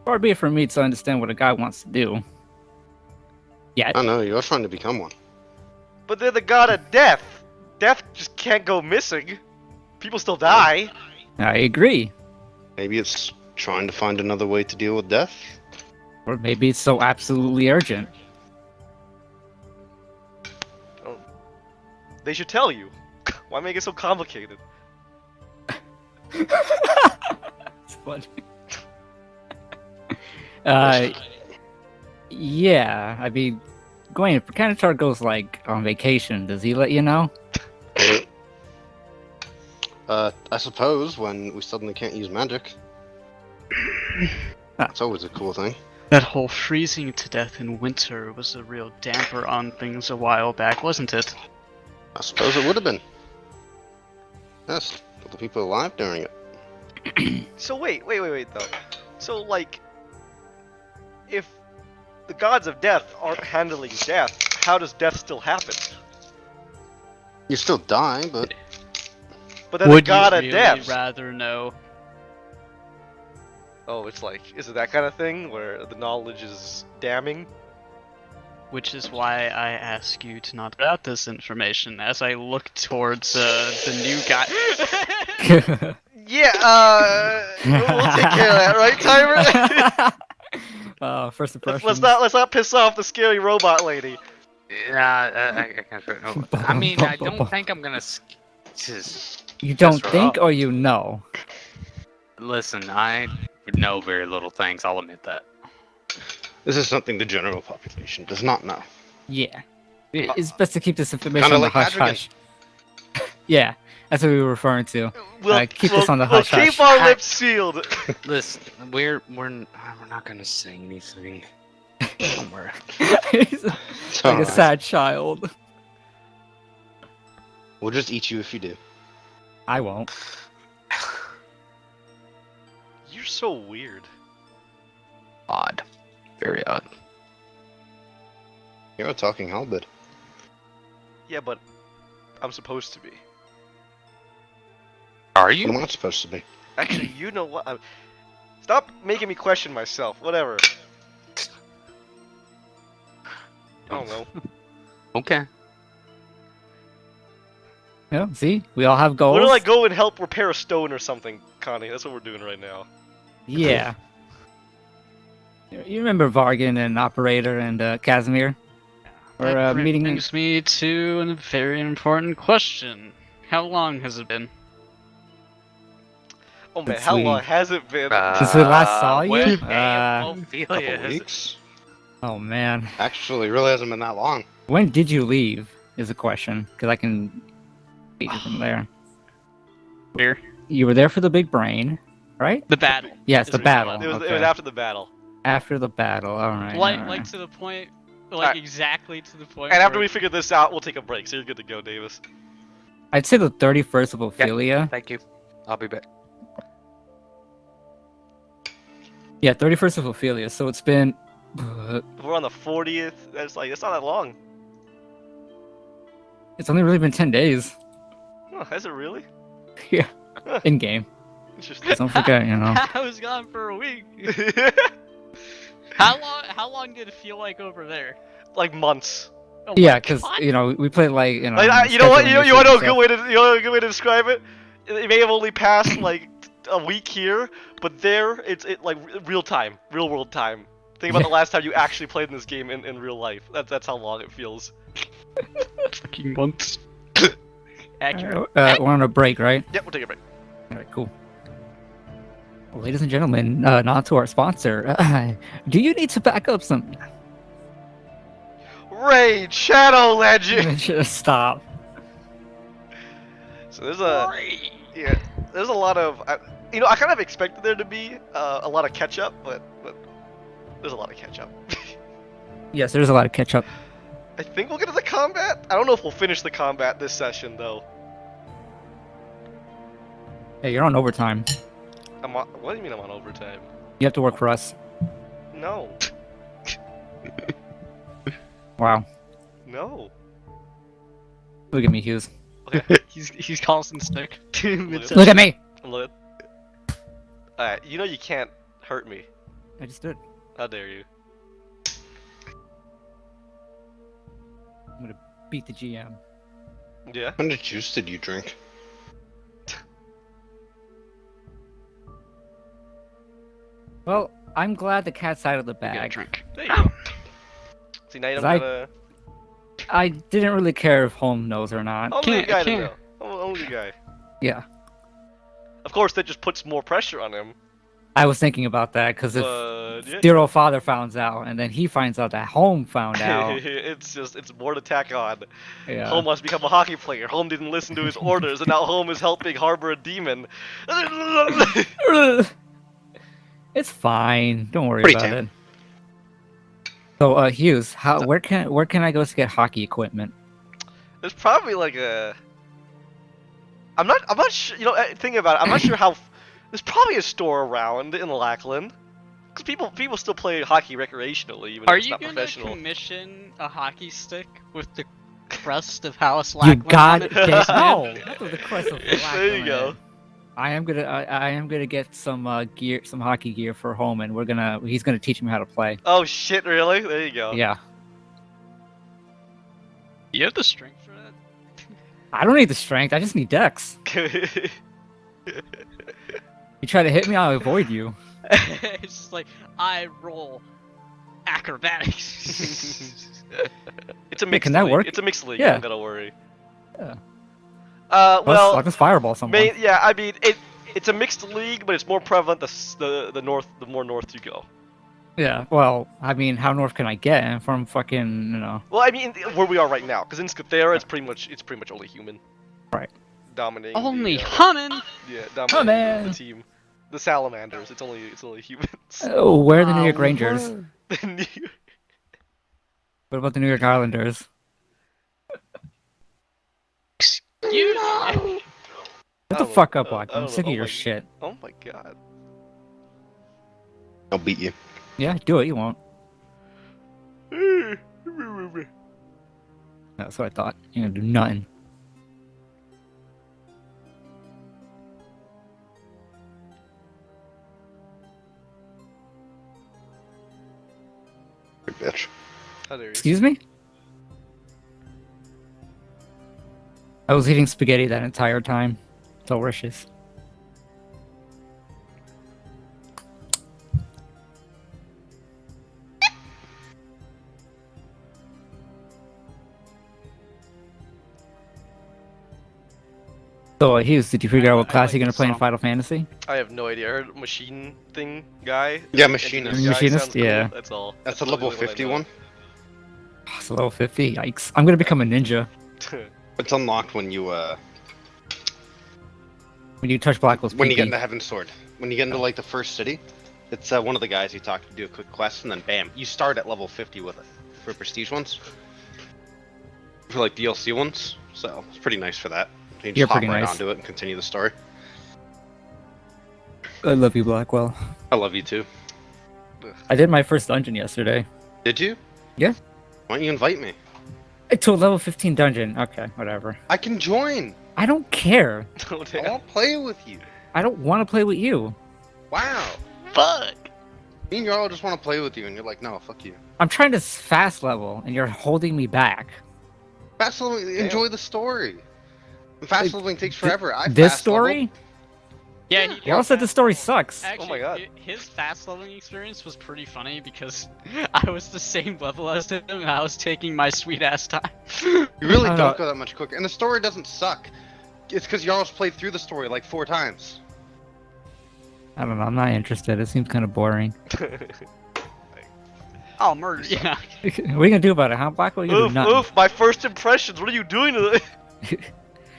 Far be it from me to understand what a god wants to do. Yeah, I know, you're trying to become one. But they're the god of death. Death just can't go missing. People still die. I agree. Maybe it's trying to find another way to deal with death. Or maybe it's so absolutely urgent. They should tell you. Why make it so complicated? It's funny. Yeah, I mean, Gwen, if Canachar goes like on vacation, does he let you know? I suppose when we suddenly can't use magic. That's always a cool thing. That whole freezing to death in winter was a real damper on things a while back, wasn't it? I suppose it would have been. Yes, but the people alive during it. So wait though. So like, if the gods of death aren't handling death, how does death still happen? You still die, but But then the Would god you of really death. rather know? Oh, it's like, is it that kind of thing where the knowledge is damning? Which is why I ask you to not put out this information as I look towards the new guy. Yeah, we'll take care of that, right, Timer? First impression. let's not piss off the scary robot lady. I can't. I mean, I don't think I'm gonna. Just You don't her think up. or you know? listen. I know very little things. I'll admit that. this is something the general population does not know. Yeah. Yeah. It's best to keep this information Kinda on the like hush Hadrigan. hush. Yeah, that's what we were referring to. We'll keep this on the we'll hush hush. keep our lips sealed. Listen, we're not gonna say anything. Don't worry. He's like It's a alright. sad child. We'll just eat you if you do. I won't. You're so weird. Odd. Very odd. You're a talking halberd. Yeah, but I'm supposed to be. Are What you? am I supposed to be? Actually, you know what? Stop making me question myself. Whatever. I don't know. Okay. Yeah, see? We all have goals. We're gonna like go and help repair a stone or something, Connie. That's what we're doing right now. Yeah. You remember Vargan and Operator and Casimir? Or That meeting. brings me to a very important question. How long has it been? Oh man, Since how we- long has it been? Since we last saw you? When Uh, Ophelia Couple has- weeks? Oh man. Actually, really hasn't been that long. When did you leave? Is the question. Because I can beat you from there. Here. you were there for the big brain, right? The battle. Yes, is the what battle. I'm It was Okay. after the battle. After the battle. All right. Like, all like right. to the point, like Alright. exactly to the point. And after where- we figure this out, we'll take a break. So you're good to go, Davis. I'd say the 31st of Ophelia. Thank you. I'll be back. Yeah, 31st of Ophelia. So it's been. We're on the 40th. That's not that long. It's only really been 10 days Oh, has it really? in game. Interesting. Don't forget, you know. I was gone for a week. How long did it feel like over there? Like months. Oh Yeah, my because God. you know we played like you know. You know what? scheduling You want to know a issues good and way to a good way to describe it? It may have only passed like a week here, but there it's like real time, real world time. Think about Yeah. the last time you actually played in this game in real life. That's how long it feels. Fucking months. Accurate. stuff. We're on a break, right? Yep, we'll take a break. All right, cool. Well, ladies and gentlemen, not to our sponsor. Do you need to back up some? Raid Shadow Legend. Just stop. So there's a lot of I kind of expected there to be a lot of catch up, but there's a lot of catch up. Yes, there's a lot of catch up. I think we'll get to the combat. I don't know if we'll finish the combat this session though. Hey, you're on overtime. What do you mean I'm on overtime? You have to work for us. No, Wow. no. Look at me, Hughes. He's causing stick. Look at me. Look. Alright, you know you can't hurt me. I just did. How dare you? I'm gonna beat the GM. Yeah. How much juice did you drink? Well, I'm glad the cat's out of the Get a bag. drink. There you go. See, now you don't I- gotta. I didn't really care if Home knows or not. Only a Can't- guy to can't. know. Only a guy. Yeah, Of course, that just puts more pressure on him. I was thinking about that because if But yeah. dear old father finds out, and then he finds out that Home found out. it's more to tack on. Yeah. Home must become a hockey player. Home didn't listen to his orders, and now Home is helping harbor a demon. It's fine. Don't worry Pretty about tame. it. So, Hughes, where can I go to get hockey equipment? There's probably like a. I'm not sure. You know, thinking about it, I'm not sure how. There's probably a store around in Lackland, because people still play hockey recreationally, even Are if it's you not gonna professional. commission a hockey stick with the crest of House You Lackland got on it? no. Not with the crest of There you go. I am gonna get some gear, some hockey gear for Home, and he's gonna teach me how to play. Oh shit! Really? There you go. Yeah. You have the strength for that? I don't need the strength. I just need dex. You try to hit me, I'll avoid you. It's just like I roll acrobatics. It's a mixed can that league. work? It's a mixed league. Yeah. You don't gotta worry. Yeah. Well, I'll just fireball someone. yeah. I mean, it's a mixed league, but it's more prevalent the north, the more north you go. Yeah. Well, I mean, how north can I get? And from fucking, you know. Well, I mean, where we are right now, because in Scathera, it's pretty much only human. Right. Dominating. Only the, humming. yeah, dominating man. the team. The salamanders. It's only humans. Oh, where are the New York Rangers? The New- What about the New York Islanders? You Shut the Oh, fuck up, I Black. don't I'm know. sick of Oh your my- shit. Oh my god. I'll beat you. Yeah, do it. You won't. That's what I thought. You're gonna do nothing. You bitch. How dare you? Excuse me? I was eating spaghetti that entire time. Delicious. So, Hughes, did you figure out what I class like you're gonna this play in song. Final Fantasy? I have no idea. I heard machine thing guy. Yeah, Engineer machinist. guy Machinist, sounds cool, yeah. That's all. That's a really level what I 50 know. one. Oh, it's level 50. Yikes. I'm gonna become a ninja. It's unlocked when you When When you touch Blackwell's When you get PP. into Heaven's Sword. When you get into like the first city, it's one of the guys you talk to do a quick quest, and then bam, you start at level 50 with it for prestige ones. For like DLC ones, so it's pretty nice for that. You You're just hop pretty right nice. onto it and continue the story. I love you, Blackwell. I love you too. I did my first dungeon yesterday. Did you? Yeah. Why don't you invite me? To a level 15 dungeon. Okay, whatever. I can join. I don't care. Oh, I damn. won't play with you. I don't want to play with you. Wow. Fuck. Me and Jarl just want to play with you, and you're like, no, fuck you. I'm trying to fast level, and you're holding me back. Fast leveling, enjoy the story. And fast leveling takes forever. I This fast story? leveled. Yeah, You all said the story sucks. Actually, Oh my God. His fast leveling experience was pretty funny because I was the same level as him and I was taking my sweet ass time. You really I don't don't- go that much quicker. And the story doesn't suck. It's because Jarl's played through the story like 4 times. I don't know. I'm not interested. It seems kind of boring. Oh, murder. Yeah. What are you gonna do about it, huh, Blackwell? You can do Oof, nothing. oof, my first impressions. What are you doing to it?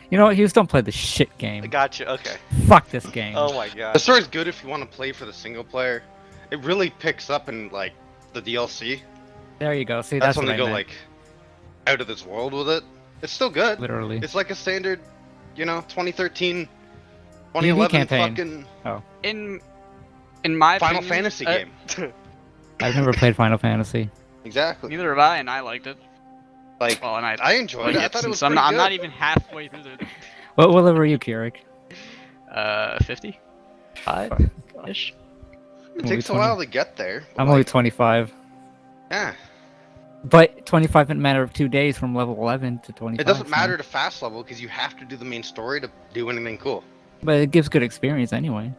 You know what? Hughes, don't play this shit game. I gotcha, okay. Fuck this game. Oh my The god. story's good if you want to play for the single player. It really picks up in like the DLC. There you go. See, That's that's when what they I go meant. like out of this world with it. It's still good. Literally. It's like a standard, 2013, D&D 2011 campaign. fucking In my Final opinion, Fantasy game. I've never played Final Fantasy. Exactly. Neither have I, and I liked it. Like, Well, and I I enjoyed like it. I it thought it was since pretty I'm not good. even halfway through the What level are you, Keurig? 50, 5-ish. It only takes a 20. while to get there. but, I'm only like, 25. Yeah. But 25 in a matter of 2 days from level 11 to 25. It doesn't so- matter to fast level because you have to do the main story to do anything cool. But it gives good experience anyway.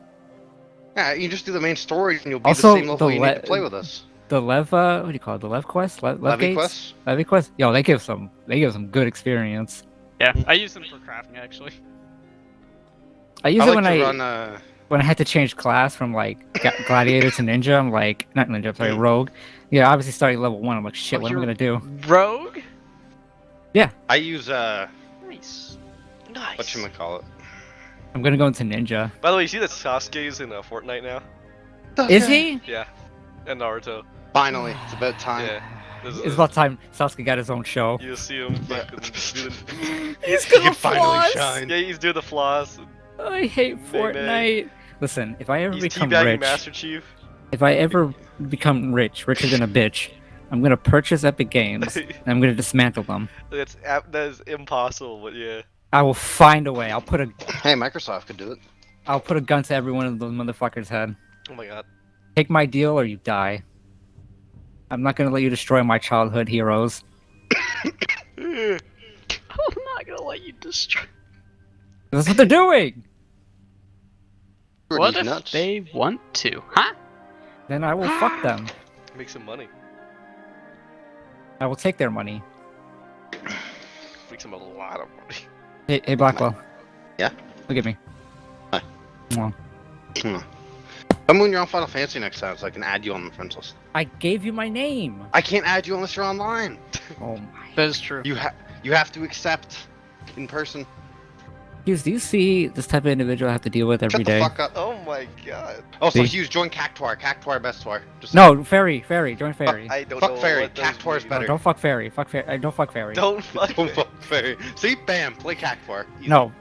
Yeah, you just do the main story and you'll be Also, the same level the you need to play with us. The Lev, what do you call it? The Lev quest? Lev Levy gates? quests? Levy quest? Yo, they give some good experience. Yeah, I use them for crafting actually. I use I it like when to I run. when I had to change class from like gladiator to ninja. I'm like, not ninja, sorry, rogue. Yeah, obviously starting level 1. I'm like, shit, Oh, what am I gonna do? Rogue? I use Nice. Nice. whatchamacallit. I'm gonna go into ninja. By the way, you see that Sasuke's in Fortnite now? Is he? Yeah. And Naruto. Finally, it's about time. Yeah. There's- It's about time Sasuke got his own show. You see him Yeah. fucking do the... He's He can finally shine. Yeah, he's doing the floss. I hate May-May. Fortnite. Listen, if I ever He's become teabagging rich, Master Chief. if I ever become richer than a bitch, I'm gonna purchase Epic Games and I'm gonna dismantle them. That is impossible, but yeah. I will find a way. I'll put Hey, Microsoft could do it. a gun to every one of those motherfuckers' head. Oh my god. Take my deal or you die. I'm not gonna let you destroy my childhood heroes. I'm not gonna let you destroy. That's what they're doing. What Pretty if nuts. they want to? Huh? Then I will fuck them. Make some money. I will take their money. Make some a lot of money. Hey Blackwell. Yeah? Look at me. Hi. Mwah. Come when you're on Final Fantasy next time, so I can add you on the friends list. I gave you my name. I can't add you unless you're online. Oh my. That is true. You have to accept in person. Hughes, do you see this type of individual I have to deal with every Shut the day? fuck up. Oh my god. Also, See? Hughes, join Cactuar. Cactuar best War. Just No, Fairy, join Fairy. I don't Fuck know Fairy. what those Cactuar's mean. No, better. don't fuck Fairy. Don't fuck Fairy. Don't fuck Don't me. fuck Fairy. See, bam, play Cactuar. Easy. No,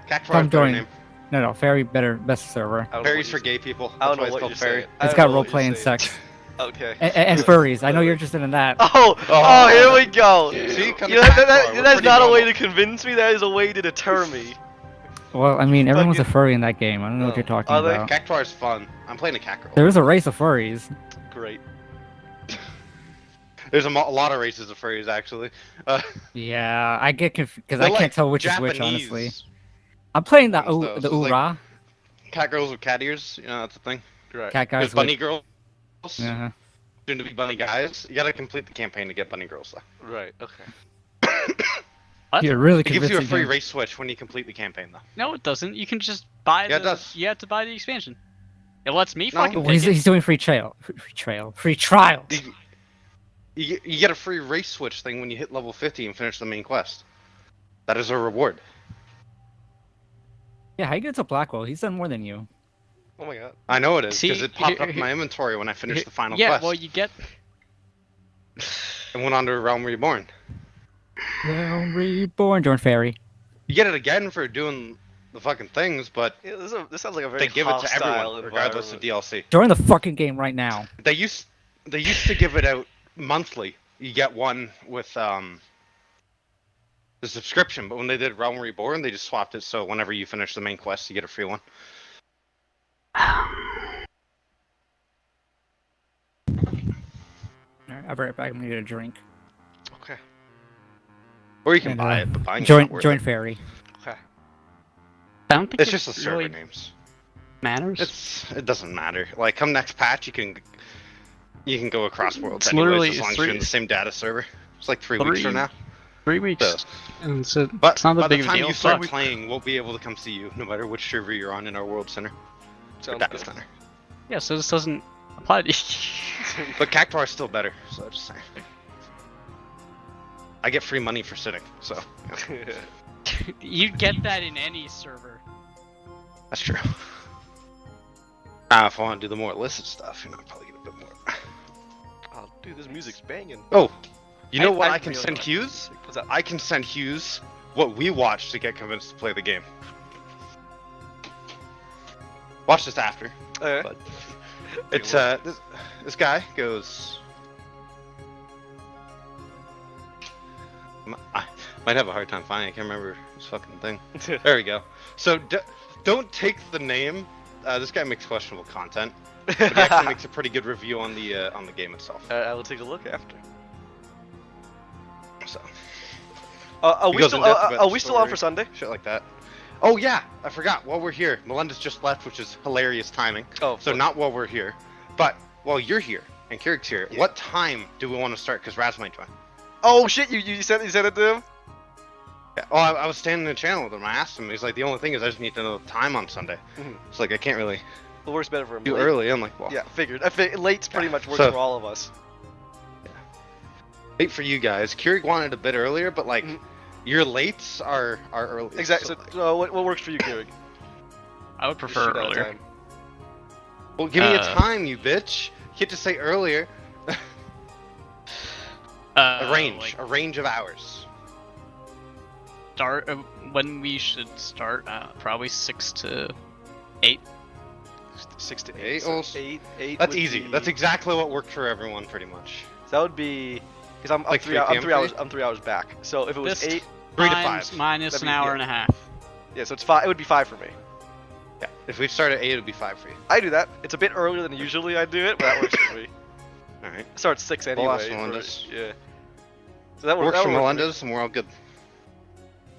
Cactuar Come is better join. name. no, Fairy best server. I don't know Fairy's what for you're gay people. I don't That's why know what it's you're called Fairy. saying. I It's don't got know role what you're playing saying. sex Okay. and furries. I know you're interested in that. Oh, here we go. See, come You to know, Cactuar. We're that's pretty not a way normal. to convince me. That is a way to deter me. Well, I mean, everyone's a Fucking- furry in that game. I don't know what Oh, you're talking are they? about. Cactuar's fun. I'm playing a cat girl. There is a race of furries. Great. There's a lot of races of furries, actually. Yeah, I get confused because They're I can't like tell which Japanese is which, honestly. I'm playing the ones, though, the so it's like- Ura Cat girls with cat ears. You know, that's the thing. Right. cat There's guys. bunny With, girls. uh Soon to be bunny guys. You gotta complete the campaign to get bunny girls, though. Right. Okay. What? You're really It gives you a convincing free him. race switch when you complete the campaign, though. No, it doesn't. You can just buy Yeah, it the. does. You have to buy the expansion. It lets me No. fucking Well, he's, pick it. he's doing free trial. You get a free race switch thing when you hit level 50 and finish the main quest. That is a reward. Yeah, how you get to Blackwell? He's done more than you. Oh my god. I know it is because See, it popped up here- in my inventory when I finished the final yeah, quest. well, you get. And went on to Realm Reborn. Realm Reborn, Jorn Fairy. You get it again for doing the fucking things, but Yeah, this sounds like a very they give it to hostile everyone, regardless of DLC. Join the fucking game right now. They used to give it out monthly. You get one with the subscription, but when they did Realm Reborn, they just swapped it so whenever you finish the main quest, you get a free one. Alright, I'll be right back. I'm gonna get a drink. Okay. Or you can And, buy it, but buying it's Join not worth Join it. Fairy. Okay. I don't think It's it just the server really names. matters. It doesn't matter. Like come next patch, you can go across worlds It's anyways literally- as long it's as you're in three- the same data server. It's like 3 weeks from now. 3 weeks. So, And so but it's not by that big the of a time deal. you start but- playing, we'll be able to come see you, no matter which server you're on in our world center. Or Sounds data good. center. Yeah, so this doesn't apply to you. But Cactuar is still better, so I'm just saying. I get free money for sitting, so yeah, You'd get that in any server. that's true. If I want to do the more illicit stuff, I'll probably get a bit more. Oh, dude, this music's banging. Oh, you know what I I can really send like Hughes? What's that? I can send Hughes what we watched to get convinced to play the game. Watch this after. Okay. But it's this guy goes. I might have a hard time finding. I can't remember this fucking thing. There we go. So don't take the name. This guy makes questionable content, but he actually makes a pretty good review on the game itself. I will take a look after. So Are He we goes still in depth about are the we still on story. for Sunday? shit like that. Oh yeah, I forgot. While we're here, Melinda's just left, which is hilarious timing. Oh, So fuck. not while we're here, but while you're here and Kierke's here. Yeah. What time do we want to start? Because Raz might join. Oh shit! You sent it to him? Yeah. Oh, I was standing in the channel with him. I asked him. He's like, the only thing is I just need to know the time on Sunday. Mhm. It's like I can't really What works better for him? do late? early. I'm like, well, Yeah, figured. Late's pretty much works So- for all of us. late for you guys. Keurig wanted a bit earlier, but like Mhm. your lates are early. Exactly. So, So, what works for you, Keurig? I would prefer Shoot out earlier. time. well, give me a Uh, time, you bitch. You get to say earlier. A range. Like A range of hours. start when we should start. Probably 6 to 8. 6 to 8. Eight, So well, 8. That's would easy. be- That's exactly what worked for everyone, pretty much. That would be because I'm Like 3 3 I'm PM 3 for hours. you? I'm 3 hours back. So if it was This 8, 3 to Times 5. minus That'd an be- hour yeah. and a half. yeah, so it's 5. It would be 5 for me. Yeah. If we start at 8, it would be 5 for you. I do that. It's a bit earlier than usually I do it, but that works for me. All right. It starts 6 We'll ask anyway. Melendez. Yeah. So that Works that for would work me. Melendez, and we're all good.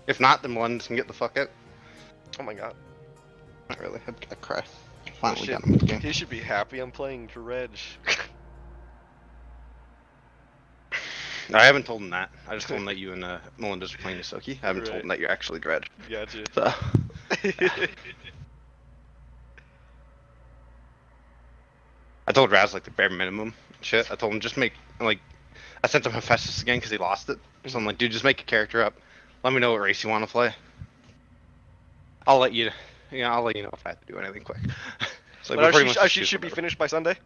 If not, then Melendez can get the fuck out. Oh my god. Not really. I'd cry. Finally shit. got him in the game. He should be happy I'm playing Dredge. I haven't told him that. I just told him that you and Melendez are playing Yasuki. I haven't told Right. him that you're actually Dread. Gotcha. So. I told Raz like the bare minimum shit. I told him just make like I sent him Hephaestus again because he lost it. So I'm like, dude, just make a character up. Let me know what race you want to play. I'll let you. Yeah, I'll let you know if I have to do anything quick. So But we're our pretty sheet, much our just sheet shooting should be whatever. finished by Sunday.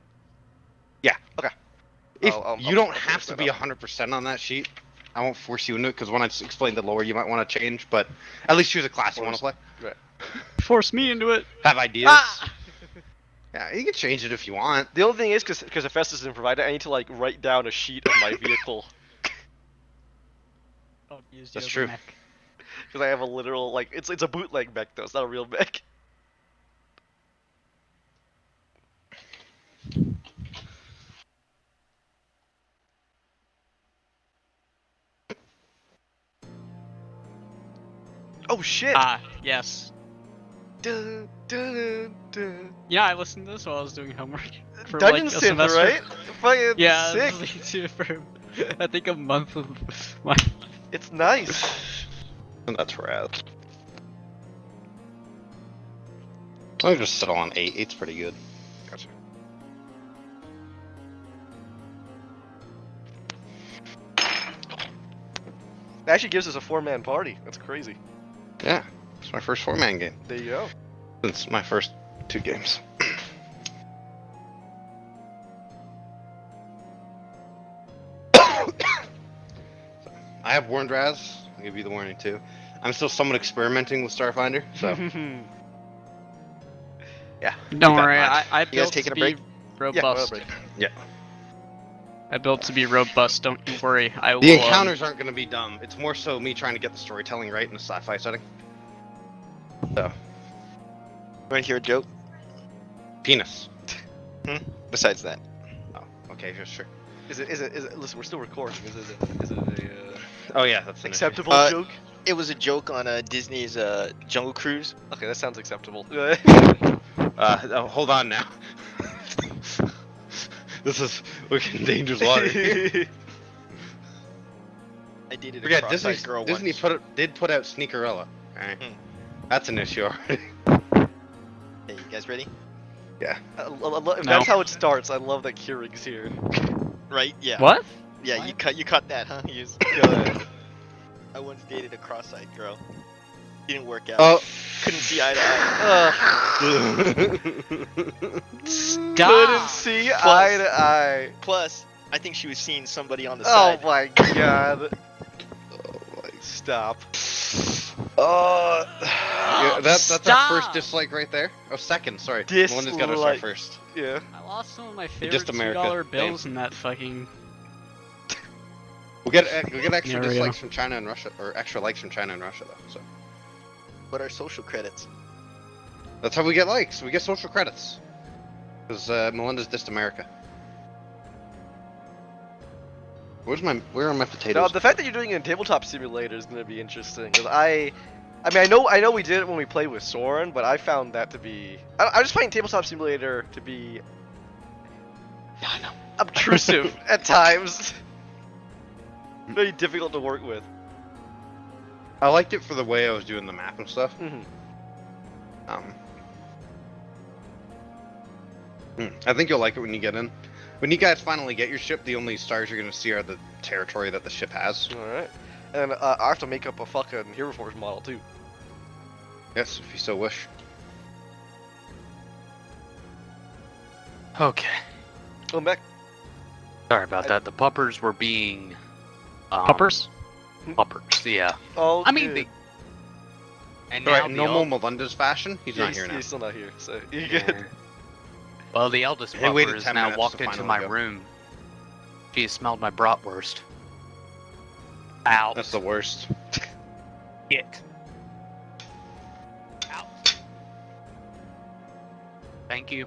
Yeah. Okay. If I'll you don't I'll have finish to that be up. 100% on that sheet, I won't force you into it because when I explain the lore, you might want to change. But at least choose a class you want to play. Force me into it. Have ideas. Ah! Yeah, you can change it if you want. The only thing is, because Hephaestus isn't provided, I need to like write down a sheet of my vehicle. That's true. Because I have a literal like it's a bootleg mech though. It's not a real mech. Oh shit! Ah, yes. Dun, dun, dun. Yeah, I listened to this while I was doing homework for Dungeon like a synth, semester. right? Fucking Yeah, sick. listening to it for I think a month of my. It's nice. And that's rad. I'll just settle on 8. 8's pretty good. Gotcha. It actually gives us a 4-man party. That's crazy. Yeah. It's my first 4-man game There you go. since my first 2 games. I have warned Raz. I'll give you the warning too. I'm still somewhat experimenting with Starfinder, so yeah. Don't keep that worry, in mind. I guys built taking to a be break? robust. Yeah. I built to be robust. Don't you worry. I will. The encounters aren't going to be dumb. It's more so me trying to get the storytelling right in a sci-fi setting. So, You want to hear a joke? penis. Besides that. Oh, okay, sure. Is it? Listen, we're still recording. Is it a Oh yeah, that's an issue. acceptable joke? It was a joke on Disney's Jungle Cruise. Okay, that sounds acceptable. Oh, hold on now. We're getting dangerous water. I dated a Forget cross-eyed girl Disney once. did put out Sneakerella. Alright. That's an issue already. Hey, you guys ready? Yeah. If that's how it starts, I love that Keurig here. Right? Yeah. What? Yeah, you cut that, huh? I once dated a cross-eyed girl. Didn't work out. Oh. Couldn't see eye to eye. Couldn't see eye to eye. Plus, I think she was seeing somebody on the Oh side. my god. Oh my. Stop. Yeah, that's our Stop. first dislike right there. Oh, second, sorry. Melinda's got to start Dislike. first. Yeah. I lost some of my favorite Just America. $2 bills in that fucking. We'll get extra Scenario. dislikes from China and Russia, or extra likes from China and Russia though. So What are social credits? that's how we get likes. We get social credits. Because Melinda's dissed America. Where are my No, potatoes? the fact that you're doing it in tabletop simulator is gonna be interesting. Cause I mean, I know we did it when we played with Soren, but I found that to be. I just find tabletop simulator to be. Yeah, I know. Obtrusive at times. Very difficult to work with. I liked it for the way I was doing the map and stuff. I think you'll like it when you get in. When you guys finally get your ship, the only stars you're gonna see are the territory that the ship has. Alright. And I have to make up a fucking Hero Force model too. Yes, if you so wish. Okay. Oh, back. Sorry about that. The puppers were being. Puppers? Puppers, yeah. Oh, I mean, good. they. And Alright, now the normal old- Melinda's fashion, he's Yeah, not here now. He's still not here, so you're Yeah. good. Well, the eldest They waited pupper has 10 now minutes walked to into finally my go. room. She has smelled my bratwurst. Out. That's the worst. Get. Out. Thank you.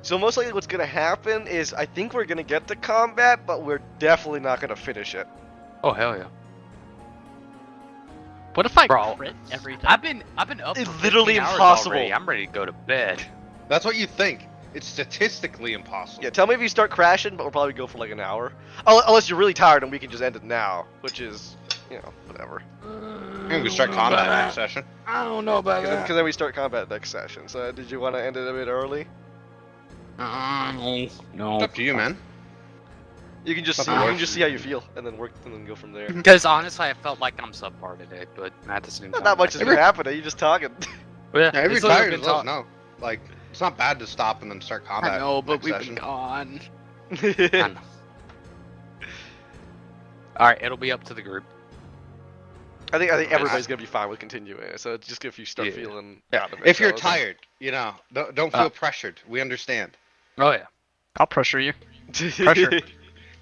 So most likely what's gonna happen is I think we're gonna get to combat, but we're definitely not gonna finish it. Oh hell yeah! What if I Bro, crit every time? I've been up. It's for literally 15 hours impossible. already. I'm ready to go to bed. That's what you think. It's statistically impossible. Yeah, tell me if you start crashing, but we'll probably go for like an hour. Unless you're really tired and we can just end it now, which is, you know, whatever. We can start combat next session. I don't know about Because then we start combat next session. So did you want to end it a bit early? No. It's up to you, man. You can just see, Nothing you can worse. just see how you feel, and then work, and then go from there. Because honestly, I felt like I'm subpar today, but at the same time, Not much is gonna happen. You just talking. Yeah, Yeah, if you're it's literally tired, been let us talk- know. Like, it's not bad to stop and then start combat. I know, but next we've session. been gone. I know. All right, it'll be up to the group. I think everybody's gonna be fine with continuing it. So just if you start Yeah. feeling Yeah, out of it. if you're so- tired, you know, don't feel pressured. We understand. Oh yeah. I'll pressure you. Pressure.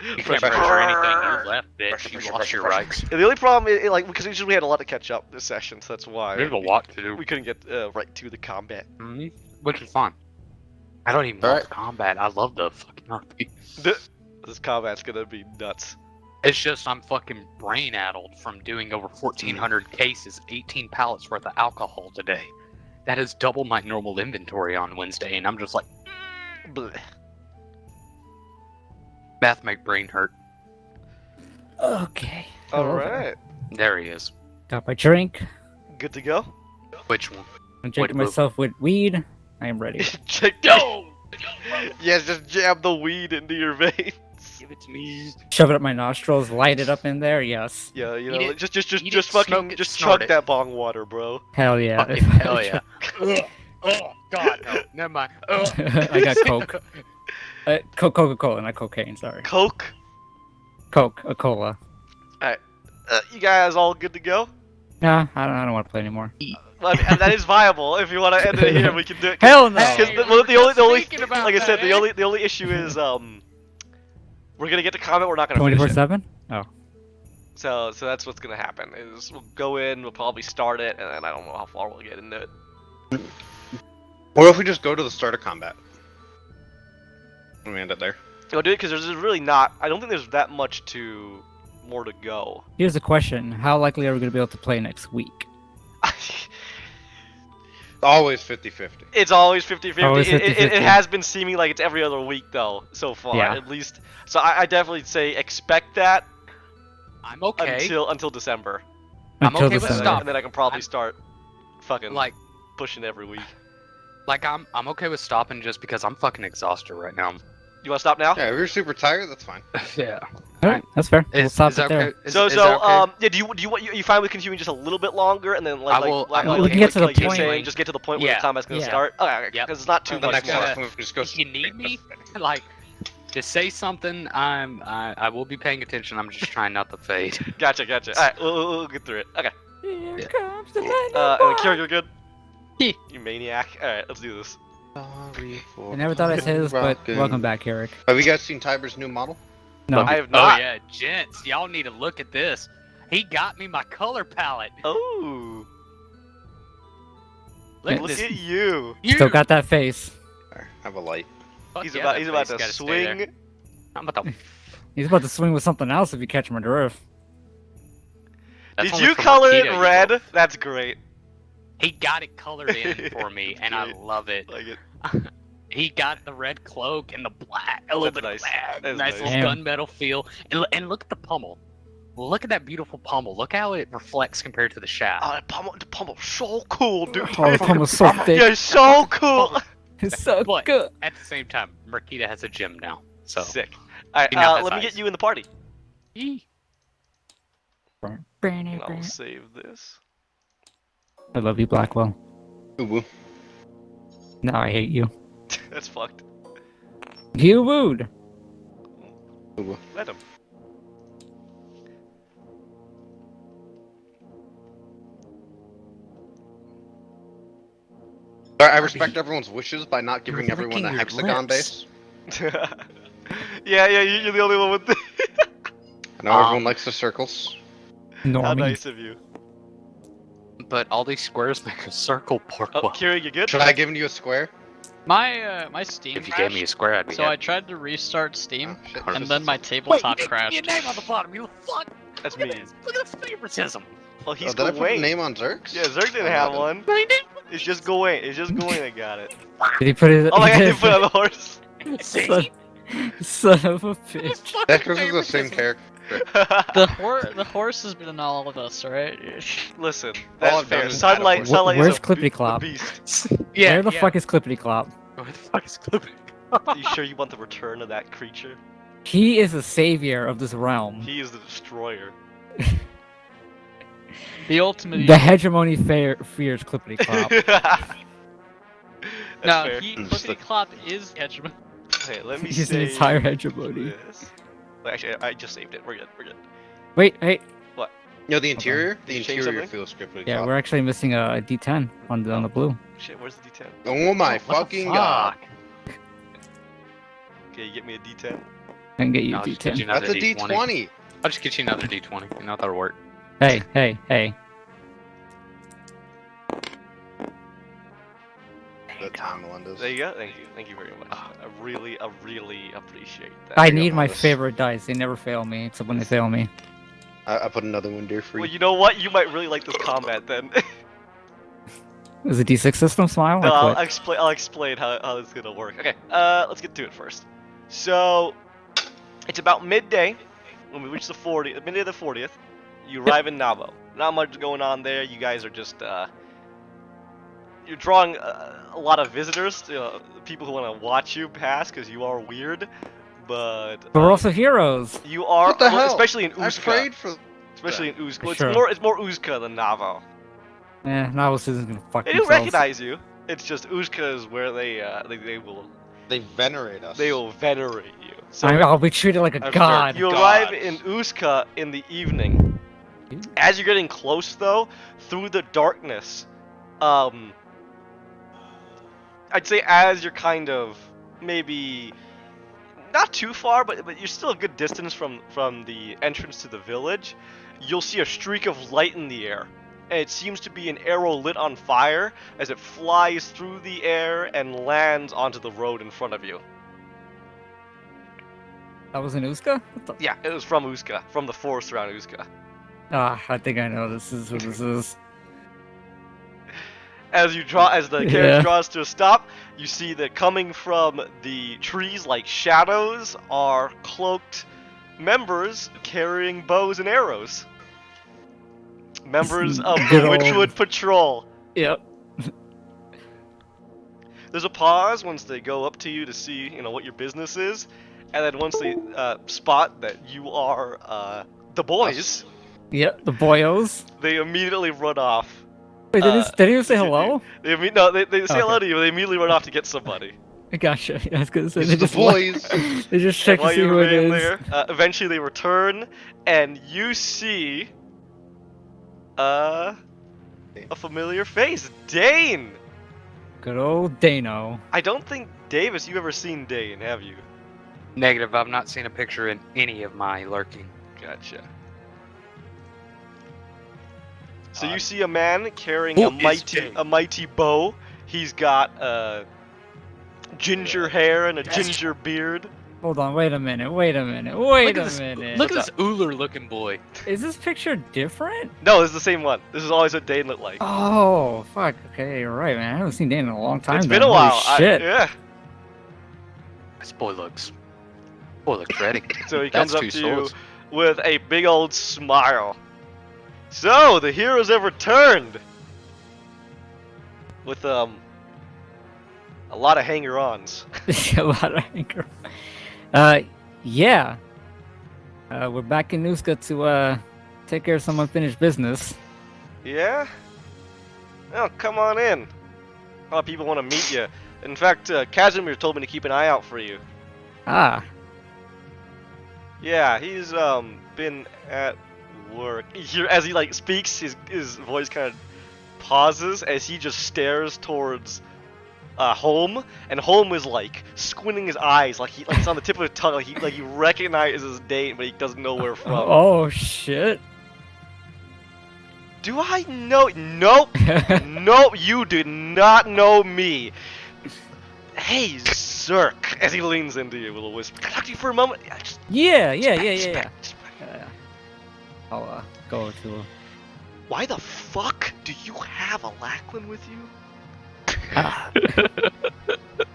You can't Pressure. pressure anything. You left, bitch. Pressure, You pressure, lost pressure, your pressure. rights. Yeah, the only problem is, like, because we had a lot to catch up this session, so that's why There's a lot to do. we couldn't get right to the combat. Which is fun. I don't even All love right. combat. I love the fucking RP. This combat's gonna be nuts. It's just I'm fucking brain addled from doing over 1,400 cases, 18 pallets worth of alcohol today. That is double my normal inventory on Wednesday, and I'm just like, Blech. math make brain hurt. Okay. All Hello. right, There he is. Got my drink. good to go. Which one? I'm Way to drinking move. myself with weed. I am ready. Check. Go! Yes, just jam the weed into your veins. Give it to me. Shove it up my nostrils, light it up in there. Yes. Yeah, you Eat know, it, just eat just it, fucking smoke it, just snort chug it. that bong water, bro. Hell yeah. Fucking hell yeah. Ugh. Oh God, no. Never mind. Ugh. I got Coke. Coca-Cola, not cocaine. Sorry. Coke. Coca-Cola. You guys all good to go? Nah, I don't want to play anymore. Well, I mean, that is viable. If you want to end it here, we can do it. Hell no. Because Hey, the, we were the only, just the only, speaking about like I said, that, the only issue is we're gonna get to combat. We're not gonna finish it. 24/7. Oh. So that's what's gonna happen. Is we'll go in, we'll probably start it, and then I don't know how far we'll get into it. Or if we just go to the start of combat. Let me end it there. Go do it because there's really not. I don't think there's that much more to go. Here's a question: how likely are we going to be able to play next week? Always 50-50. It's always 50-50. Always It 50-50. has been seeming like it's every other week though so far, Yeah. at least. So I definitely say expect that I'm okay. until December, I'm Until okay with December. stop. and then I can probably I'm- start fucking Like, pushing every week. I'm okay with stopping just because I'm fucking exhausted right now. You want to stop now? Yeah, if you're super tired, that's fine. Yeah. Alright, that's fair. We'll stop is it that there. okay? Is So that okay? yeah, do you want you fine with continuing just a little bit longer and then I will- I'm okay get to the like you're point. saying, just get to the point where Yeah. the combat's gonna Yeah. start. Okay, Yep. because it's not too The much next more. gotta- move just goes. If you need me, like, to say something, I will be paying attention. I'm just trying not to fade. Gotcha. All right, we'll get through it. Okay. Here Yeah. comes the And then Kira, you're good. Yeah. You maniac. All right, let's do this. I never thought I'd say this, but welcome back, Eric. Have you guys seen Tiber's new model? No. I have Oh not. yeah, gents, y'all need to look at this. He got me my color palette. Oh, Look at look this. at you. Still got that face. There, have a light. Fuck He's yeah, about that he's about face to gotta stay there. swing. I'm about to. He's about to swing with something else if you catch him in drift. That's Did only you for color it Marquita, you red? know. That's great. He got it colored in for me, and I Great. love it. Like it. He got the red cloak and the black, a little That's bit nice. of black, That's nice nice. little Damn. gunmetal feel, and look at the pummel. Look at that beautiful pummel. Look how it reflects compared to the shaft. Oh, the pummel, so cool, dude. Oh, the pummel's so thick. Yeah, so cool. It's so But good. at the same time, Marquita has a gym now, so. Sick. All right, You know that's let me nice. get you in the party. Yee. And I'll save this. I love you, Blackwell. Ooh, woo. No, I hate you. That's fucked. You wooed. Ooh, woo. Let him. I respect everyone's wishes by not giving You're everyone a licking your hexagon lips. base. Yeah, you're the only one with. I know everyone likes the circles. How Normie. nice of you. But all these squares make a circle pork Oh, well. Kira, you good? Should I have given you a square? My Steam If you gave me a square, I'd be so I happy. tried to restart Steam, Oh, shit. and then my Wait, tabletop you crashed. your name on the bottom, you fuck! That's Look me. at this! Look at this favoritism! Well, he's Oh, did I put a Gawain. name on Zerx? Yeah, Zerg didn't Oh, have no. one. My It's just Gawain. It's just Gawain that got it. Did he put it? Oh, like I he didn't put it on the horse. name! See? Son of a This bitch. fucking That's because it's the same favoritism. character. The horse has been in all of us, right? Listen, All that's I've done fair. is Sunlight, add a sunlight Where's is a Clippity Clop? beast. Yeah, Where the yeah. fuck is Clippity Clop? Where the fuck is Clippity? Are you sure you want the return of that creature? He is the savior of this realm. He is the destroyer. The ultimate. The hegemony fears Clippity Clop. That's no, fair. Clippity Clop is hegemon. Okay, let me He's an save entire hegemony. this. Wait, actually, I just saved it. We're good. We're good. Wait, hey. You know, the interior? Did The you change interior something? feels scripted. Yeah, we're actually missing a D10 on the blue. Shit, where's the D10? Oh my What the fucking god. fuck? Okay, you get me a D10. I can get you a I'll just get you D10. another That's a D20. D20. I'll just get you another D20. You know that'll work. Hey, hey, hey. The time Melinda's. There you go. Thank you very much. I really appreciate that. I you go, need my Modest. favorite dice. They never fail me, except when they fail me. I put another one there for Well, you. you know what? You might really like this combat then. Is it D6 system? Smile? No, I quit. I'll explain how this is gonna work. Okay, let's get to it first. So, it's about midday when we reach the midday of the 40th. You arrive in Nabo. Not much going on there. You guys are just, you're drawing a lot of visitors, people who want to watch you pass because you are weird. But we're also heroes. you are, What the hell? especially in I Uzka. prayed for. Especially in Uzka. Well, Sure. It's more Uzka than Navo. Navos isn't gonna fuck They do themselves. recognize you. It's just Uzka is where they will Venerate us. they will venerate you. So I'll be treated like a I've god. you arrive in Uzka in the evening. As you're getting close, though, through the darkness, I'd say as you're kind of maybe not too far, but you're still a good distance from the entrance to the village, you'll see a streak of light in the air. And it seems to be an arrow lit on fire as it flies through the air and lands onto the road in front of you. That was in Uzka? Yeah, it was from Uzka, from the forest around Uzka. Ah, I think I know this is who this is. As the carriage draws to a stop, you see that coming from the trees like shadows are cloaked members carrying bows and arrows. Members of Good the old- Witchwood Patrol. Yep. There's a pause once they go up to you to see, what your business is, and then once they spot that you are the boys, Yep, the boyos. they immediately run off. Wait, did he say hello? They say hello to you, but they immediately run off to get somebody. I gotcha. I was gonna say It's they the just boys. they just check to While see you who it remain is. there, eventually they return, and you see a familiar face, Dane. Good old Dano. I don't think Davis, you've ever seen Dane, have you? Negative. I've not seen a picture in any of my lurking. Gotcha. So you see a man carrying Who a is Dane? mighty bow. He's got ginger hair and a ginger beard. Hold on, wait a minute. Look at this. Minute. Look at this Uller looking boy. Is this picture different? No, it's the same one. This is always what Dane looked like. Oh, fuck. Okay, you're right, man. I haven't seen Dan in a long time. It's then. been a while. Holy shit. Yeah. This boy looks ready. So he That's comes up two to swords. you with a big old smile. So the heroes have returned with a lot of hanger-ons. A lot of anger. Yeah. We're back in Nuska to take care of some unfinished business. Yeah? Well, come on in. A lot of people want to meet you. In fact, Casimir told me to keep an eye out for you. Ah, Yeah, he's been at work. As he speaks, his voice kind of pauses as he just stares towards Home, and Home is squinting his eyes, like it's on the tip of his tongue, like he recognizes Dane, but he doesn't know where from. oh shit. Do I know? Nope. Nope, you do not know me. Hey, Zerk, as he leans into you with a whisper. Can I talk to you for a moment? Yeah. Just- I'll go to. Why the fuck do you have a Lachlan with you?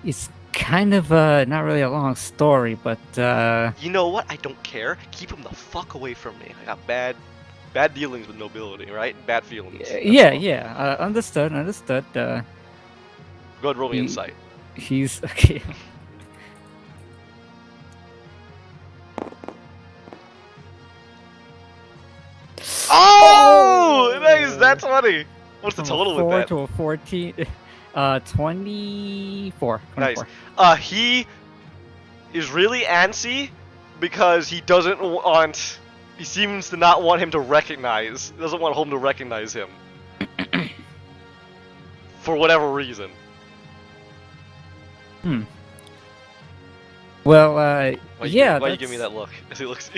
It's kind of not really a long story, but You know what? I don't care. Keep him the fuck away from me. I got bad dealings with nobility, right? Bad feelings. That's all. understood. Go ahead, roll me He- insight. He's okay. Oh! Nice, that's funny. What's the From a total with 4 that? to a 14. 24. Nice. He is really antsy because he doesn't want. He seems to not want him to recognize. Doesn't want Home to recognize him. For whatever reason. Well, Why yeah. Why you give me that's- that look? As he looks.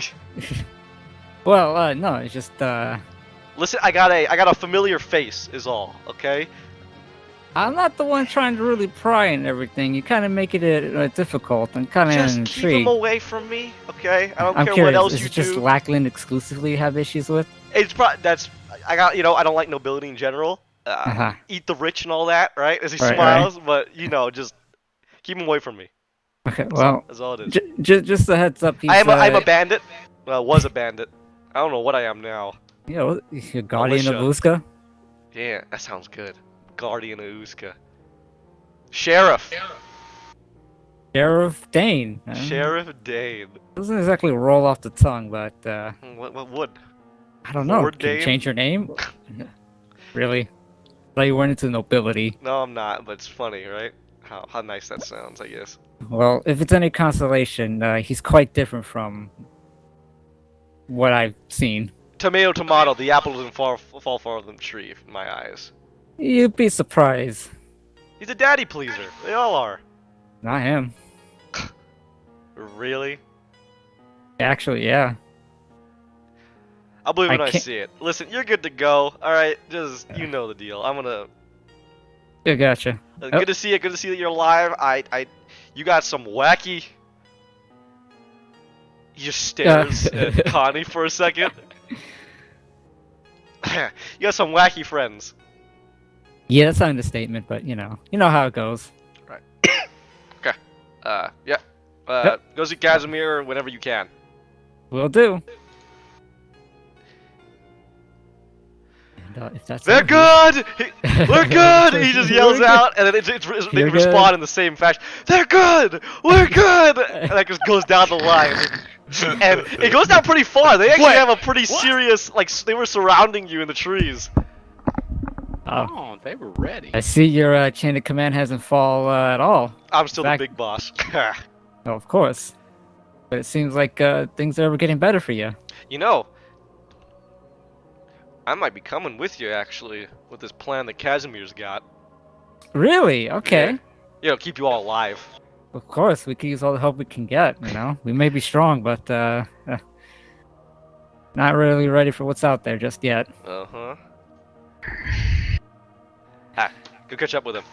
Well, no, it's just Listen, I got a familiar face. Is all. Okay. I'm not the one trying to really pry and everything. You kind of make it difficult. I'm kind of Just keep him intrigued. away from me. Okay. I don't I'm care curious. what else Is you it just do. Lackland exclusively you have issues with? It's that's. I got. I don't like nobility in general. Uh-huh. Eat the rich and all that, right? As he Right, smiles, but just keep him away from me. Okay, well, That's all it is. just a heads up. He's, I'm a bandit. Well, was a bandit. I don't know what I am now. You're guardian of Militia. Uska. Yeah, that sounds good. guardian of Uska. Sheriff. Sheriff Dane. Sheriff Dane. Doesn't exactly roll off the tongue, but What would? I don't know. Lord Can you Dane? change your name? Really? Thought you went into nobility. No, I'm not, but it's funny, right? How nice that sounds, I guess. Well, if it's any consolation, he's quite different from what I've seen. Tomato, tomato. The apple doesn't fall far from the tree, in my eyes. You'd be surprised. He's a daddy pleaser. They all are. Not him. Really? Actually, yeah. I'll believe when I I can't- see it. Listen, you're good to go. All right, just you know the deal. I'm gonna. Yeah, gotcha. Good to see you. Good to see that you're alive. You got some wacky. He just stares at Connie for a second. You got some wacky friends. Yeah, that's not an understatement, but you know how it goes. Yeah. Go see Casimir whenever you can. Will do. And, if that's They're all he- good! We're good! He just yells out, and then they You're respond good. in the same fashion. They're good! We're good! And that just goes down the line. And it goes down pretty far. They actually have a pretty serious, like, they were surrounding you in the trees. Oh, Oh, they were ready. I see your chain of command hasn't fall at all. I'm still Back- the big boss. Oh, of course. But it seems like things are getting better for you. You know, I might be coming with you, actually, with this plan that Casimir's got. Really? Okay. Yeah. You know, keep you all alive. Of course, we can use all the help we can get. You know, we may be strong, but not really ready for what's out there just yet. Uh-huh. Go catch up with him.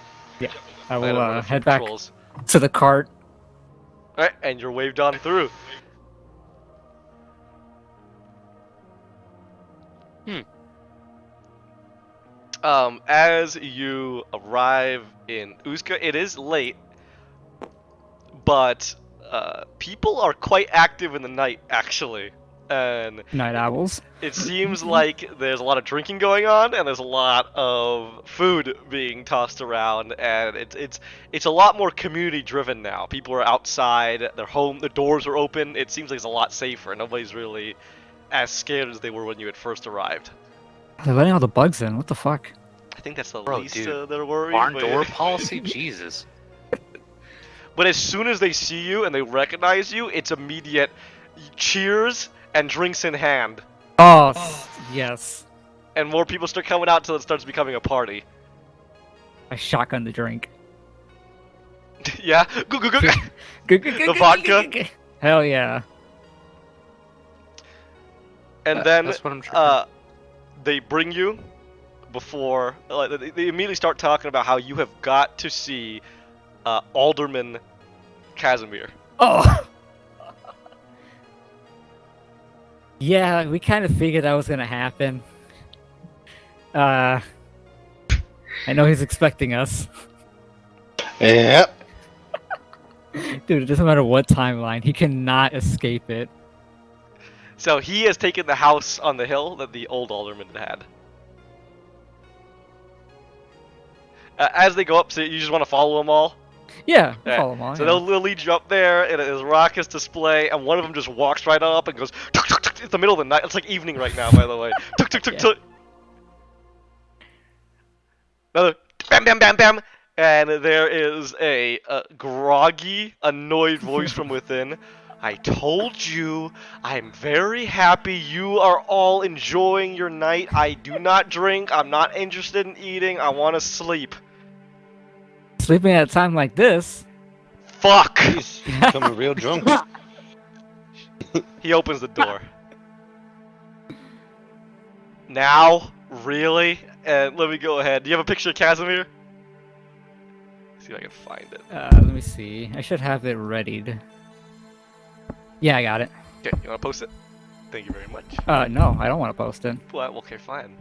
I Let will him run a few head back patrols. to the cart. Alright, and you're waved on through. As you arrive in Uska, it is late, but people are quite active in the night, actually. And Night owls. it seems like there's a lot of drinking going on, and there's a lot of food being tossed around, and it's a lot more community driven now. People are outside, they're home, the doors are open. It seems like it's a lot safer. Nobody's really as scared as they were when you had first arrived. They're letting all the bugs in. What the fuck? I think that's the Bro, least dude, they're worried. Barn but- door policy? Jesus. But as soon as they see you and they recognize you, it's immediate cheers and drinks in hand. Oh, yes. And more people start coming out till it starts becoming a party. I shotgun the drink. Yeah? Go, go, go. The vodka? Hell yeah. And then That's what I'm trying. they bring you before they immediately start talking about how you have got to see Alderman Casimir. Oh. Yeah, we kind of figured that was gonna happen. I know he's expecting us. Yep. Dude, it doesn't matter what timeline, he cannot escape it. So he has taken the house on the hill that the old alderman had. As they go up, so you just want to follow them all. Yeah, Yeah. follow him on. So yeah. they'll lead you up there in a raucous display, and one of them just walks right up and goes. Tuk, tuk, tuk. It's the middle of the night. It's like evening right now, by the way. Tuk, tuk, tuk, Yeah. tuk. Another bam, bam, bam, bam, and there is a groggy, annoyed voice from within. I told you, I'm very happy you are all enjoying your night. I do not drink. I'm not interested in eating. I want to sleep. Sleeping at a time like this. Fuck! He's becoming real drunk. He opens the door. Now? Really? And let me go ahead. Do you have a picture of Casimir? See if I can find it. Let me see. I should have it readied. Yeah, I got it. Okay, you want to post it? Thank you very much. No, I don't want to post it. Well, okay, fine.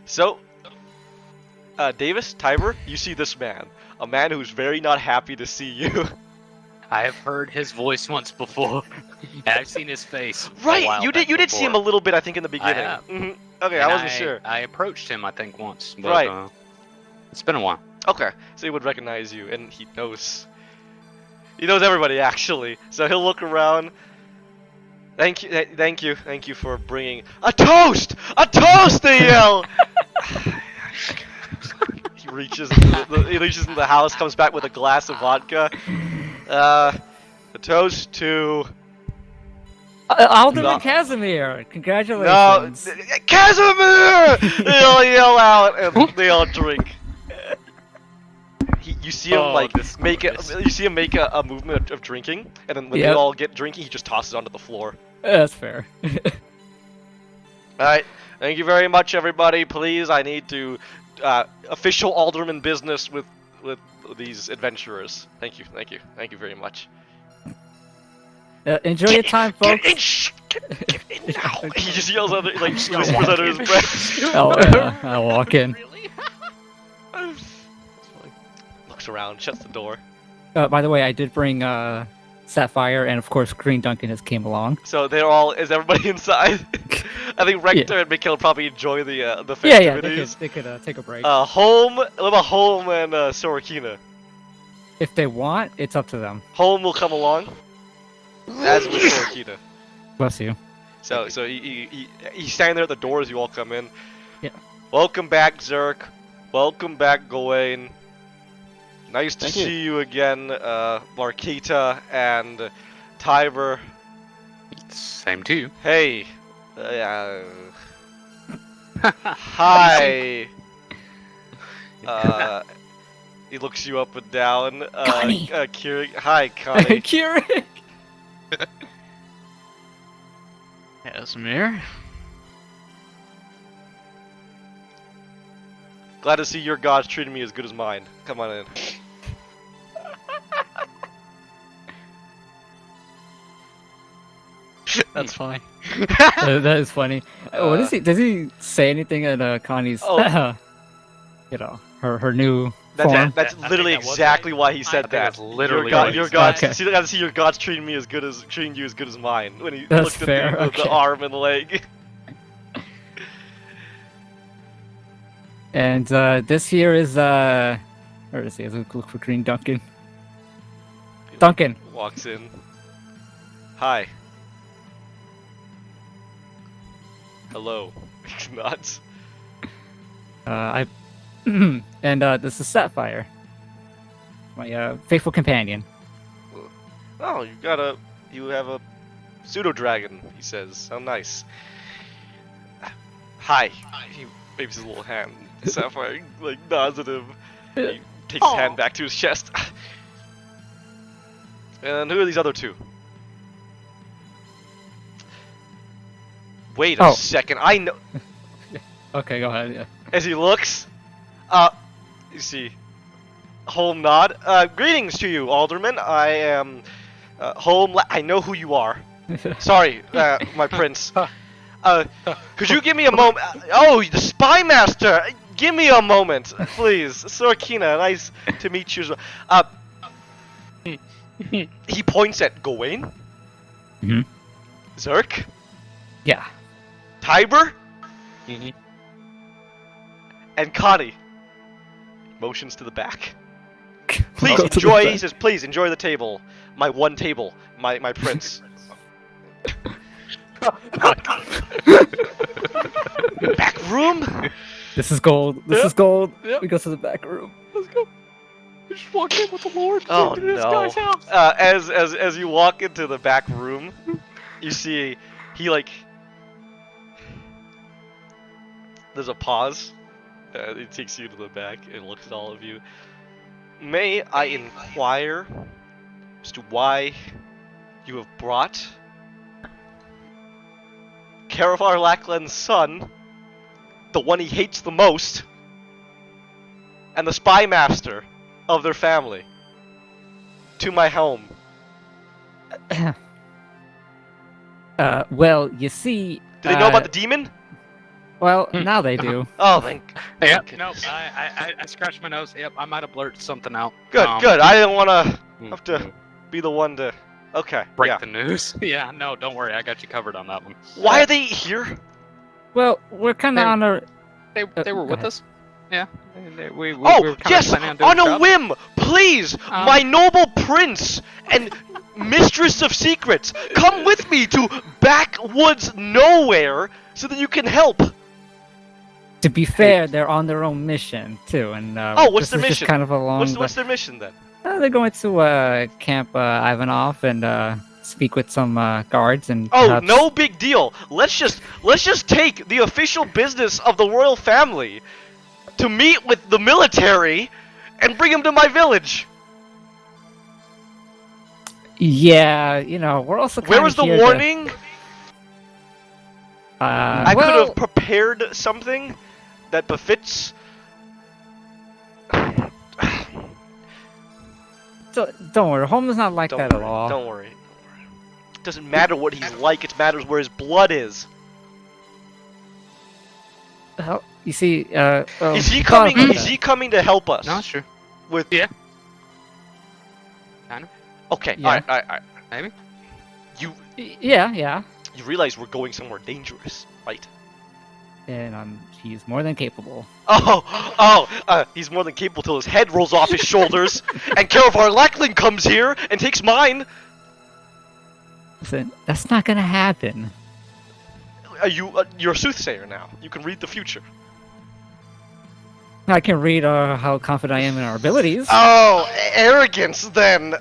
So, Davis, Tiber, you see this man. A man who's very not happy to see you. I have heard his voice once before, and I've seen his face. a Right, while you back did see him a before. little bit, I think, in the beginning. have. Mhm. Okay, And I wasn't sure. I approached him, I think, once. But, Right. It's been a while. Okay, so he would recognize you, and he knows. He knows everybody actually. So he'll look around. Thank you, thank you for bringing a toast! A toast! They yell. He reaches into the house, comes back with a glass of vodka. A toast to. Alderman Casimir, No, congratulations. Casimir! They all yell out and they all drink. You see him make a movement of drinking, and then when they all get drinking, he just tosses it onto the floor. That's fair. All right, thank you very much, everybody. Please, I need to official alderman business with these adventurers. Thank you very much. Enjoy your time, folks. Get in now. He just yells out, like whispers under his breath. I'll walk in. Looks around, shuts the door. By the way, I did bring Sapphire, and of course, Green Duncan has came along. So is everybody inside? I think Rector and Mikhail probably enjoy the festivities. Yeah, they could take a break. Home and Sorokina. If they want, it's up to them. Home will come along, as with Sorokina. Bless you. So he's standing there at the door as you all come in. Yeah. Welcome back, Zerk. Welcome back, Gawain. Nice to see you again, Marquita and Tiber. Same to you. Hey. Hi. He looks you up and down. Connie. Keurig. Hi, Connie. Keurig. Casimir. Glad to see your gods treating me as good as mine. Come on in. That's funny. That is funny. What is he? Does he say anything at Connie's? Oh. Her new form. That's literally exactly why he said that. Literally, Your gods. Okay. See, I see your gods treating you as good as mine. When he That's looked fair, at the arm and the leg. And this here is where is he? Let's look for Green Duncan. Duncan. Walks in. Hi. Hello. Nods. And this is Sapphire, my faithful companion. Oh, you have a pseudo dragon. He says, "How nice." Hi. He waves his little hand. Sapphire nods at him. He takes his hand back to his chest. And who are these other two? Wait a second. I know. Okay, go ahead. Yeah. As he looks, you see, Holm nod. Greetings to you, Alderman. I am Holm. I know who you are. Sorry, my prince. Could you give me a moment? Oh, the spy master. Give me a moment, please. Sorokina, nice to meet you. He points at Gawain. Mhm. Zerk. Yeah. Tiber. Mm-hmm. And Connie. Motions to the back. Please Go to the enjoy. back. He says, "Please enjoy the table. My one table. My prince." Back room. This is gold. This is gold. We go to the back room. Let's go. We just walked in with the Lord. Oh to this no! guy's house. As you walk into the back room, you see he there's a pause. He takes you to the back and looks at all of you. May I inquire as to why you have brought Caravar Lackland's son, the one he hates the most, and the spy master of their family, to my home? Well, you see. Do they know about the demon? Well, now they do. Oh, thank. Yep. Okay. Nope. I scratched my nose. Yep. I might have blurted something out. Good, good. I didn't want to have to be the one to. Okay. break Yeah. the news. Yeah. No, don't worry. I got you covered on that one. Why are they here? Well, we're kind of They- on a. They were go with ahead. us. Yeah. We Oh, were kinda yes! planning on doing On a jobs. whim! Please! My noble prince and mistress of secrets! Come with me to backwoods nowhere so that you can help! To be fair, they're on their own mission too, and Oh, what's this their is just mission? kind of along What's their mission then? they're going to Camp Ivanov and speak with some guards and Oh, perhaps... no big deal. Let's just take the official business of the royal family to meet with the military and bring them to my village. Yeah, you know, we're also kind Where of was the here warning? I could well, have prepared something that befits. don't worry, Holmes is not like Don't that worry, at all. don't worry. It doesn't matter what he's like, it matters where his blood is. Well, you see, Is he thought coming? about Is that. he coming to help us? No, it's true. With Yeah. Kind of. Okay, Yeah. alright. Maybe. Yeah, You realize we're going somewhere dangerous, right? and he's more than capable. He's more than capable till his head rolls off his shoulders, and Karavar Lackling comes here and takes mine. Listen, that's not gonna happen. You're a soothsayer now. You can read the future. I can read how confident I am in our abilities. Oh, arrogance then.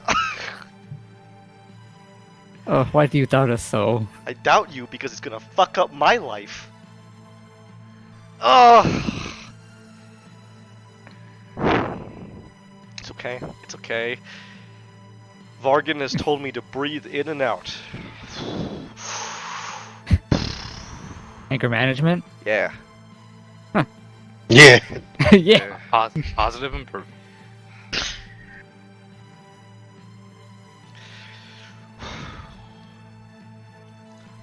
Oh, why do you doubt us so? I doubt you because it's gonna fuck up my life. Oh. It's okay. It's okay. Vargan has told me to breathe in and out. Anger management? Yeah. Yeah. Yeah. Positive improvement.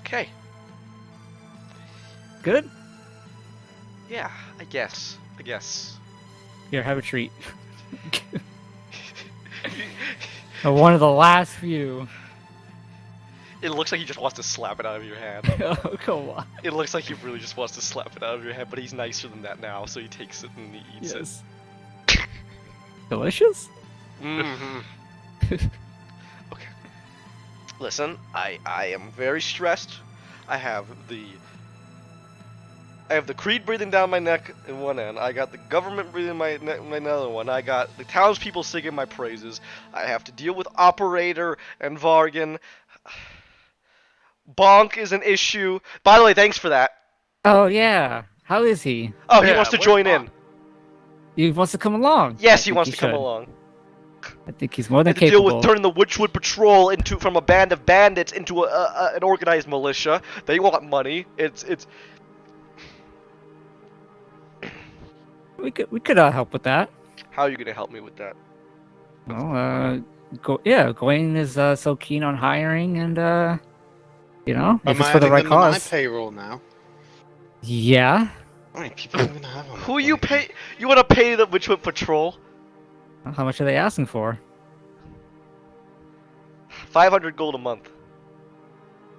Okay. Good? Yeah, I guess. Here, have a treat. One of the last few. It looks like he just wants to slap it out of your hand. Oh, come on. It looks like he really just wants to slap it out of your hand, but he's nicer than that now, so he takes it and he eats Yes. Delicious? it. Mm-hmm. Okay. Listen, I am very stressed. I have the Creed breathing down my neck in one end. I got the government breathing my neck in another one. I got the townspeople singing my praises. I have to deal with Operator and Vargan. Bonk is an issue. By the way, thanks for that. Oh, yeah. How is he? Oh, he Yeah, wants to where's join Bonk? in. He wants to come along. Yes, I he think wants to come should. along. I think he's more than And to deal capable. with turning the Witchwood Patrol from a band of bandits into an organized militia. They want money. It's We could help with that. How are you gonna help me with that? Well, Gawain is so keen on hiring, and you know, if Am it's I for the adding right them to my cause. payroll now? Yeah. How many people am I gonna have on Who that you plane? pay? You wanna pay the Witchwood Patrol? How much are they asking for? 500 gold a month.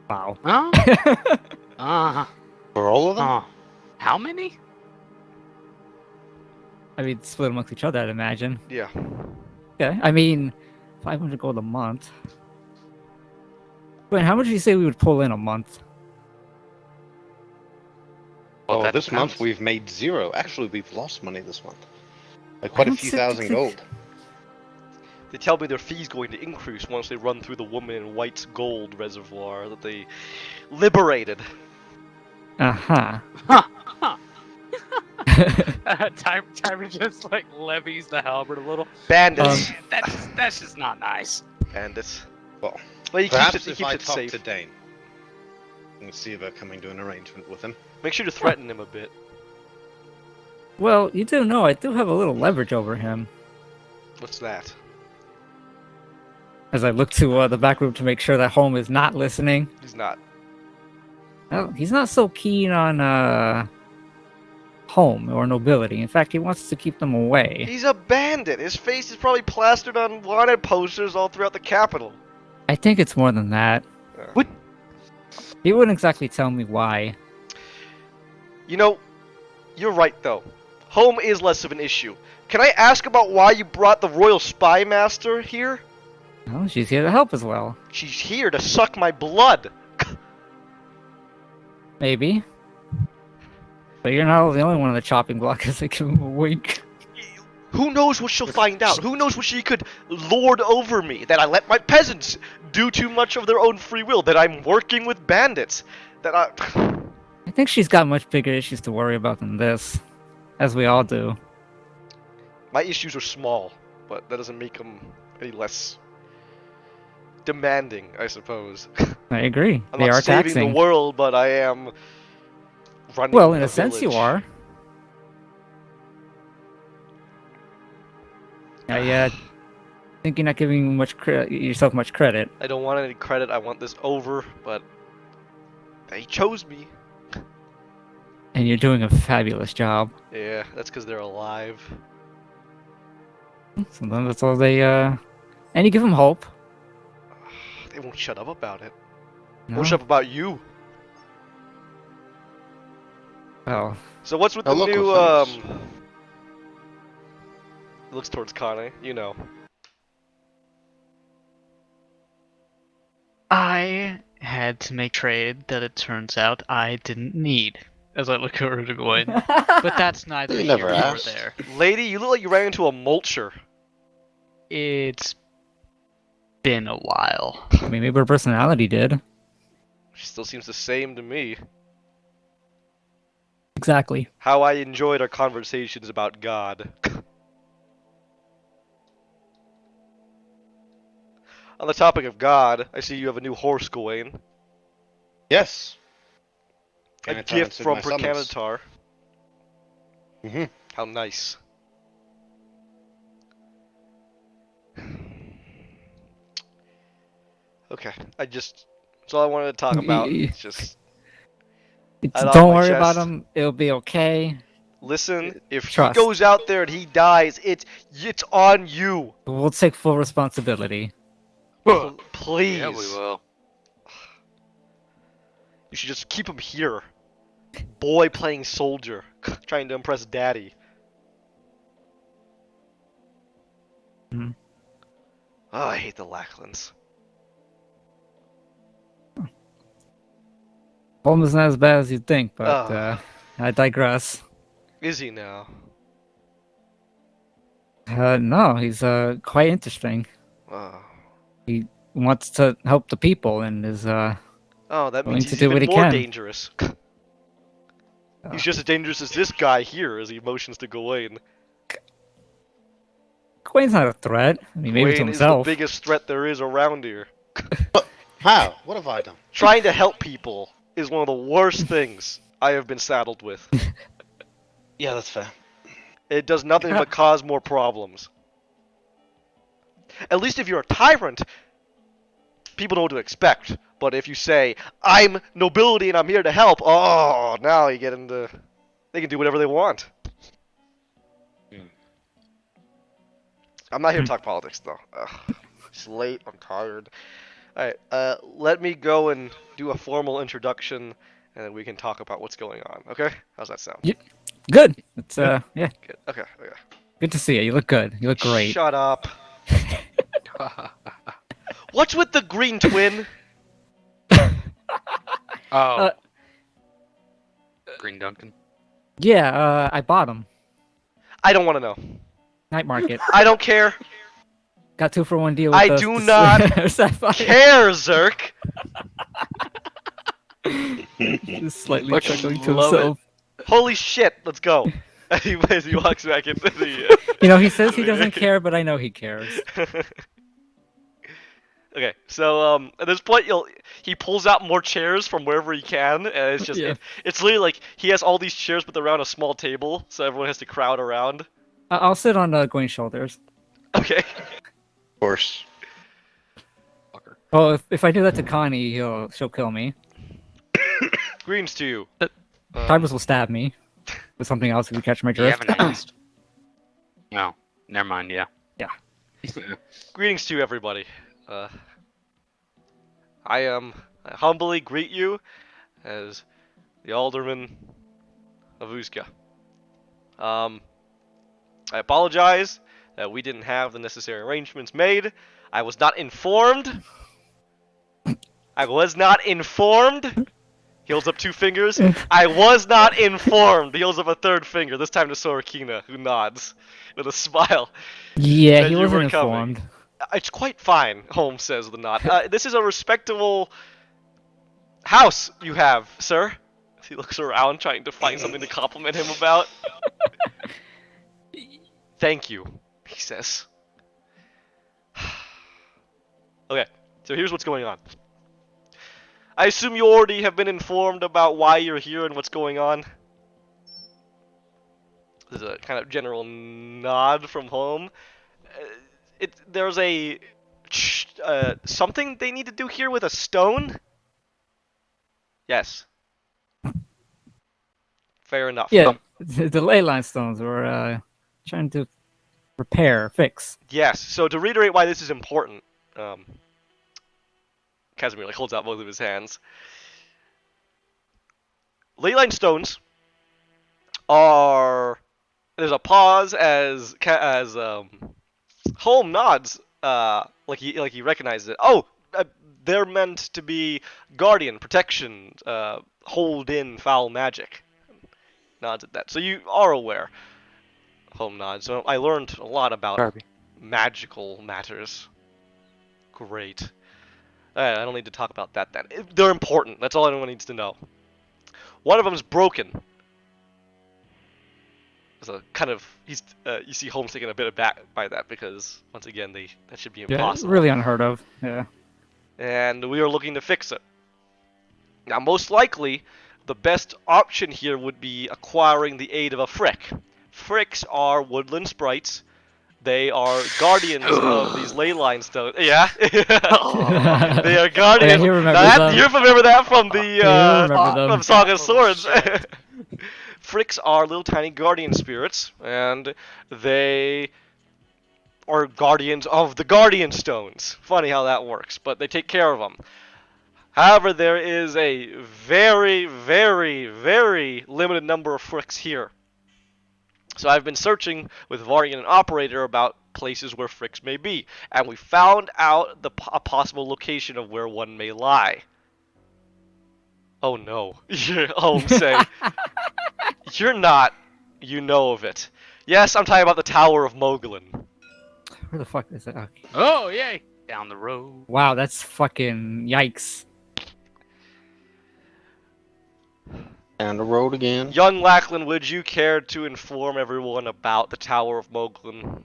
Wow. Huh? For all of them? How many? I mean, split amongst each other, I'd imagine. Yeah. Okay. I mean, 500 gold a month. Wait, how much did you say we would pull in a month? Well, Oh, that this month depends. we've made 0. Actually, we've lost money this month. Like quite a don't few see- thousand gold. They tell me their fee's going to increase once they run through the Woman in White's gold reservoir that they liberated. Uh-huh. Timer just like levies the halberd a little. Bandits. That's just not nice. Bandits. Well, But he perhaps keeps it, if he I keeps it talk safe. to Dane and see about coming to an arrangement with him. Make sure to threaten him a bit. Well, you do know I do have a little leverage over him. What's that? As I look to the back room to make sure that Home is not listening. He's not. Well, he's not so keen on home or nobility. In fact, he wants to keep them away. He's a bandit. His face is probably plastered on wanted posters all throughout the capital. I think it's more than that. What? He wouldn't exactly tell me why. You know, you're right though. Home is less of an issue. Can I ask about why you brought the Royal Spy Master here? Well, she's here to help as well. She's here to suck my blood. Maybe. But you're not the only one on the chopping block, as I give him a wink. Who knows what she'll find out? Who knows what she could lord over me? That I let my peasants do too much of their own free will? That I'm working with bandits? That I... I think she's got much bigger issues to worry about than this. As we all do. My issues are small, but that doesn't make them any less demanding, I suppose. I agree. I'm They not are saving taxing. the world, but I am running Well, in a a sense you village. are. I think you're not giving yourself much credit. I don't want any credit. I want this over, but they chose me. And you're doing a fabulous job. Yeah, that's because they're alive. So then that's all they, and you give them hope. They won't shut up about it. No? Won't shut up about you. Well, So what's with Now the look new, what things. looks towards Kane, you know. I had to make trade that it turns out I didn't need. As I look over to Gwen. But that's neither You here never nor asked. there. Lady, you look like you ran into a mulcher. It's been a while. I mean, maybe her personality did. She still seems the same to me. Exactly. How I enjoyed our conversations about God. On the topic of God, I see you have a new horse, Gawain. Yes. A Canitar gift answered from my summons. Percanitar. Mm-hmm. How nice. Okay, that's all I wanted to talk about. It's just, I'd off Don't my worry about chest. him. It'll be okay. listen, if he Trust. goes out there and he dies, it's on you. We'll take full responsibility. Please. Yeah, we will. You should just keep him here. Boy playing soldier, trying to impress daddy. Mhm. Oh, I hate the Lacklands. Holmes is not as bad as you'd think, but Ugh. I digress. Is he now? No, he's quite interesting. Oh. He wants to help the people and is Oh, that Willing means to he's do what even he more can. dangerous. He's just as dangerous as this guy here as he motions to Gawain. Quain's not a threat. I mean, maybe to Gawain is the himself. biggest threat there is around here. How? What have I done? Trying to help people is one of the worst things I have been saddled with. Yeah, that's fair. It does nothing but cause more problems. At least if you're a tyrant, people know what to expect. But if you say, I'm nobility and I'm here to help, oh, now you get into... They can do whatever they want. I'm not here to talk politics, though. Ugh. It's late, I'm tired. Alright, let me go and do a formal introduction, and then we can talk about what's going on, okay? How's that sound? Yeah. Good. It's yeah. Good. Okay, okay. Good to see you. You look good. You look great. Shut up. What's with the green twin? Oh. Green Duncan. Yeah, I bought him. I don't want to know. Night market. I don't care. Got 2-for-1 deal with I us do this- not Sapphire. Care, Zerk. Just slightly Fucking chuckling to love it. himself. Holy shit, let's go. As he walks back into the... You know, he says he doesn't care, but I know he cares. Okay, so at this point, he pulls out more chairs from wherever he can, and it's just Yeah. it's literally like he has all these chairs, but they're around a small table, so everyone has to crowd around. I'll sit on Gwen's shoulders. Okay. Of course. Fucker. Oh, if I do that to Connie, she'll kill me. Greens to you. Tybus will stab me with something else if you catch my You drift. haven't asked. No. Never mind, yeah. Greetings to you, everybody. I humbly greet you as the Alderman of Uzka. I apologize that we didn't have the necessary arrangements made. I was not informed. I was not informed. He holds up 2 fingers. I was not informed. He holds up a 3rd finger, this time to Sorokina, who nods with a smile. Yeah, That he you wasn't were coming. informed. It's quite fine, Holmes says with a nod. This is a respectable house you have, sir. He looks around trying to find something to compliment him about. Thank you, he says. Okay, so here's what's going on. I assume you already have been informed about why you're here and what's going on. There's a kind of general nod from home. There's a something they need to do here with a stone. Yes. Fair enough. Yeah, the ley line stones were trying to fix. Yes. So to reiterate why this is important, Casimir like holds out both of his hands. Ley line stones are. There's a pause as Holm nods, like he recognizes it. Oh, they're meant to be guardian, protection, hold in foul magic. Nods at that. So you are aware. Holm nods. So I learned a lot about magical matters. Great. I don't need to talk about that then. They're important. That's all anyone needs to know. One of them's broken. So kind of, you see Holmes taken a bit aback by that because once again that should be impossible. Yeah, really unheard of. Yeah. And we are looking to fix it. Now, most likely, the best option here would be acquiring the aid of a Frick. Fricks are woodland sprites. They are guardians of these ley line stones. Yeah? They are guardians. Oh, yeah, you remember that from the from Song of Swords. Shit. Fricks are little tiny guardian spirits, and they are guardians of the guardian stones. Funny how that works, but they take care of them. However, there is a very, very, very limited number of Fricks here. So I've been searching with Varian and Operator about places where Fricks may be, and we found out a possible location of where one may lie. Oh no, Holmes say. You're not. You know of it. Yes, I'm talking about the Tower of Moglin. Where the fuck is it? Okay. Oh, yay! Down the road. Wow, that's fucking yikes. Down the road again. Young Lackland, would you care to inform everyone about the Tower of Moglin?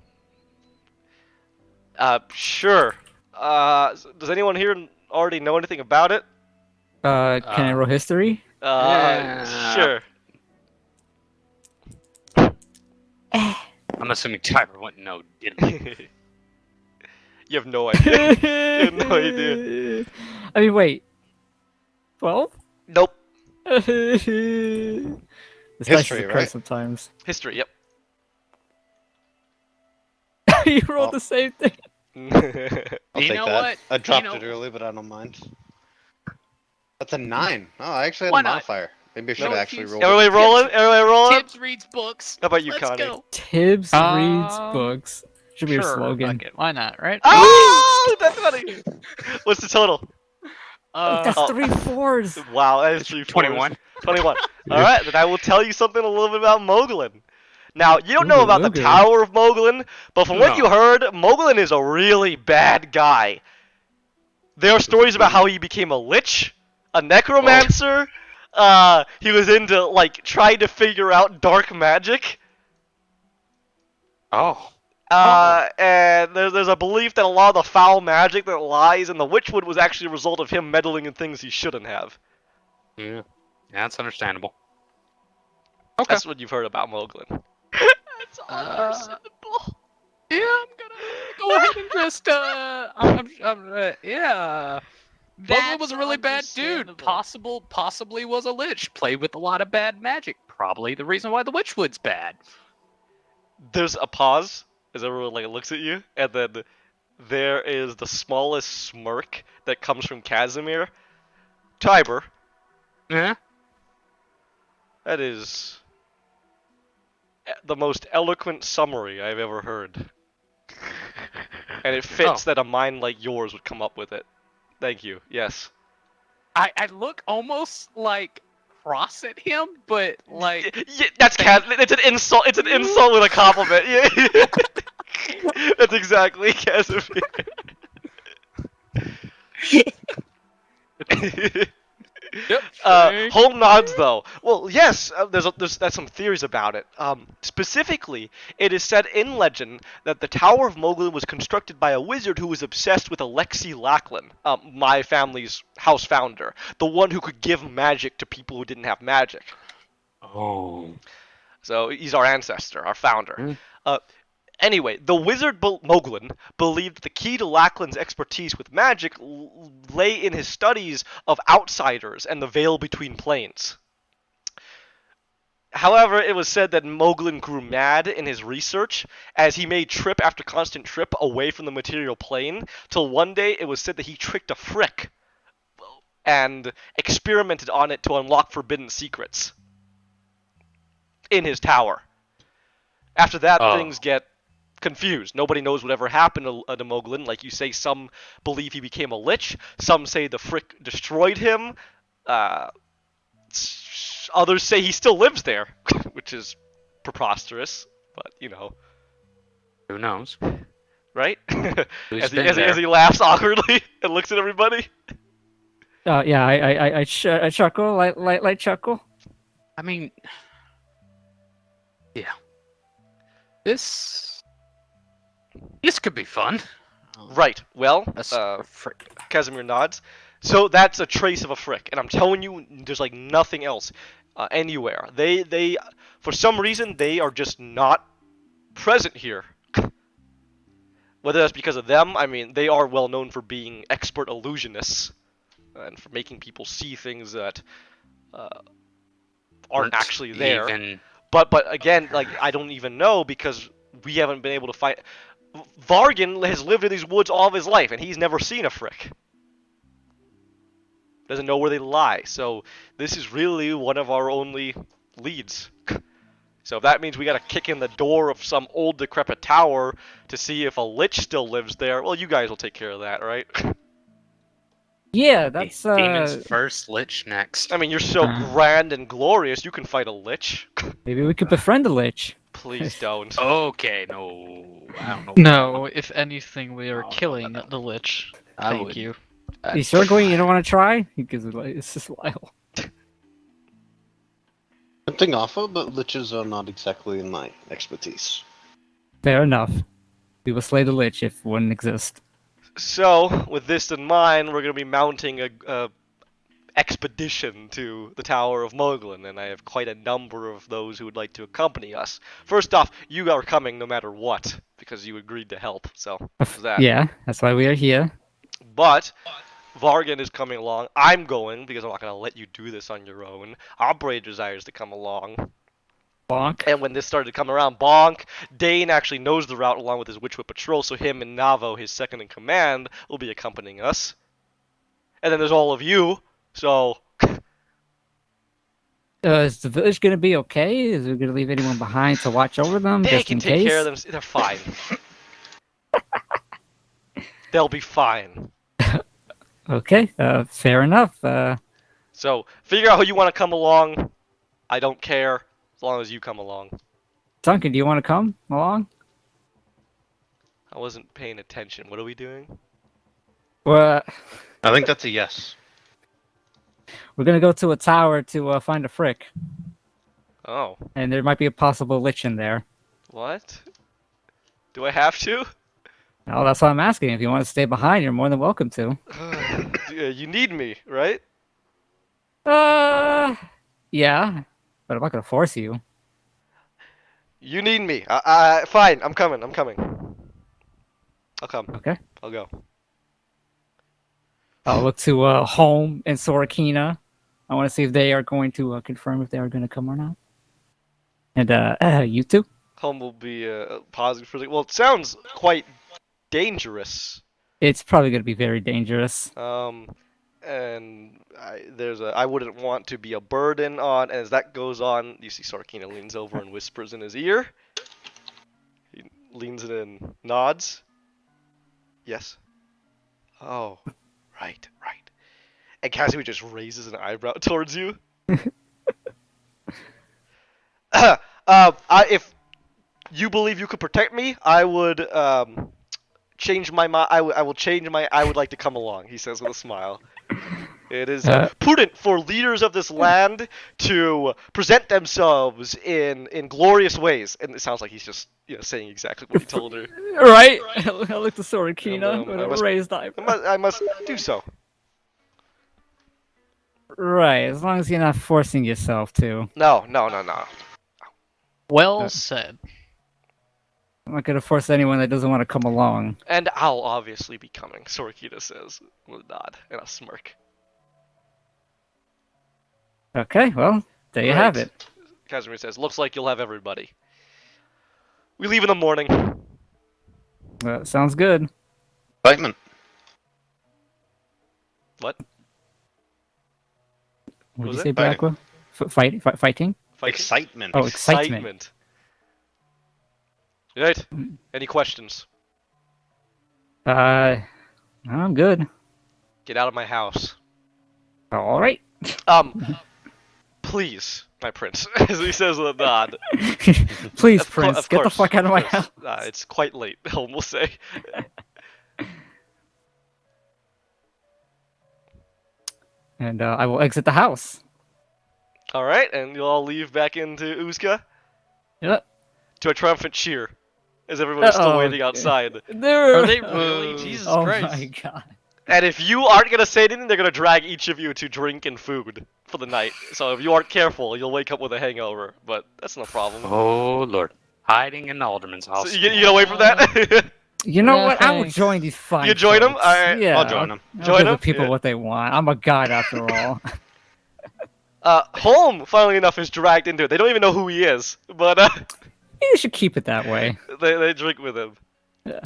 Sure. Does anyone here already know anything about it? Can I roll history? Sure. I'm assuming Tyler wouldn't know, didn't he? You have no idea. You have no idea. I mean, wait. 12? Nope. History, right? Sometimes. History, yep. You rolled the same thing. I'll You take know that. what? I dropped You know- it early, but I don't mind. That's a 9. Oh, I actually had Why a not? modifier. Maybe I should No, actually he's- roll it. Everybody rolling? Everybody rolling? Tibbs reads books. How about you, Let's Connie? go. Tibbs reads Um, books. Should be your Sure, slogan. fuck it, why not, right? Oh, that's funny. What's the total? That's Oh. 3 4s. Wow, that is 3 21. 21. Alright, then I will tell you something a little bit about Moglin. Now, you don't know about the okay. Tower of Moglin, but from what No. you heard, Moglin is a really bad guy. There are stories about how he became a lich, a necromancer, he was into, like, trying to figure out dark magic. Oh. And there's a belief that a lot of the foul magic that lies in the Witchwood was actually a result of him meddling in things he shouldn't have. Yeah. That's understandable. Okay. That's what you've heard about Moglin. That's understandable. Yeah, I'm gonna go ahead and just, yeah. Bugler was a really bad dude. Possibly was a lich. Played with a lot of bad magic. Probably the reason why the Witchwood's bad. There's a pause as everyone like looks at you, and then there is the smallest smirk that comes from Casimir. Tiber, Yeah. that is the most eloquent summary I've ever heard. And it fits that a mind like yours would come up with it. Thank you. Yes. I look almost like cross at him, but like Yeah, that's it's an insult. It's an insult with a compliment. Yeah. That's exactly Casimir. yep. Home nods though. Well, yes, there's some theories about it. Specifically, it is said in legend that the Tower of Moglin was constructed by a wizard who was obsessed with Alexei Lachlan, my family's house founder, the one who could give magic to people who didn't have magic. Oh. So he's our ancestor, our founder. Anyway, the wizard Moglin believed the key to Lachlan's expertise with magic lay in his studies of outsiders and the veil between planes. However, it was said that Moglin grew mad in his research as he made trip after constant trip away from the material plane, till one day it was said that he tricked a frick and experimented on it to unlock forbidden secrets in his tower. After that, things get confused. Nobody knows whatever happened to Moglin. Like you say, some believe he became a lich. Some say the frick destroyed him. Others say he still lives there, which is preposterous. But you know, Who knows? right? Who's as he laughs awkwardly and looks at everybody. Yeah, I chuckle, light chuckle. I mean, yeah. This could be fun. Right. Well, Frick. Casimir nods. So that's a trace of a frick, and I'm telling you, there's like nothing else anywhere. They, for some reason, they are just not present here. Whether that's because of them, I mean, they are well known for being expert illusionists and for making people see things that aren't actually there. But again, like I don't even know because we haven't been able to find. Vargan has lived in these woods all of his life, and he's never seen a frick. Doesn't know where they lie. So this is really one of our only leads. So if that means we gotta kick in the door of some old decrepit tower to see if a lich still lives there, well, you guys will take care of that, right? Yeah, that's Demons first, Lich next. I mean, you're so grand and glorious, you can fight a lich. Maybe we could befriend a lich. Please don't. Okay, no. I don't know. No, if anything, we are killing the Lich. I Thank would- you. You sure, Gwen? You don't want to try? Because it's just Lyle. Tempting offer, but liches are not exactly in my expertise. Fair enough. We will slay the lich if one exists. So, with this in mind, we're going to be mounting a expedition to the Tower of Moglin, and I have quite a number of those who would like to accompany us. First off, you are coming no matter what, because you agreed to help, so there's that. Yeah, that's why we are here. But Vargan is coming along. I'm going, because I'm not going to let you do this on your own. Aubrey desires to come along. Bonk. And when this started to come around, bonk, Dane actually knows the route along with his Witchwood Patrol, so him and Navo, his second in command, will be accompanying us. And then there's all of you, so... Is the village gonna be okay? Is we gonna leave anyone behind to watch over them, They just can in take case? care of them. They're fine. They'll be fine. Okay, fair enough. So, figure out how you want to come along. I don't care, as long as you come along. Duncan, do you want to come along? I wasn't paying attention. What are we doing? Well, I think that's a yes. we're gonna go to a tower to find a frick, Oh, and there might be a possible lich in there. what? Do I have to? No, that's why I'm asking. If you want to stay behind, you're more than welcome to. You need me, right? Yeah, but I'm not gonna force you. You need me. Fine. I'm coming. I'll come. Okay. I'll go. I'll look to Home and Sorakina. I want to see if they are going to confirm if they are going to come or not. And you two? Home will be positive for the. Well, it sounds quite dangerous. It's probably going to be very dangerous. and I wouldn't want to be a burden on. And as that goes on, you see Sorkina leans over and whispers in his ear. He leans in and nods. Yes. Oh, right. And Casimir just raises an eyebrow towards you. If you believe you could protect me, I would change my mind. I will change my. I would like to come along. He says with a smile. It is prudent for leaders of this land to present themselves in glorious ways. And it sounds like he's just saying exactly what he told her. Right? I looked at Sorkina with a raised eyebrow. I must do so. Right, as long as you're not forcing yourself to. No. Well said. I'm not gonna force anyone that doesn't want to come along. And I'll obviously be coming, Sorkita says with a nod and a smirk. Okay, well, there you have Right. it. Casimir says, looks like you'll have everybody. We leave in the morning. Sounds good. Excitement. What? What was did you it? say, Blackwood? Fighting? Fighting? Excitement. Oh, excitement. Right. Any questions? I'm good. Get out of my house. All right. Please, my prince, as he says with a nod. Please, Of Prince, get the course, fuck out of my course. house. It's quite late, Helm will say. And I will exit the house. Alright, and you'll all leave back into Uzka Yep. to a triumphant cheer, as everybody's still Uh-oh. waiting outside. Are they really? Jesus Oh Christ. my god. And if you aren't gonna say anything, they're gonna drag each of you to drink and food for the night. So if you aren't careful, you'll wake up with a hangover. But that's no problem. Oh lord. Hiding in the alderman's house. So you get away from that? You know No, what? I will thanks. join these fine You join 'em? folks. Alright, Yeah, I'll join them. I'll Join give 'em? the people Yeah. what they want. I'm a god after all. Holm, funnily enough, is dragged into it. They don't even know who he is, but You should keep it that way. they drink with him. Yeah.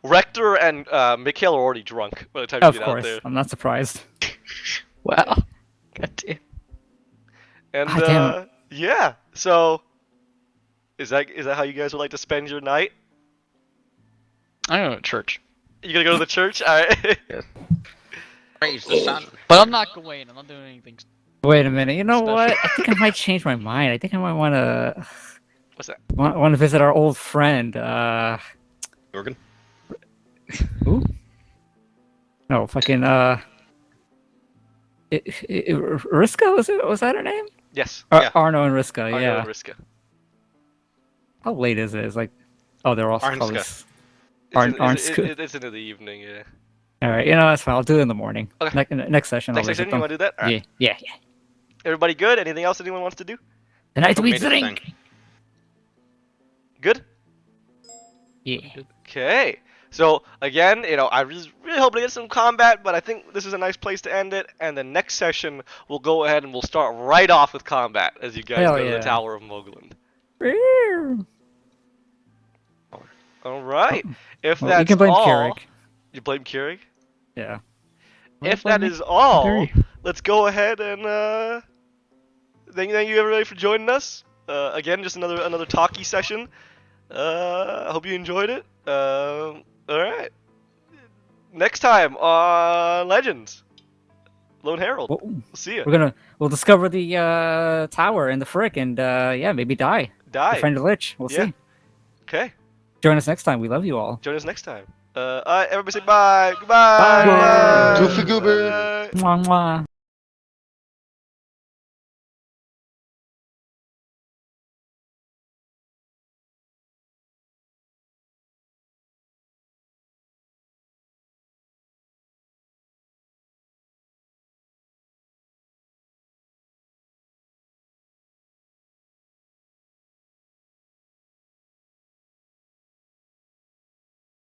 Rector and Mikhail are already drunk by the time Of you get out course. there. I'm not surprised. Wow. God damn. And God damn yeah, so is that how you guys would like to spend your night? I go to church. You gonna go to the church? Alright. Praise the sun. But I'm not going. I'm not doing anything. Wait a minute. You know Special. what? I think I might change my mind. I think I might want to What's that? want to visit our old friend. Jorgen? Who? No, fucking Riska, was that her name? Yes. Yeah. Arno and Riska, Arno yeah. and Riska. How late is it? It's like, oh, they're all probably. Arnska. It's into the evening, yeah. All right, that's fine. I'll do it in the morning. Okay. Next session. Next I'll session, visit you them. want to do that? Alright. Yeah. Everybody good? Anything else anyone wants to do? Tonight we Made a drink. thing. Good? Yeah. Okay. So, again, I was really hoping to get some combat, but I think this is a nice place to end it. And the next session, we'll go ahead and we'll start right off with combat as you guys Hell go to yeah. the Tower of Mogland. Alright. If Well, that's you can blame all... Keurig. You blame Keurig? Yeah. If that is all, let's go ahead and thank you everybody for joining us. Again, just another talkie session. I hope you enjoyed it. All right. Next time on Legends, Lone Herald. Well, We'll see you. we'll discover the tower and the frick, and maybe die. Die. Defend the Lich. We'll Yeah. see. Okay. Join us next time. We love you all. Join us next time. All right. Everybody say bye. Goodbye. Bye. Goofy goober. Bye. Mwah, mwah.